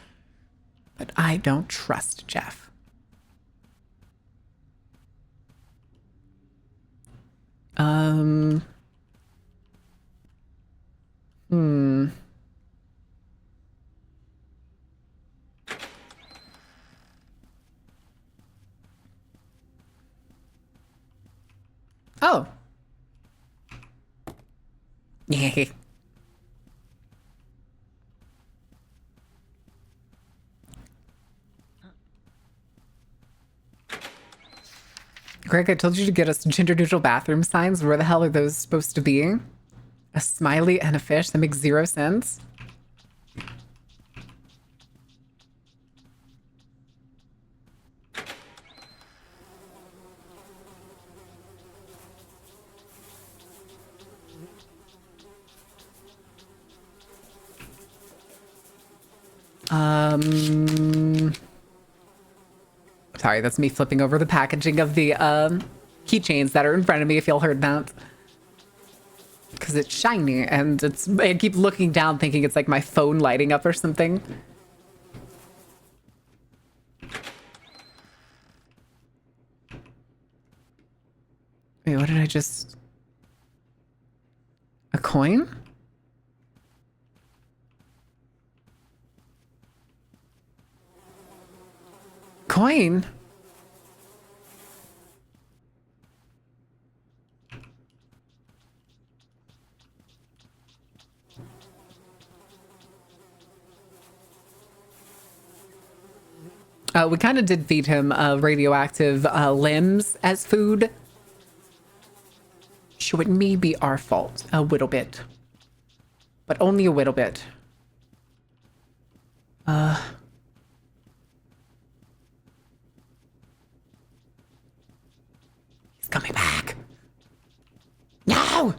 But I don't trust Jeff. Oh. Yay. Greg, I told you to get us gender-neutral bathroom signs. Where the hell are those supposed to be? A smiley and a fish? That makes 0 sense. Sorry, that's me flipping over the packaging of the keychains that are in front of me, if y'all heard that. Because it's shiny, and I keep looking down thinking it's like my phone lighting up or something. Wait, what did I just... A coin? Coin? We kind of did feed him radioactive limbs as food. So it may be our fault a little bit. But only a little bit. He's coming back. No!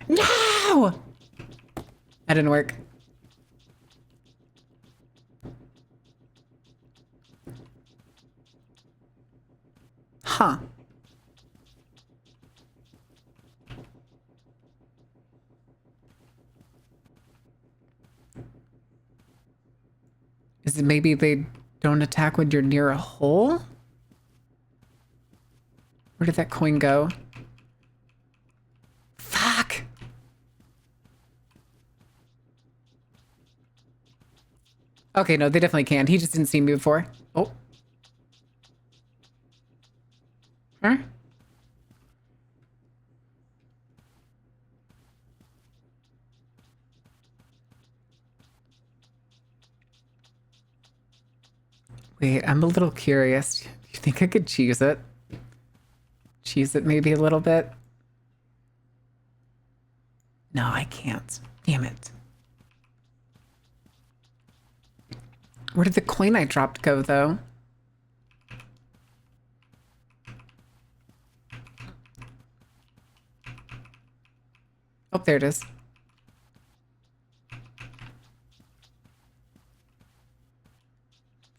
No! That didn't work. Huh. Is it maybe they Don't attack when you're near a hole? Where did that coin go? Fuck! Okay, no, they definitely can. He just didn't see me before. Oh. Huh? Wait, I'm a little curious. Do you think I could cheese it? Cheese it maybe a little bit? No, I can't. Damn it. Where did the coin I dropped go, though? Oh, there it is.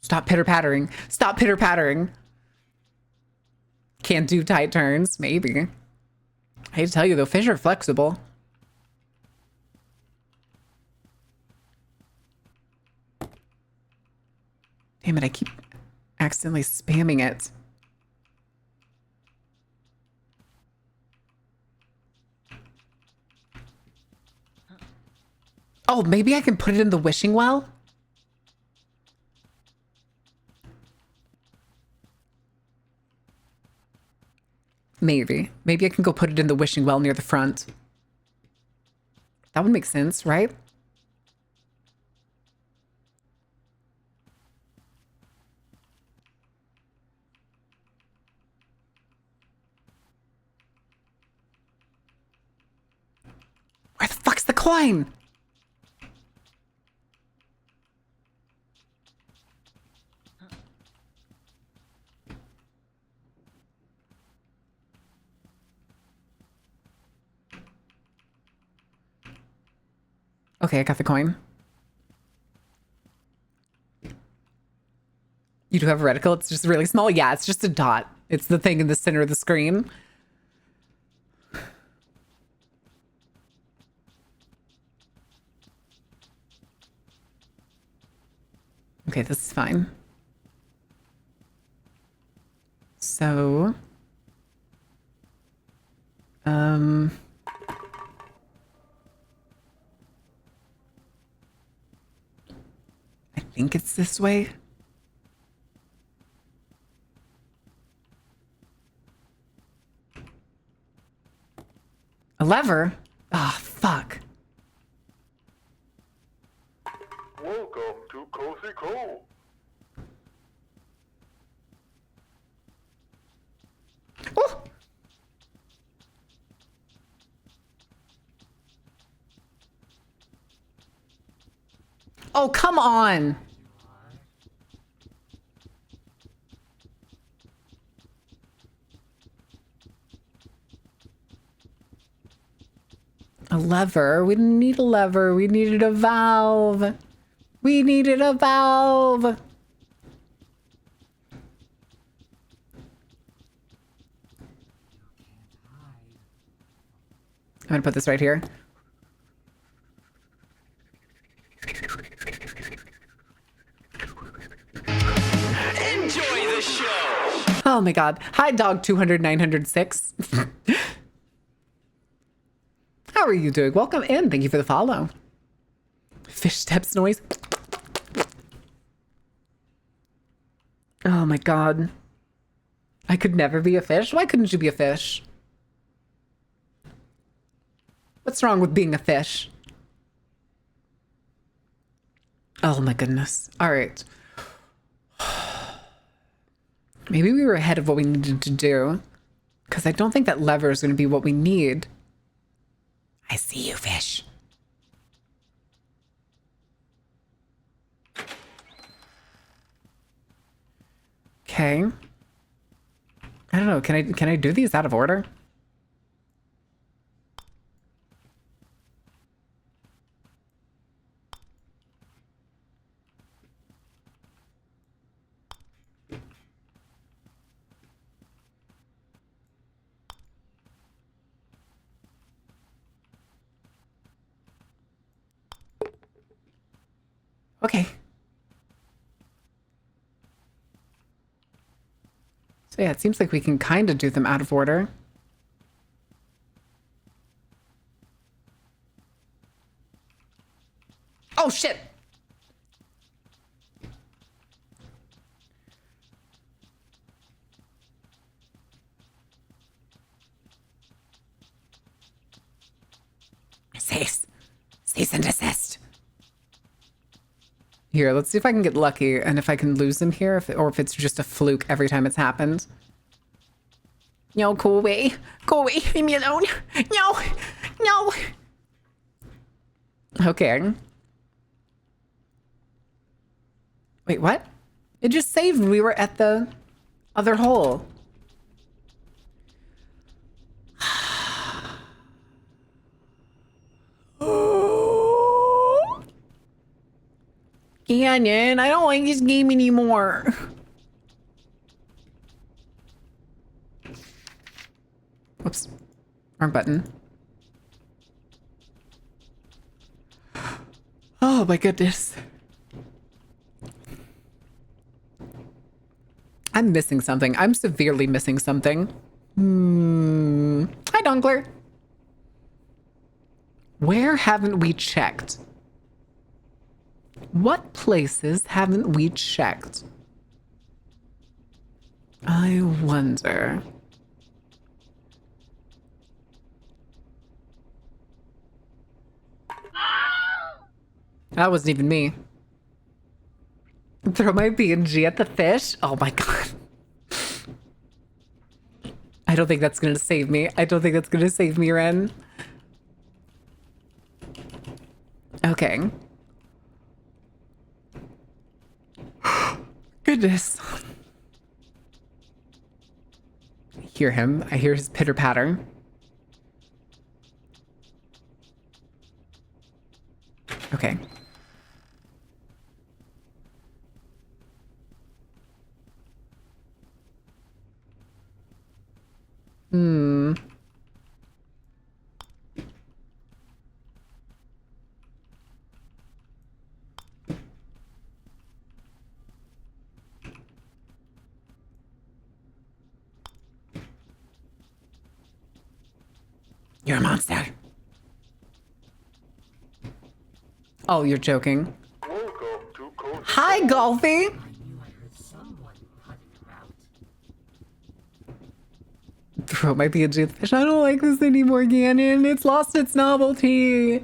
Stop pitter-pattering. Stop pitter-pattering. Can't do tight turns. Maybe. I hate to tell you, though, fish are flexible. Damn it, I keep accidentally spamming it. Oh, maybe I can put it in the wishing well? Maybe. Maybe I can go put it in the wishing well near the front. That would make sense, right? Where the fuck's the coin? Okay, I got the coin. You do have a reticle? It's just really small? Yeah, it's just a dot. It's the thing in the center of the screen. Okay, this is fine. So... I think it's this way. A lever? Ah, fuck. Welcome to Cozy Cove. Oh! Oh, come on. A lever. We didn't need a lever. We needed a valve. We needed a valve. I'm gonna put this right here. Enjoy the show. Oh my god. Hi, dog 200 906. How are you doing? Welcome in. Thank you for the follow. Fish steps noise. Oh my god. I could never be a fish. Why couldn't you be a fish? What's wrong with being a fish? Oh my goodness. All right. Maybe we were ahead of what we needed to do. Because I don't think that lever is going to be what we need. I see you, fish. Okay. I don't know. Can I do these out of order? Okay. So yeah, it seems like we can kind of do them out of order. Oh, shit! Cease and desist. Here, let's see if I can get lucky and if I can lose him here, or if it's just a fluke every time it's happened. No, go away. Go away. Leave me alone. No. No. Okay. Wait, what? It just saved. We were at the other hole. Canyon, I don't like this game anymore. Whoops. Wrong button. Oh my goodness. I'm missing something. I'm severely missing something. Hi, Dunkler. Where haven't we checked? What places haven't we checked? I wonder. That wasn't even me. Throw my PNG at the fish? Oh my god. I don't think that's gonna save me. I don't think that's gonna save me, Ren. Okay. Goodness. I hear him. I hear his pitter patter. Okay. You're a monster. Oh, you're joking. Welcome to Cozy Hi, Golfy. Throw my PNG at the fish. I don't like this anymore, Ganon. It's lost its novelty.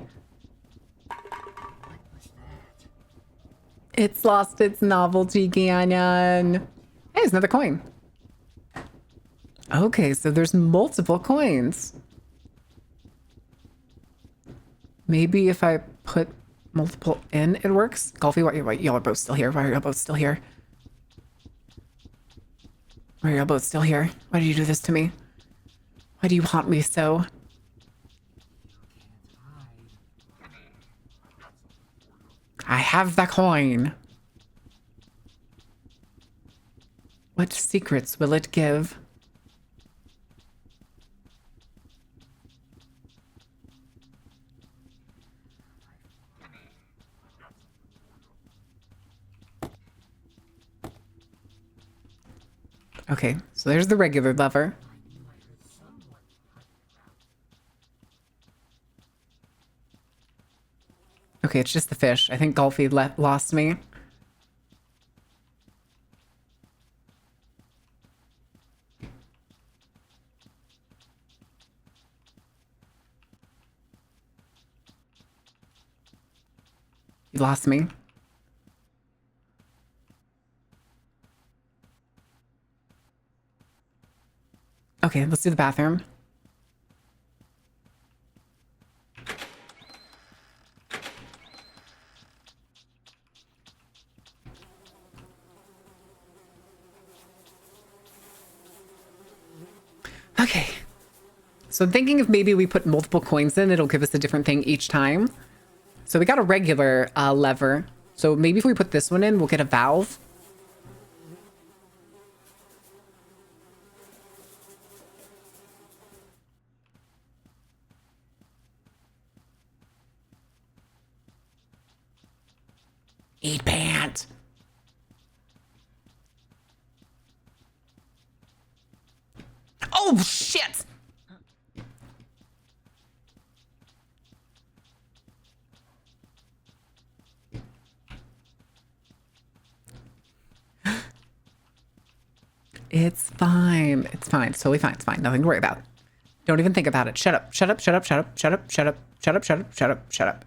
It's lost its novelty, Ganon. Hey, there's another coin. Okay, so there's multiple coins. Maybe if I put multiple in, it works. Golfy, why y'all are both still here? Why are y'all both still here? Why are y'all both still here? Why did you do this to me? Why do you haunt me so? I have the coin. What secrets will it give? Okay, so there's the regular lever. Okay, it's just the fish. I think Golfy lost me. He lost me. Okay, let's do the bathroom. Okay. So I'm thinking if maybe we put multiple coins in, it'll give us a different thing each time. So we got a regular lever. So maybe if we put this one in, we'll get a valve. Eat pant. Oh, shit. It's fine. It's fine. It's totally fine. It's fine. Nothing to worry about. Don't even think about it. Shut up. Shut up. Shut up. Shut up. Shut up. Shut up. Shut up. Shut up. Shut up. Shut up.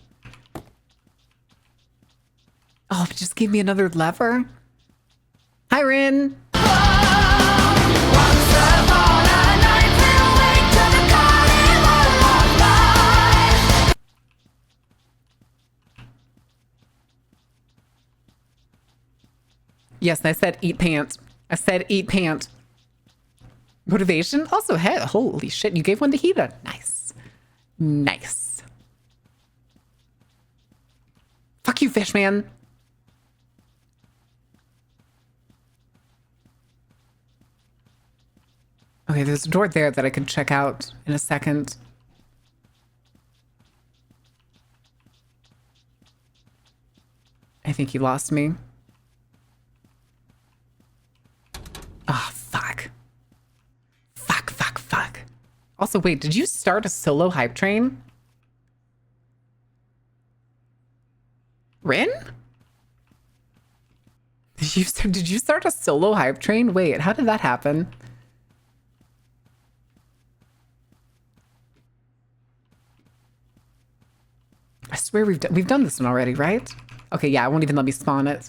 Oh, it just gave me another lever. Hi, Rin. Yes, I said eat pants. I said eat pants. Motivation? Also, hey, holy shit, you gave one to Hida. Nice. Nice. Fuck you, fish man. Okay, there's a door there that I could check out in a second. I think he lost me. Ah, oh, fuck. Fuck, fuck, fuck. Also, wait, did you start a solo hype train? Rin? Did you start a solo hype train? Wait, how did that happen? I swear we've done this one already, right? Okay, yeah, it won't even let me spawn it.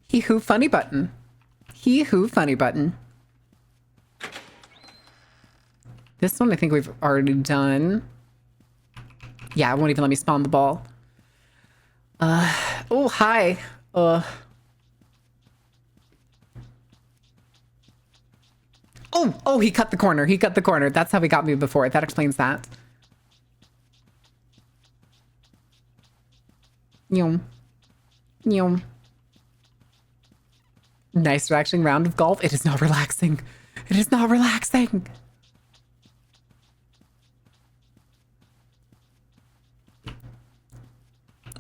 He who funny button. He who funny button. This one I think we've already done. Yeah, it won't even let me spawn the ball. Oh, hi. Oh, he cut the corner. He cut the corner. That's how he got me before. That explains that. Yum. Yum. Nice relaxing round of golf. It is not relaxing. It is not relaxing.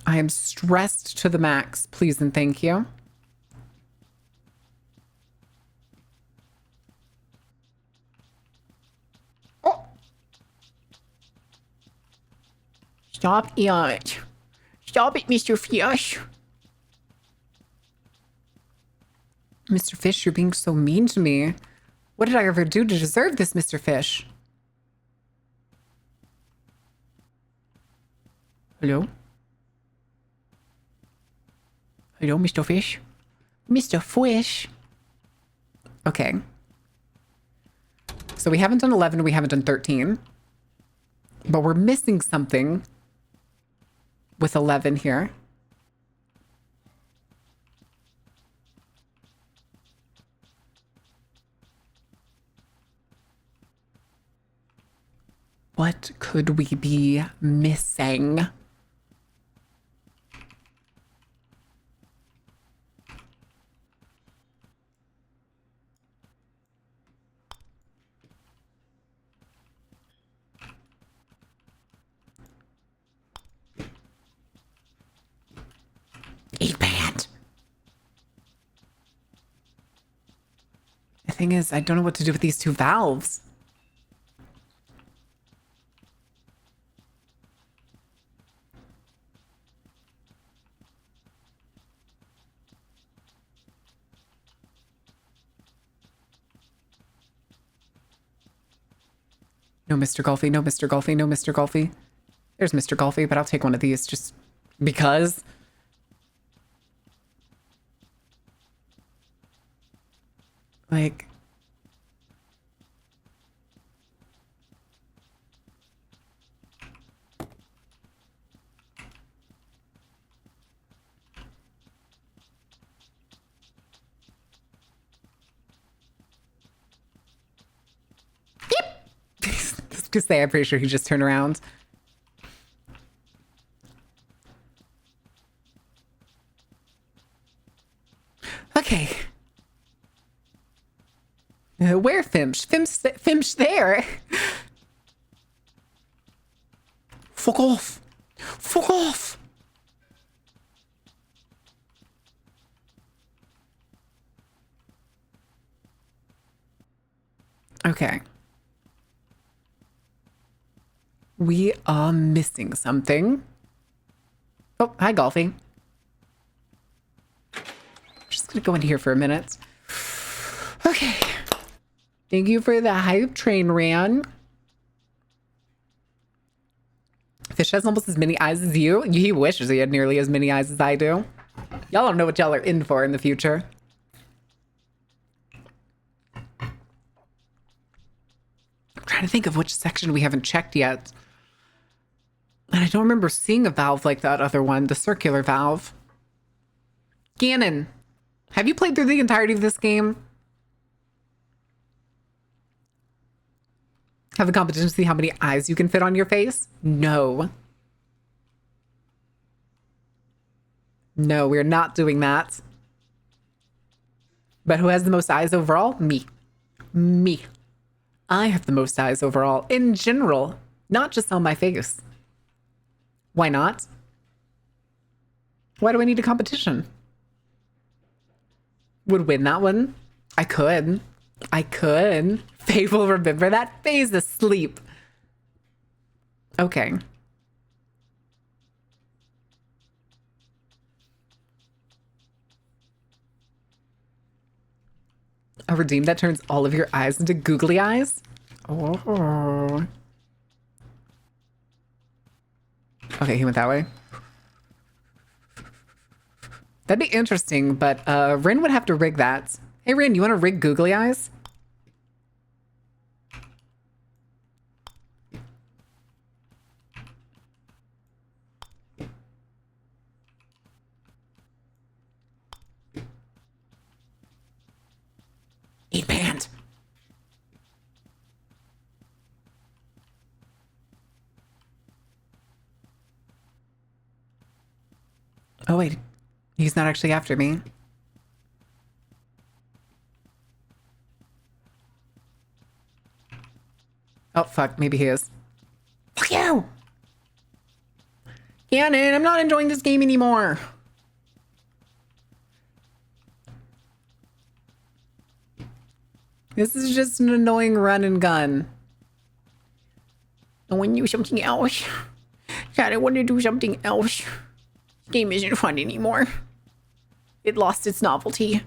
I am stressed to the max. Please and thank you. Oh. Stop it. Stop it, Mr. Fish. Mr. Fish, you're being so mean to me. What did I ever do to deserve this, Mr. Fish? Hello? Hello, Mr. Fish? Mr. Fish? Okay. So we haven't done 11, we haven't done 13. But we're missing something with 11 here. What could we be missing? Eat pant. The thing is, I don't know what to do with these two valves. No, Mr. Golfy, no, Mr. Golfy, no, Mr. Golfy. There's Mr. Golfy, but I'll take one of these just because. Like. To say, I'm pretty sure he just turned around. Okay. Where Fimsh? Fimsh there. Fuck off. Fuck off. Okay. We are missing something. Oh, hi, Golfy. Just gonna go in here for a minute. Okay. Thank you for the hype train, Ran. Fish has almost as many eyes as you. He wishes he had nearly as many eyes as I do. Y'all don't know what y'all are in for in the future. I'm trying to think of which section we haven't checked yet. And I don't remember seeing a valve like that other one, the circular valve. Ganon, have you played through the entirety of this game? Have a competition to see how many eyes you can fit on your face? No. No, we're not doing that. But who has the most eyes overall? Me. Me. I have the most eyes overall in general, not just on my face. Why not? Why do I need a competition? Would win that one? I could. I could. Faye will remember that. Faye's asleep. Okay. A redeem that turns all of your eyes into googly eyes? Oh. Okay, he went that way. That'd be interesting, but Rin would have to rig that. Hey, Rin, you want to rig googly eyes? Eat band. Oh, wait. He's not actually after me. Oh, fuck. Maybe he is. Fuck you! Ganon, I'm not enjoying this game anymore. This is just an annoying run and gun. I want to do something else. God, I want to do something else. This game isn't fun anymore. It lost its novelty.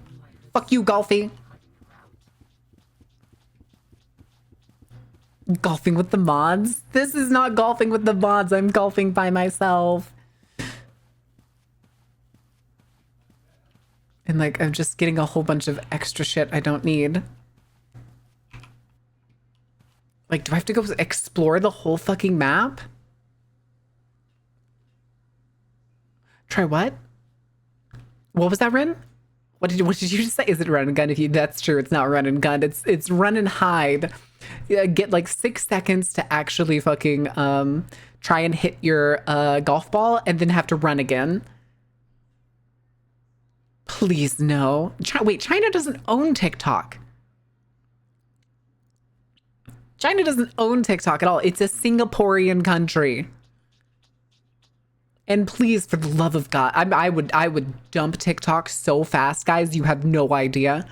Fuck you, Golfy. Golfing with the mods? This is not golfing with the mods. I'm golfing by myself. And like, I'm just getting a whole bunch of extra shit I don't need. Like, do I have to go explore the whole fucking map? Try what? What was that, Ren? What did you just say? Is it run and gun? If you, that's true, it's not run and gun. It's run and hide. Get like 6 seconds to actually fucking try and hit your golf ball and then have to run again. Please no. Wait, China doesn't own TikTok. China doesn't own TikTok at all. It's a Singaporean country. And please, for the love of God, I would dump TikTok so fast, guys. You have no idea.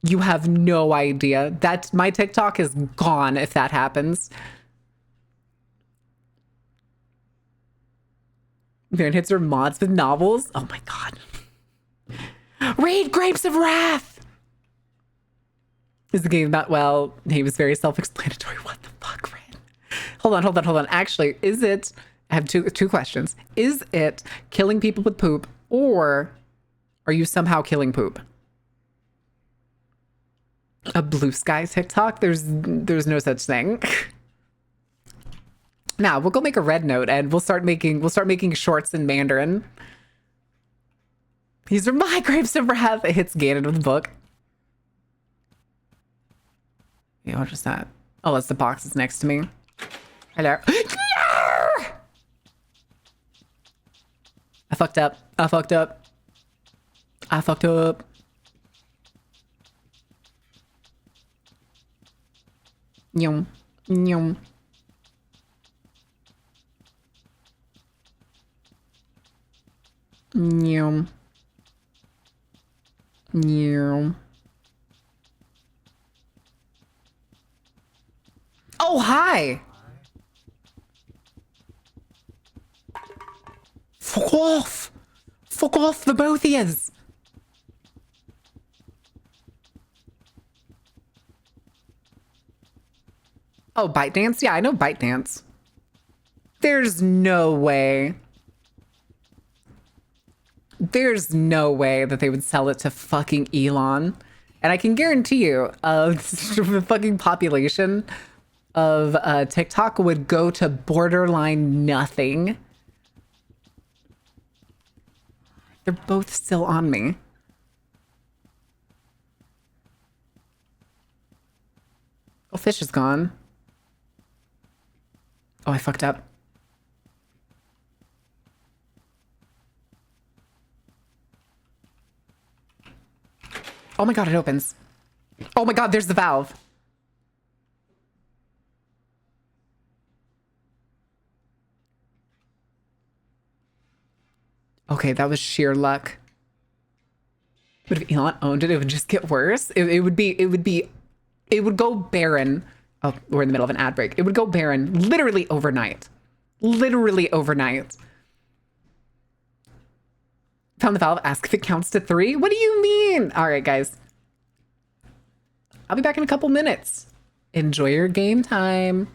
You have no idea. That my TikTok is gone if that happens. Baron hits her mods with novels. Oh my God. Read Grapes of Wrath. Is the game about, well, he was very self-explanatory. What the fuck, Ren? Hold on. Actually, is it, I have two questions. Is it killing people with poop, or are you somehow killing poop? A blue sky TikTok? There's no such thing. Now we'll go make a red note and we'll start making shorts in Mandarin. These are my Grapes of Wrath. It hits Ganon with a book. Yeah, what is that? Oh, that's the box that's next to me. Hello. I fucked up. Yum. Yum. Yum. Yum. Oh, hi. Fuck off. Fuck off, the both of yous. Oh, ByteDance? Yeah, I know ByteDance. There's no way. There's no way that they would sell it to fucking Elon. And I can guarantee you, the fucking population of TikTok would go to borderline nothing. They're both still on me. Oh, fish is gone. Oh, I fucked up. Oh my god, it opens. Oh my god, there's the valve. Okay, that was sheer luck. But if Elon owned it, it would just get worse. It would go barren. Oh, we're in the middle of an ad break. It would go barren literally overnight. Literally overnight. Found the valve. Ask if it counts to 3. What do you mean? All right, guys. I'll be back in a couple minutes. Enjoy your game time.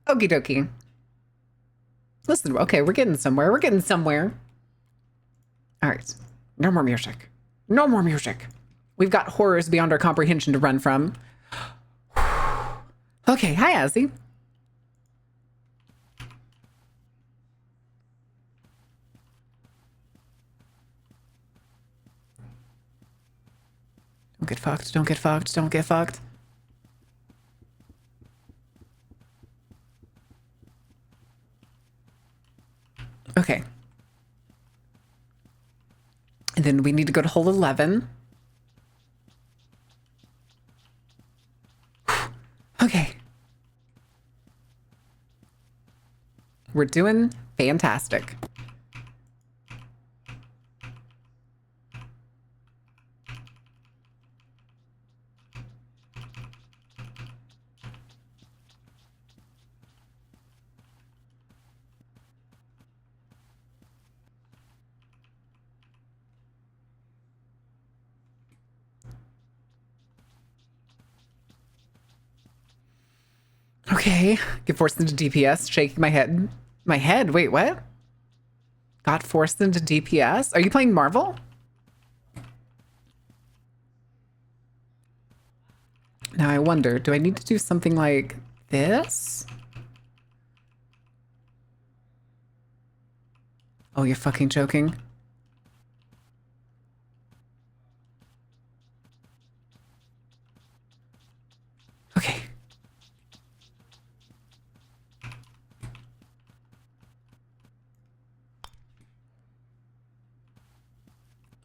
Okie dokie. Listen, okay, we're getting somewhere. We're getting somewhere. All right. No more music. No more music. We've got horrors beyond our comprehension to run from. Okay, hi, Azzy. Don't get fucked. Don't get fucked. Don't get fucked. Okay. And then we need to go to hole 11. Okay. We're doing fantastic. Okay. Get forced into DPS. Shaking my head. My head? Wait, what? Got forced into DPS? Are you playing Marvel? Now I wonder, do I need to do something like this? Oh, you're fucking joking. Okay.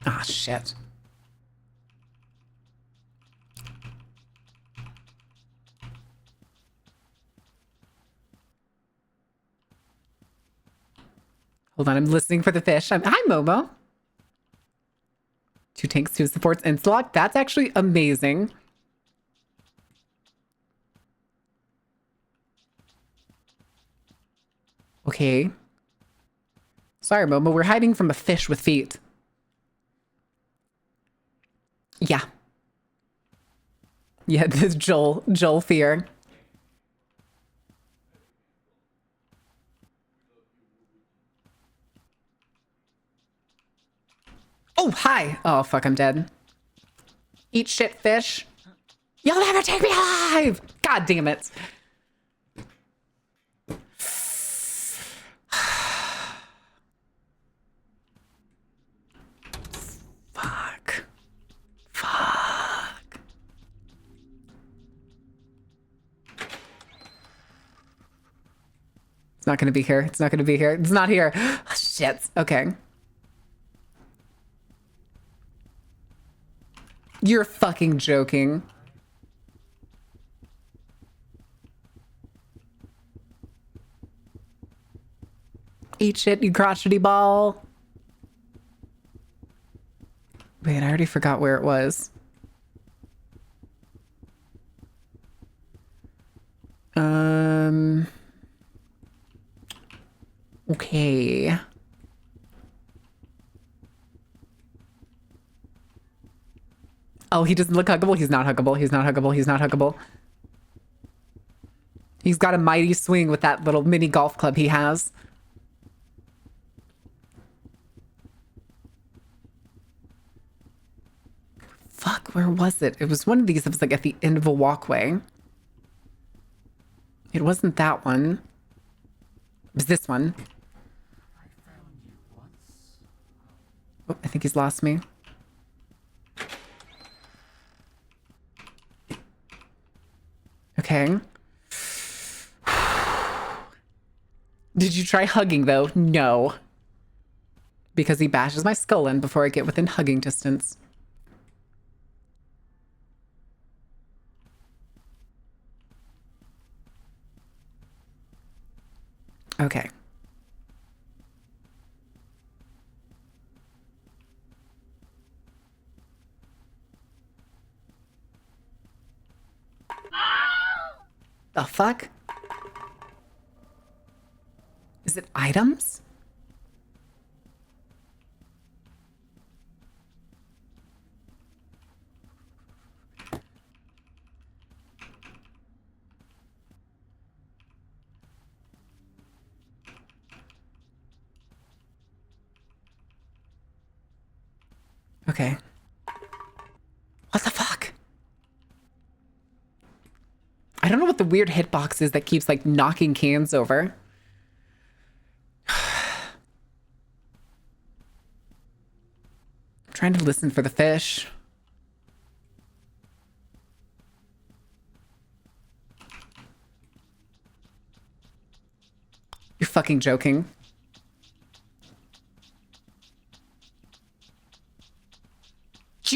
Ah, shit. Hold on, I'm listening for the fish. Hi, Momo. 2 tanks, 2 supports, Inslot. That's actually amazing. Okay. Sorry, Momo. We're hiding from a fish with feet. Yeah. Yeah, this Joel fear. Oh, hi. Oh, fuck, I'm dead. Eat shit, fish. You'll never take me alive! God damn it. Fuck. Fuck. It's not gonna be here. It's not gonna be here. It's not here. Shit. Okay. You're fucking joking. Eat shit, you crotchety ball. Wait, I already forgot where it was. Okay. Oh, he doesn't look huggable. He's not huggable. He's not huggable. He's not huggable. He's got a mighty swing with that little mini golf club he has. Fuck, where was it? It was one of these that was like at the end of a walkway. It wasn't that one. It was this one. Oh, I think he's lost me. Okay. Did you try hugging though? No. Because he bashes my skull in before I get within hugging distance. Okay. The fuck? Is it items? Okay. What the fuck? I don't know what the weird hitbox is that keeps like knocking cans over. I'm trying to listen for the fish. You're fucking joking.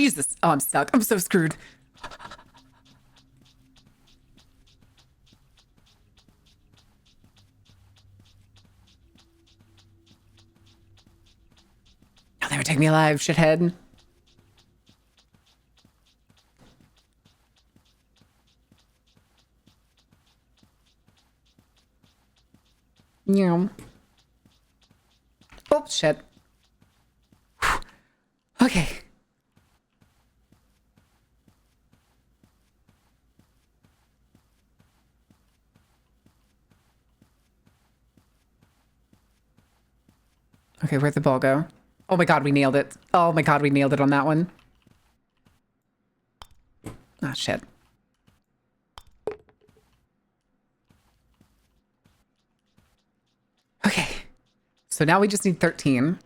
Jesus. Oh, I'm stuck. I'm so screwed. Oh, they would take me alive, shithead. Yeah. Oh, shit. Whew. Okay. Okay, where'd the ball go? Oh my god, we nailed it. Oh my god, we nailed it on that one. Ah, shit. Okay. So now we just need 13.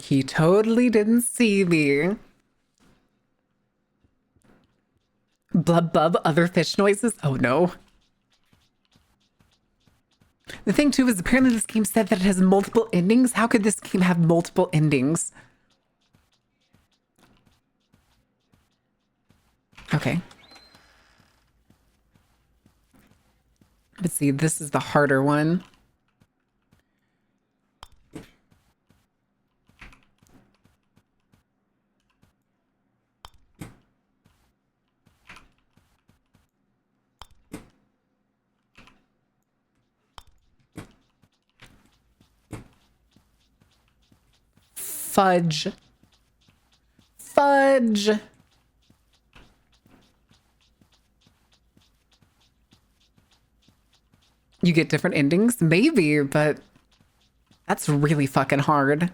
He totally didn't see me. Blub bub, other fish noises? Oh no. The thing too is apparently this game said that it has multiple endings. How could this game have multiple endings? Okay. Let's see, this is the harder one. Fudge. Fudge. You get different endings? Maybe, but that's really fucking hard.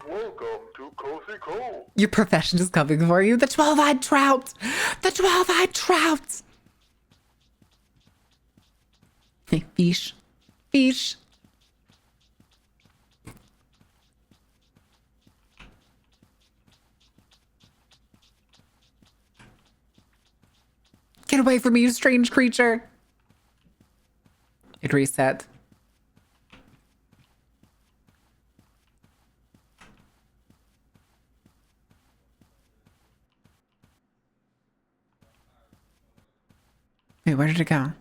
Welcome to Cozy Cove. Your profession is coming for you. The 12-eyed trout. The 12-eyed trout. Hey, fish. Fish. Get away from me, you strange creature. It reset. Wait, where did it go?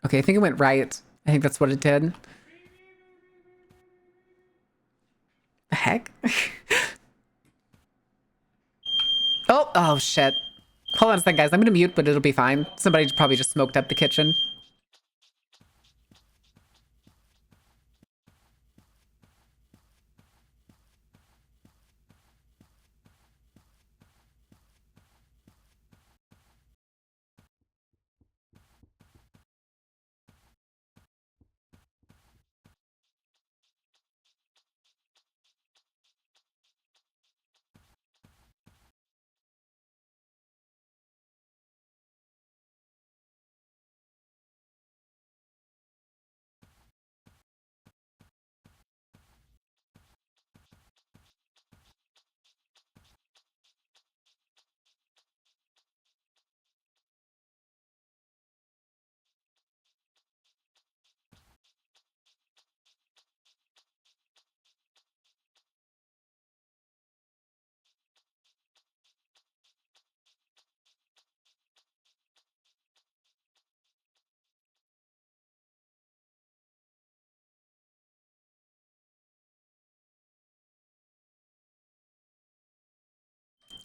Okay, I think it went right. I think that's what it did. The heck? oh shit. Hold on a second, guys. I'm gonna mute, but it'll be fine. Somebody probably just smoked up the kitchen.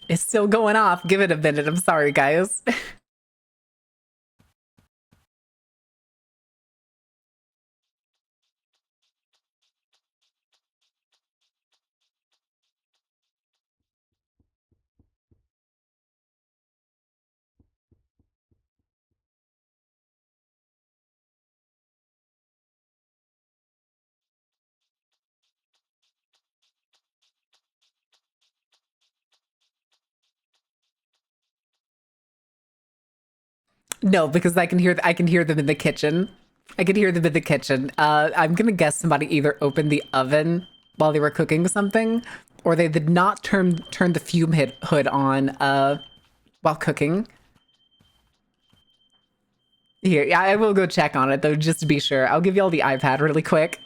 It's still going off. Give it a minute. I'm sorry, guys. No, because I can hear them in the kitchen. I could hear them in the kitchen. I'm gonna guess somebody either opened the oven while they were cooking something, or they did not turn the fume hood on while cooking. Here, yeah, I will go check on it though, just to be sure. I'll give y'all the iPad really quick.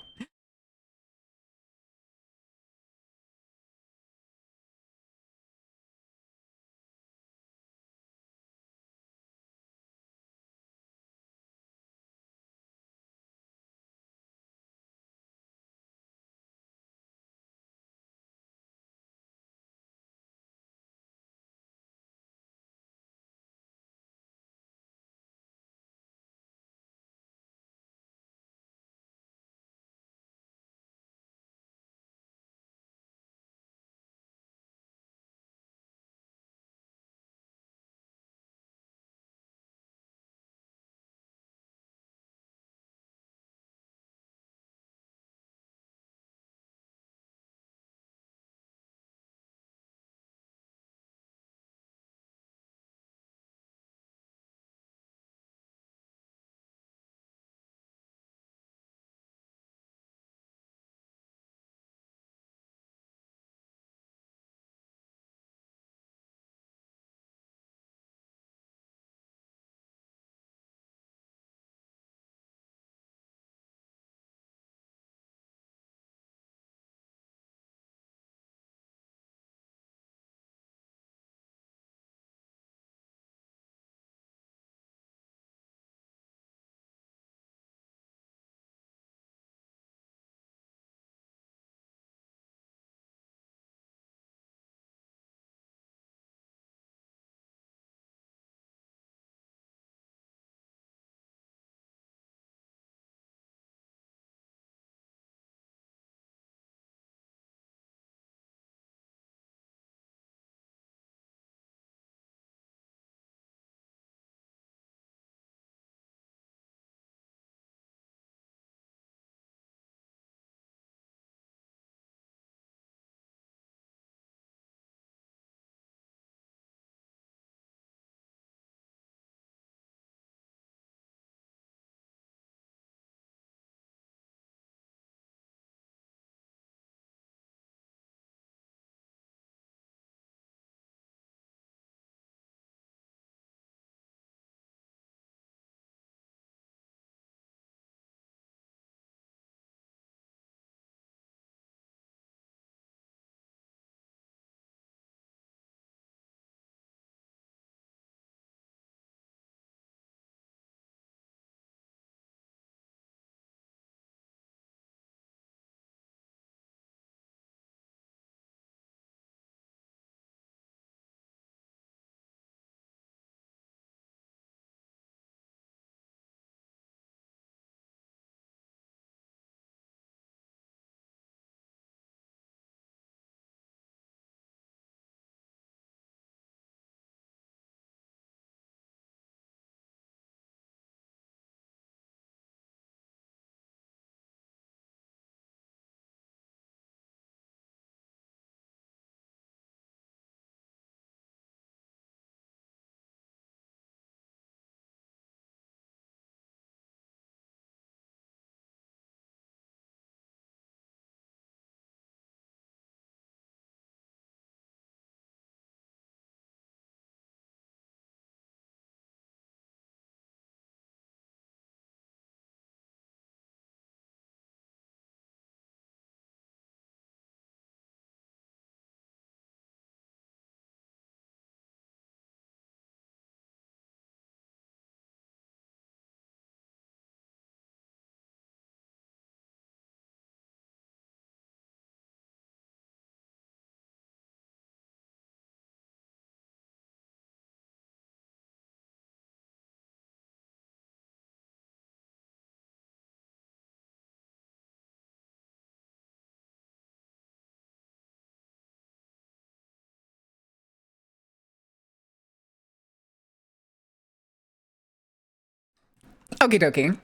Okie dokie.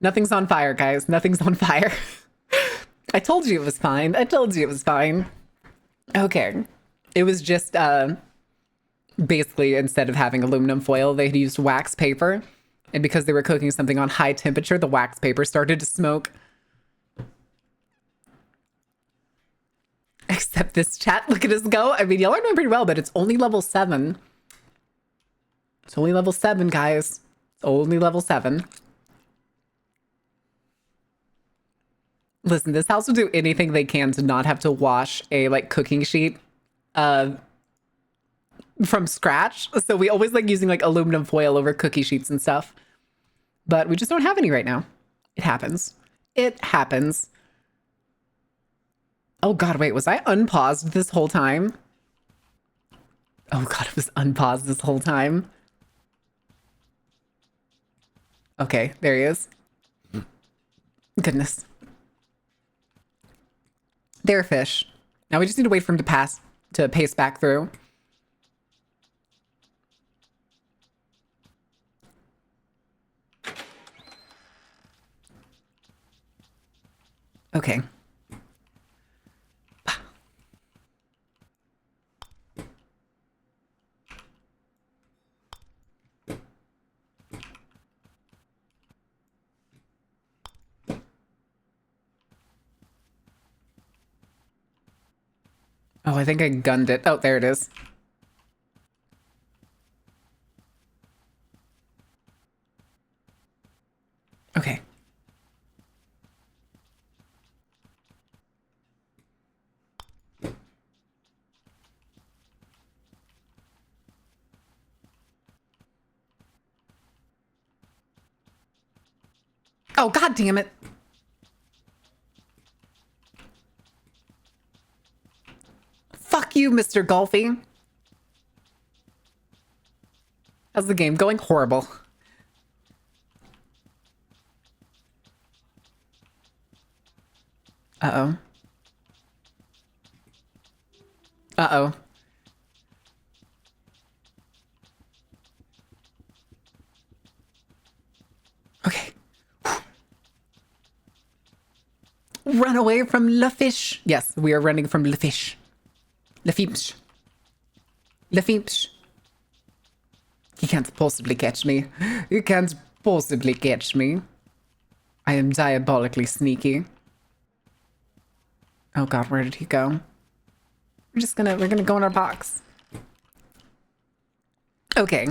Nothing's on fire, guys. Nothing's on fire. I told you it was fine. I told you it was fine. Okay. It was just basically, instead of having aluminum foil, they had used wax paper. And because they were cooking something on high temperature, the wax paper started to smoke. Except this chat, look at us go. I mean, y'all are doing pretty well, but it's only level 7. It's only level 7, guys. It's only level 7. Listen, this house will do anything they can to not have to wash a like cooking sheet from scratch. So we always like using like aluminum foil over cookie sheets and stuff. But we just don't have any right now. It happens. It happens. Oh God, wait, was I unpaused this whole time? Oh God, it was unpaused this whole time. Okay, there he is. Goodness. There, fish. Now we just need to wait for him to pace back through. Okay. Oh, I think I gunned it. Oh, there it is. Okay. Oh, God damn it. Fuck you, Mr. Golfy. How's the game going? Horrible. Uh-oh. Uh-oh. Okay. Run away from Le Fish. Yes, we are running from Le Fish. Le Fish. Le Fish. He can't possibly catch me. You can't possibly catch me. I am diabolically sneaky. Oh God, where did he go? We're gonna go in our box. Okay.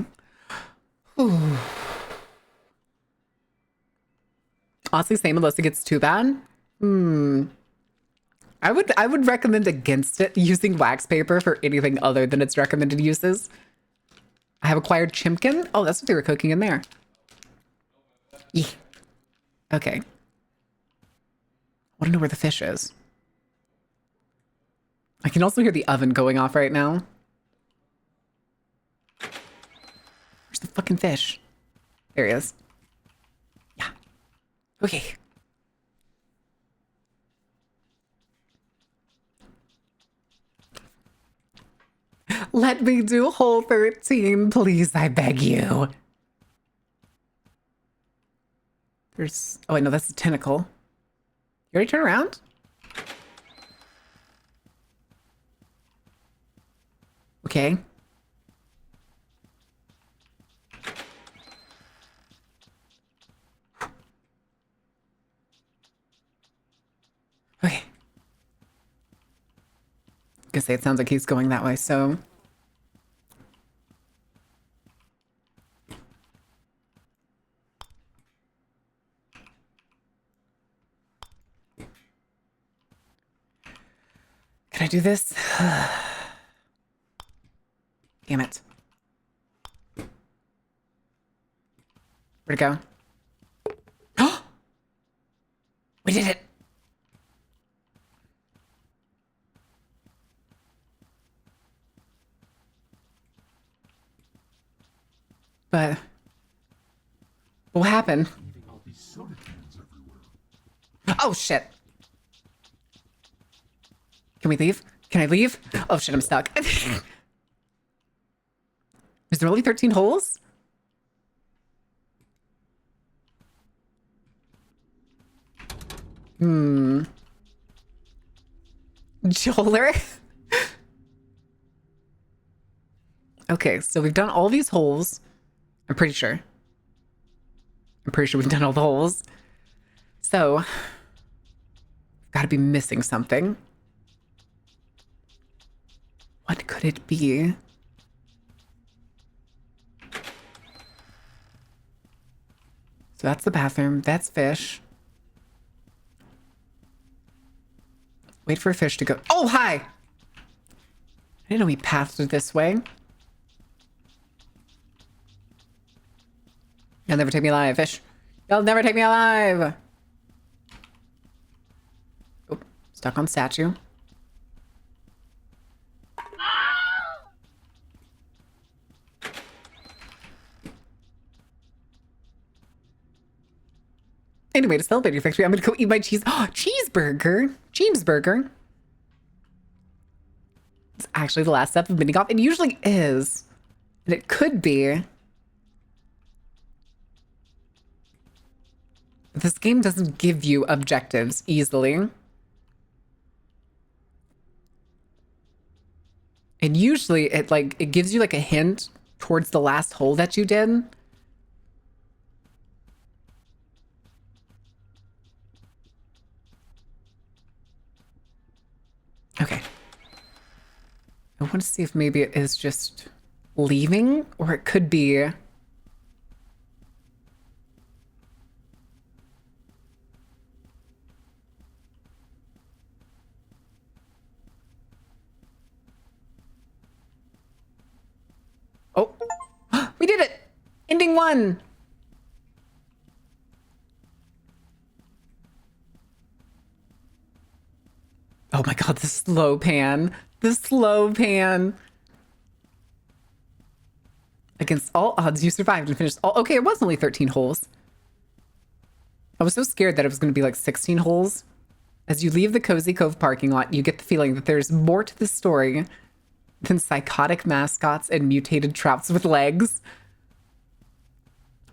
Ooh. Honestly, same unless it gets too bad. I would recommend against it using wax paper for anything other than its recommended uses. I have acquired Chimkin. Oh, that's what they were cooking in there. Yeah. Okay. I want to know where the fish is. I can also hear the oven going off right now. Where's the fucking fish? There he is. Yeah. Okay. Let me do hole 13, please, I beg you. There's... Oh, wait, no, that's a tentacle. You already turn around? Okay. Okay. Gonna say it sounds like he's going that way, so... Can I do this? Damn it. Where'd it go? Oh! We did it! But... what happened? Oh, shit. Can we leave? Can I leave? Oh, shit, I'm stuck. Is there only 13 holes? Joler? Okay, so we've done all these holes. I'm pretty sure. We've done all the holes. So, got to be missing something. What could it be? So that's the bathroom. That's fish. Wait for a fish to go. Oh, hi! I didn't know we passed it this way. You'll never take me alive, fish. You'll never take me alive. Oh, stuck on statue. Anyway, to celebrate your victory, I'm gonna go eat my cheeseburger. Cheeseburger. It's actually the last step of mini golf. It usually is. And it could be. This game doesn't give you objectives easily. And usually it gives you like a hint towards the last hole that you did. Okay. I want to see if maybe it is just leaving, or it could be... Oh, we did it! Ending 1! Oh my god, the slow pan. The slow pan. Against all odds, you survived and finished all... Okay, it was only 13 holes. I was so scared that it was going to be like 16 holes. As you leave the Cozy Cove parking lot, you get the feeling that there's more to the story than psychotic mascots and mutated trouts with legs.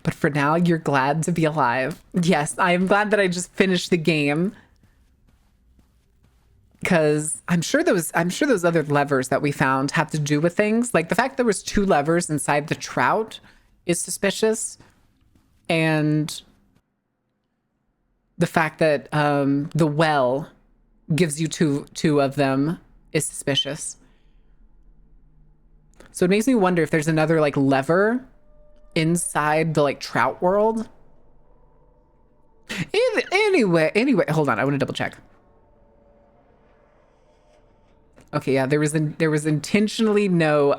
But for now, you're glad to be alive. Yes, I am glad that I just finished the game. Because I'm sure those other levers that we found have to do with things. Like the fact there was 2 levers inside the trout is suspicious. And the fact that the well gives you two of them is suspicious. So it makes me wonder if there's another like lever inside the like trout world. Anyway, hold on. I want to double check. Okay, yeah, there was intentionally no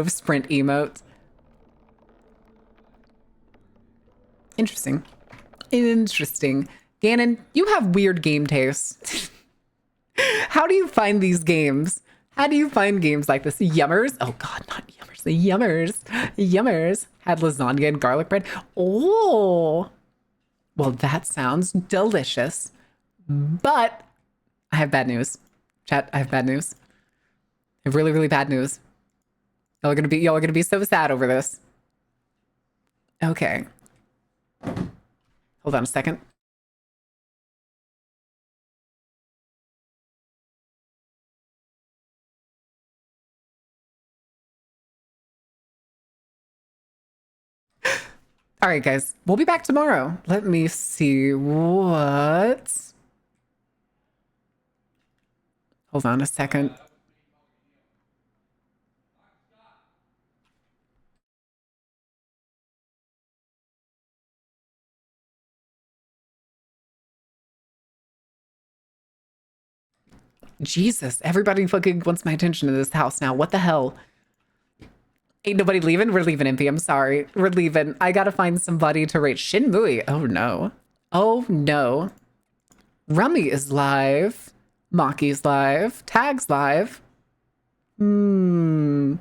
sprint emote. Interesting. Ganon, you have weird game tastes. How do you find these games? How do you find games like this? Yummers? Oh god, not yummers. The yummers had lasagna and garlic bread. Oh, well, that sounds delicious. But I have bad news. Chat, I have bad news. I have really, really bad news. Y'all are gonna be so sad over this. Okay. Hold on a second. All right, guys, we'll be back tomorrow. Let me see what. Hold on a second. Jesus, everybody fucking wants my attention in this house now. What the hell? Ain't nobody leaving? We're leaving, MP. I'm sorry. We're leaving. I gotta find somebody to rate Shenmue. Oh no. Oh no. Rummy is live. Maki's live. Tag's live. Who's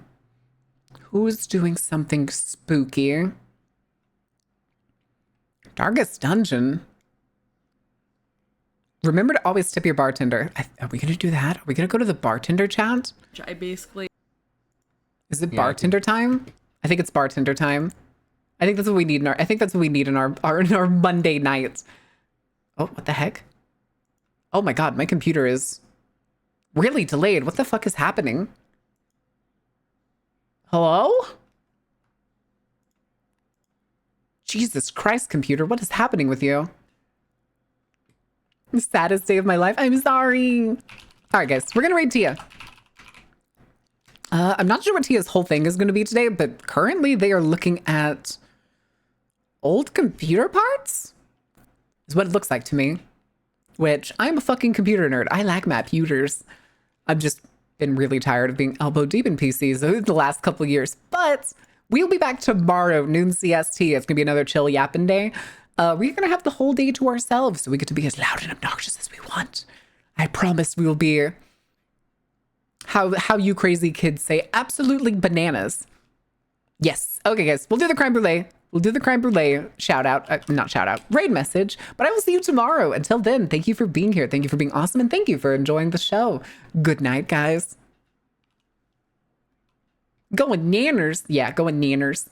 doing something spooky? Darkest Dungeon. Remember to always tip your bartender. Are we gonna do that? Are we gonna go to the bartender chat? I basically... Is it bartender time? I think it's bartender time. I think that's what we need in our Monday nights. Oh, what the heck? Oh my god, my computer is really delayed. What the fuck is happening? Hello? Jesus Christ, computer, what is happening with you? The saddest day of my life. I'm sorry. All right, guys, we're gonna raid Tia. I'm not sure what Tia's whole thing is gonna be today, but currently they are looking at old computer parts? Is what it looks like to me. Which, I'm a fucking computer nerd. I like my pewters. I've just been really tired of being elbow deep in PCs the last couple of years. But we'll be back tomorrow, noon CST. It's gonna be another chill yapping day. We're gonna have the whole day to ourselves, so we get to be as loud and obnoxious as we want. I promise we will be, how you crazy kids say, absolutely bananas. Yes. Okay, guys, we'll do the crime brulee. We'll do the crime brulee shout out, not shout out, raid message, but I will see you tomorrow. Until then, thank you for being here. Thank you for being awesome. And thank you for enjoying the show. Good night, guys. Going nanners. Yeah, going nanners.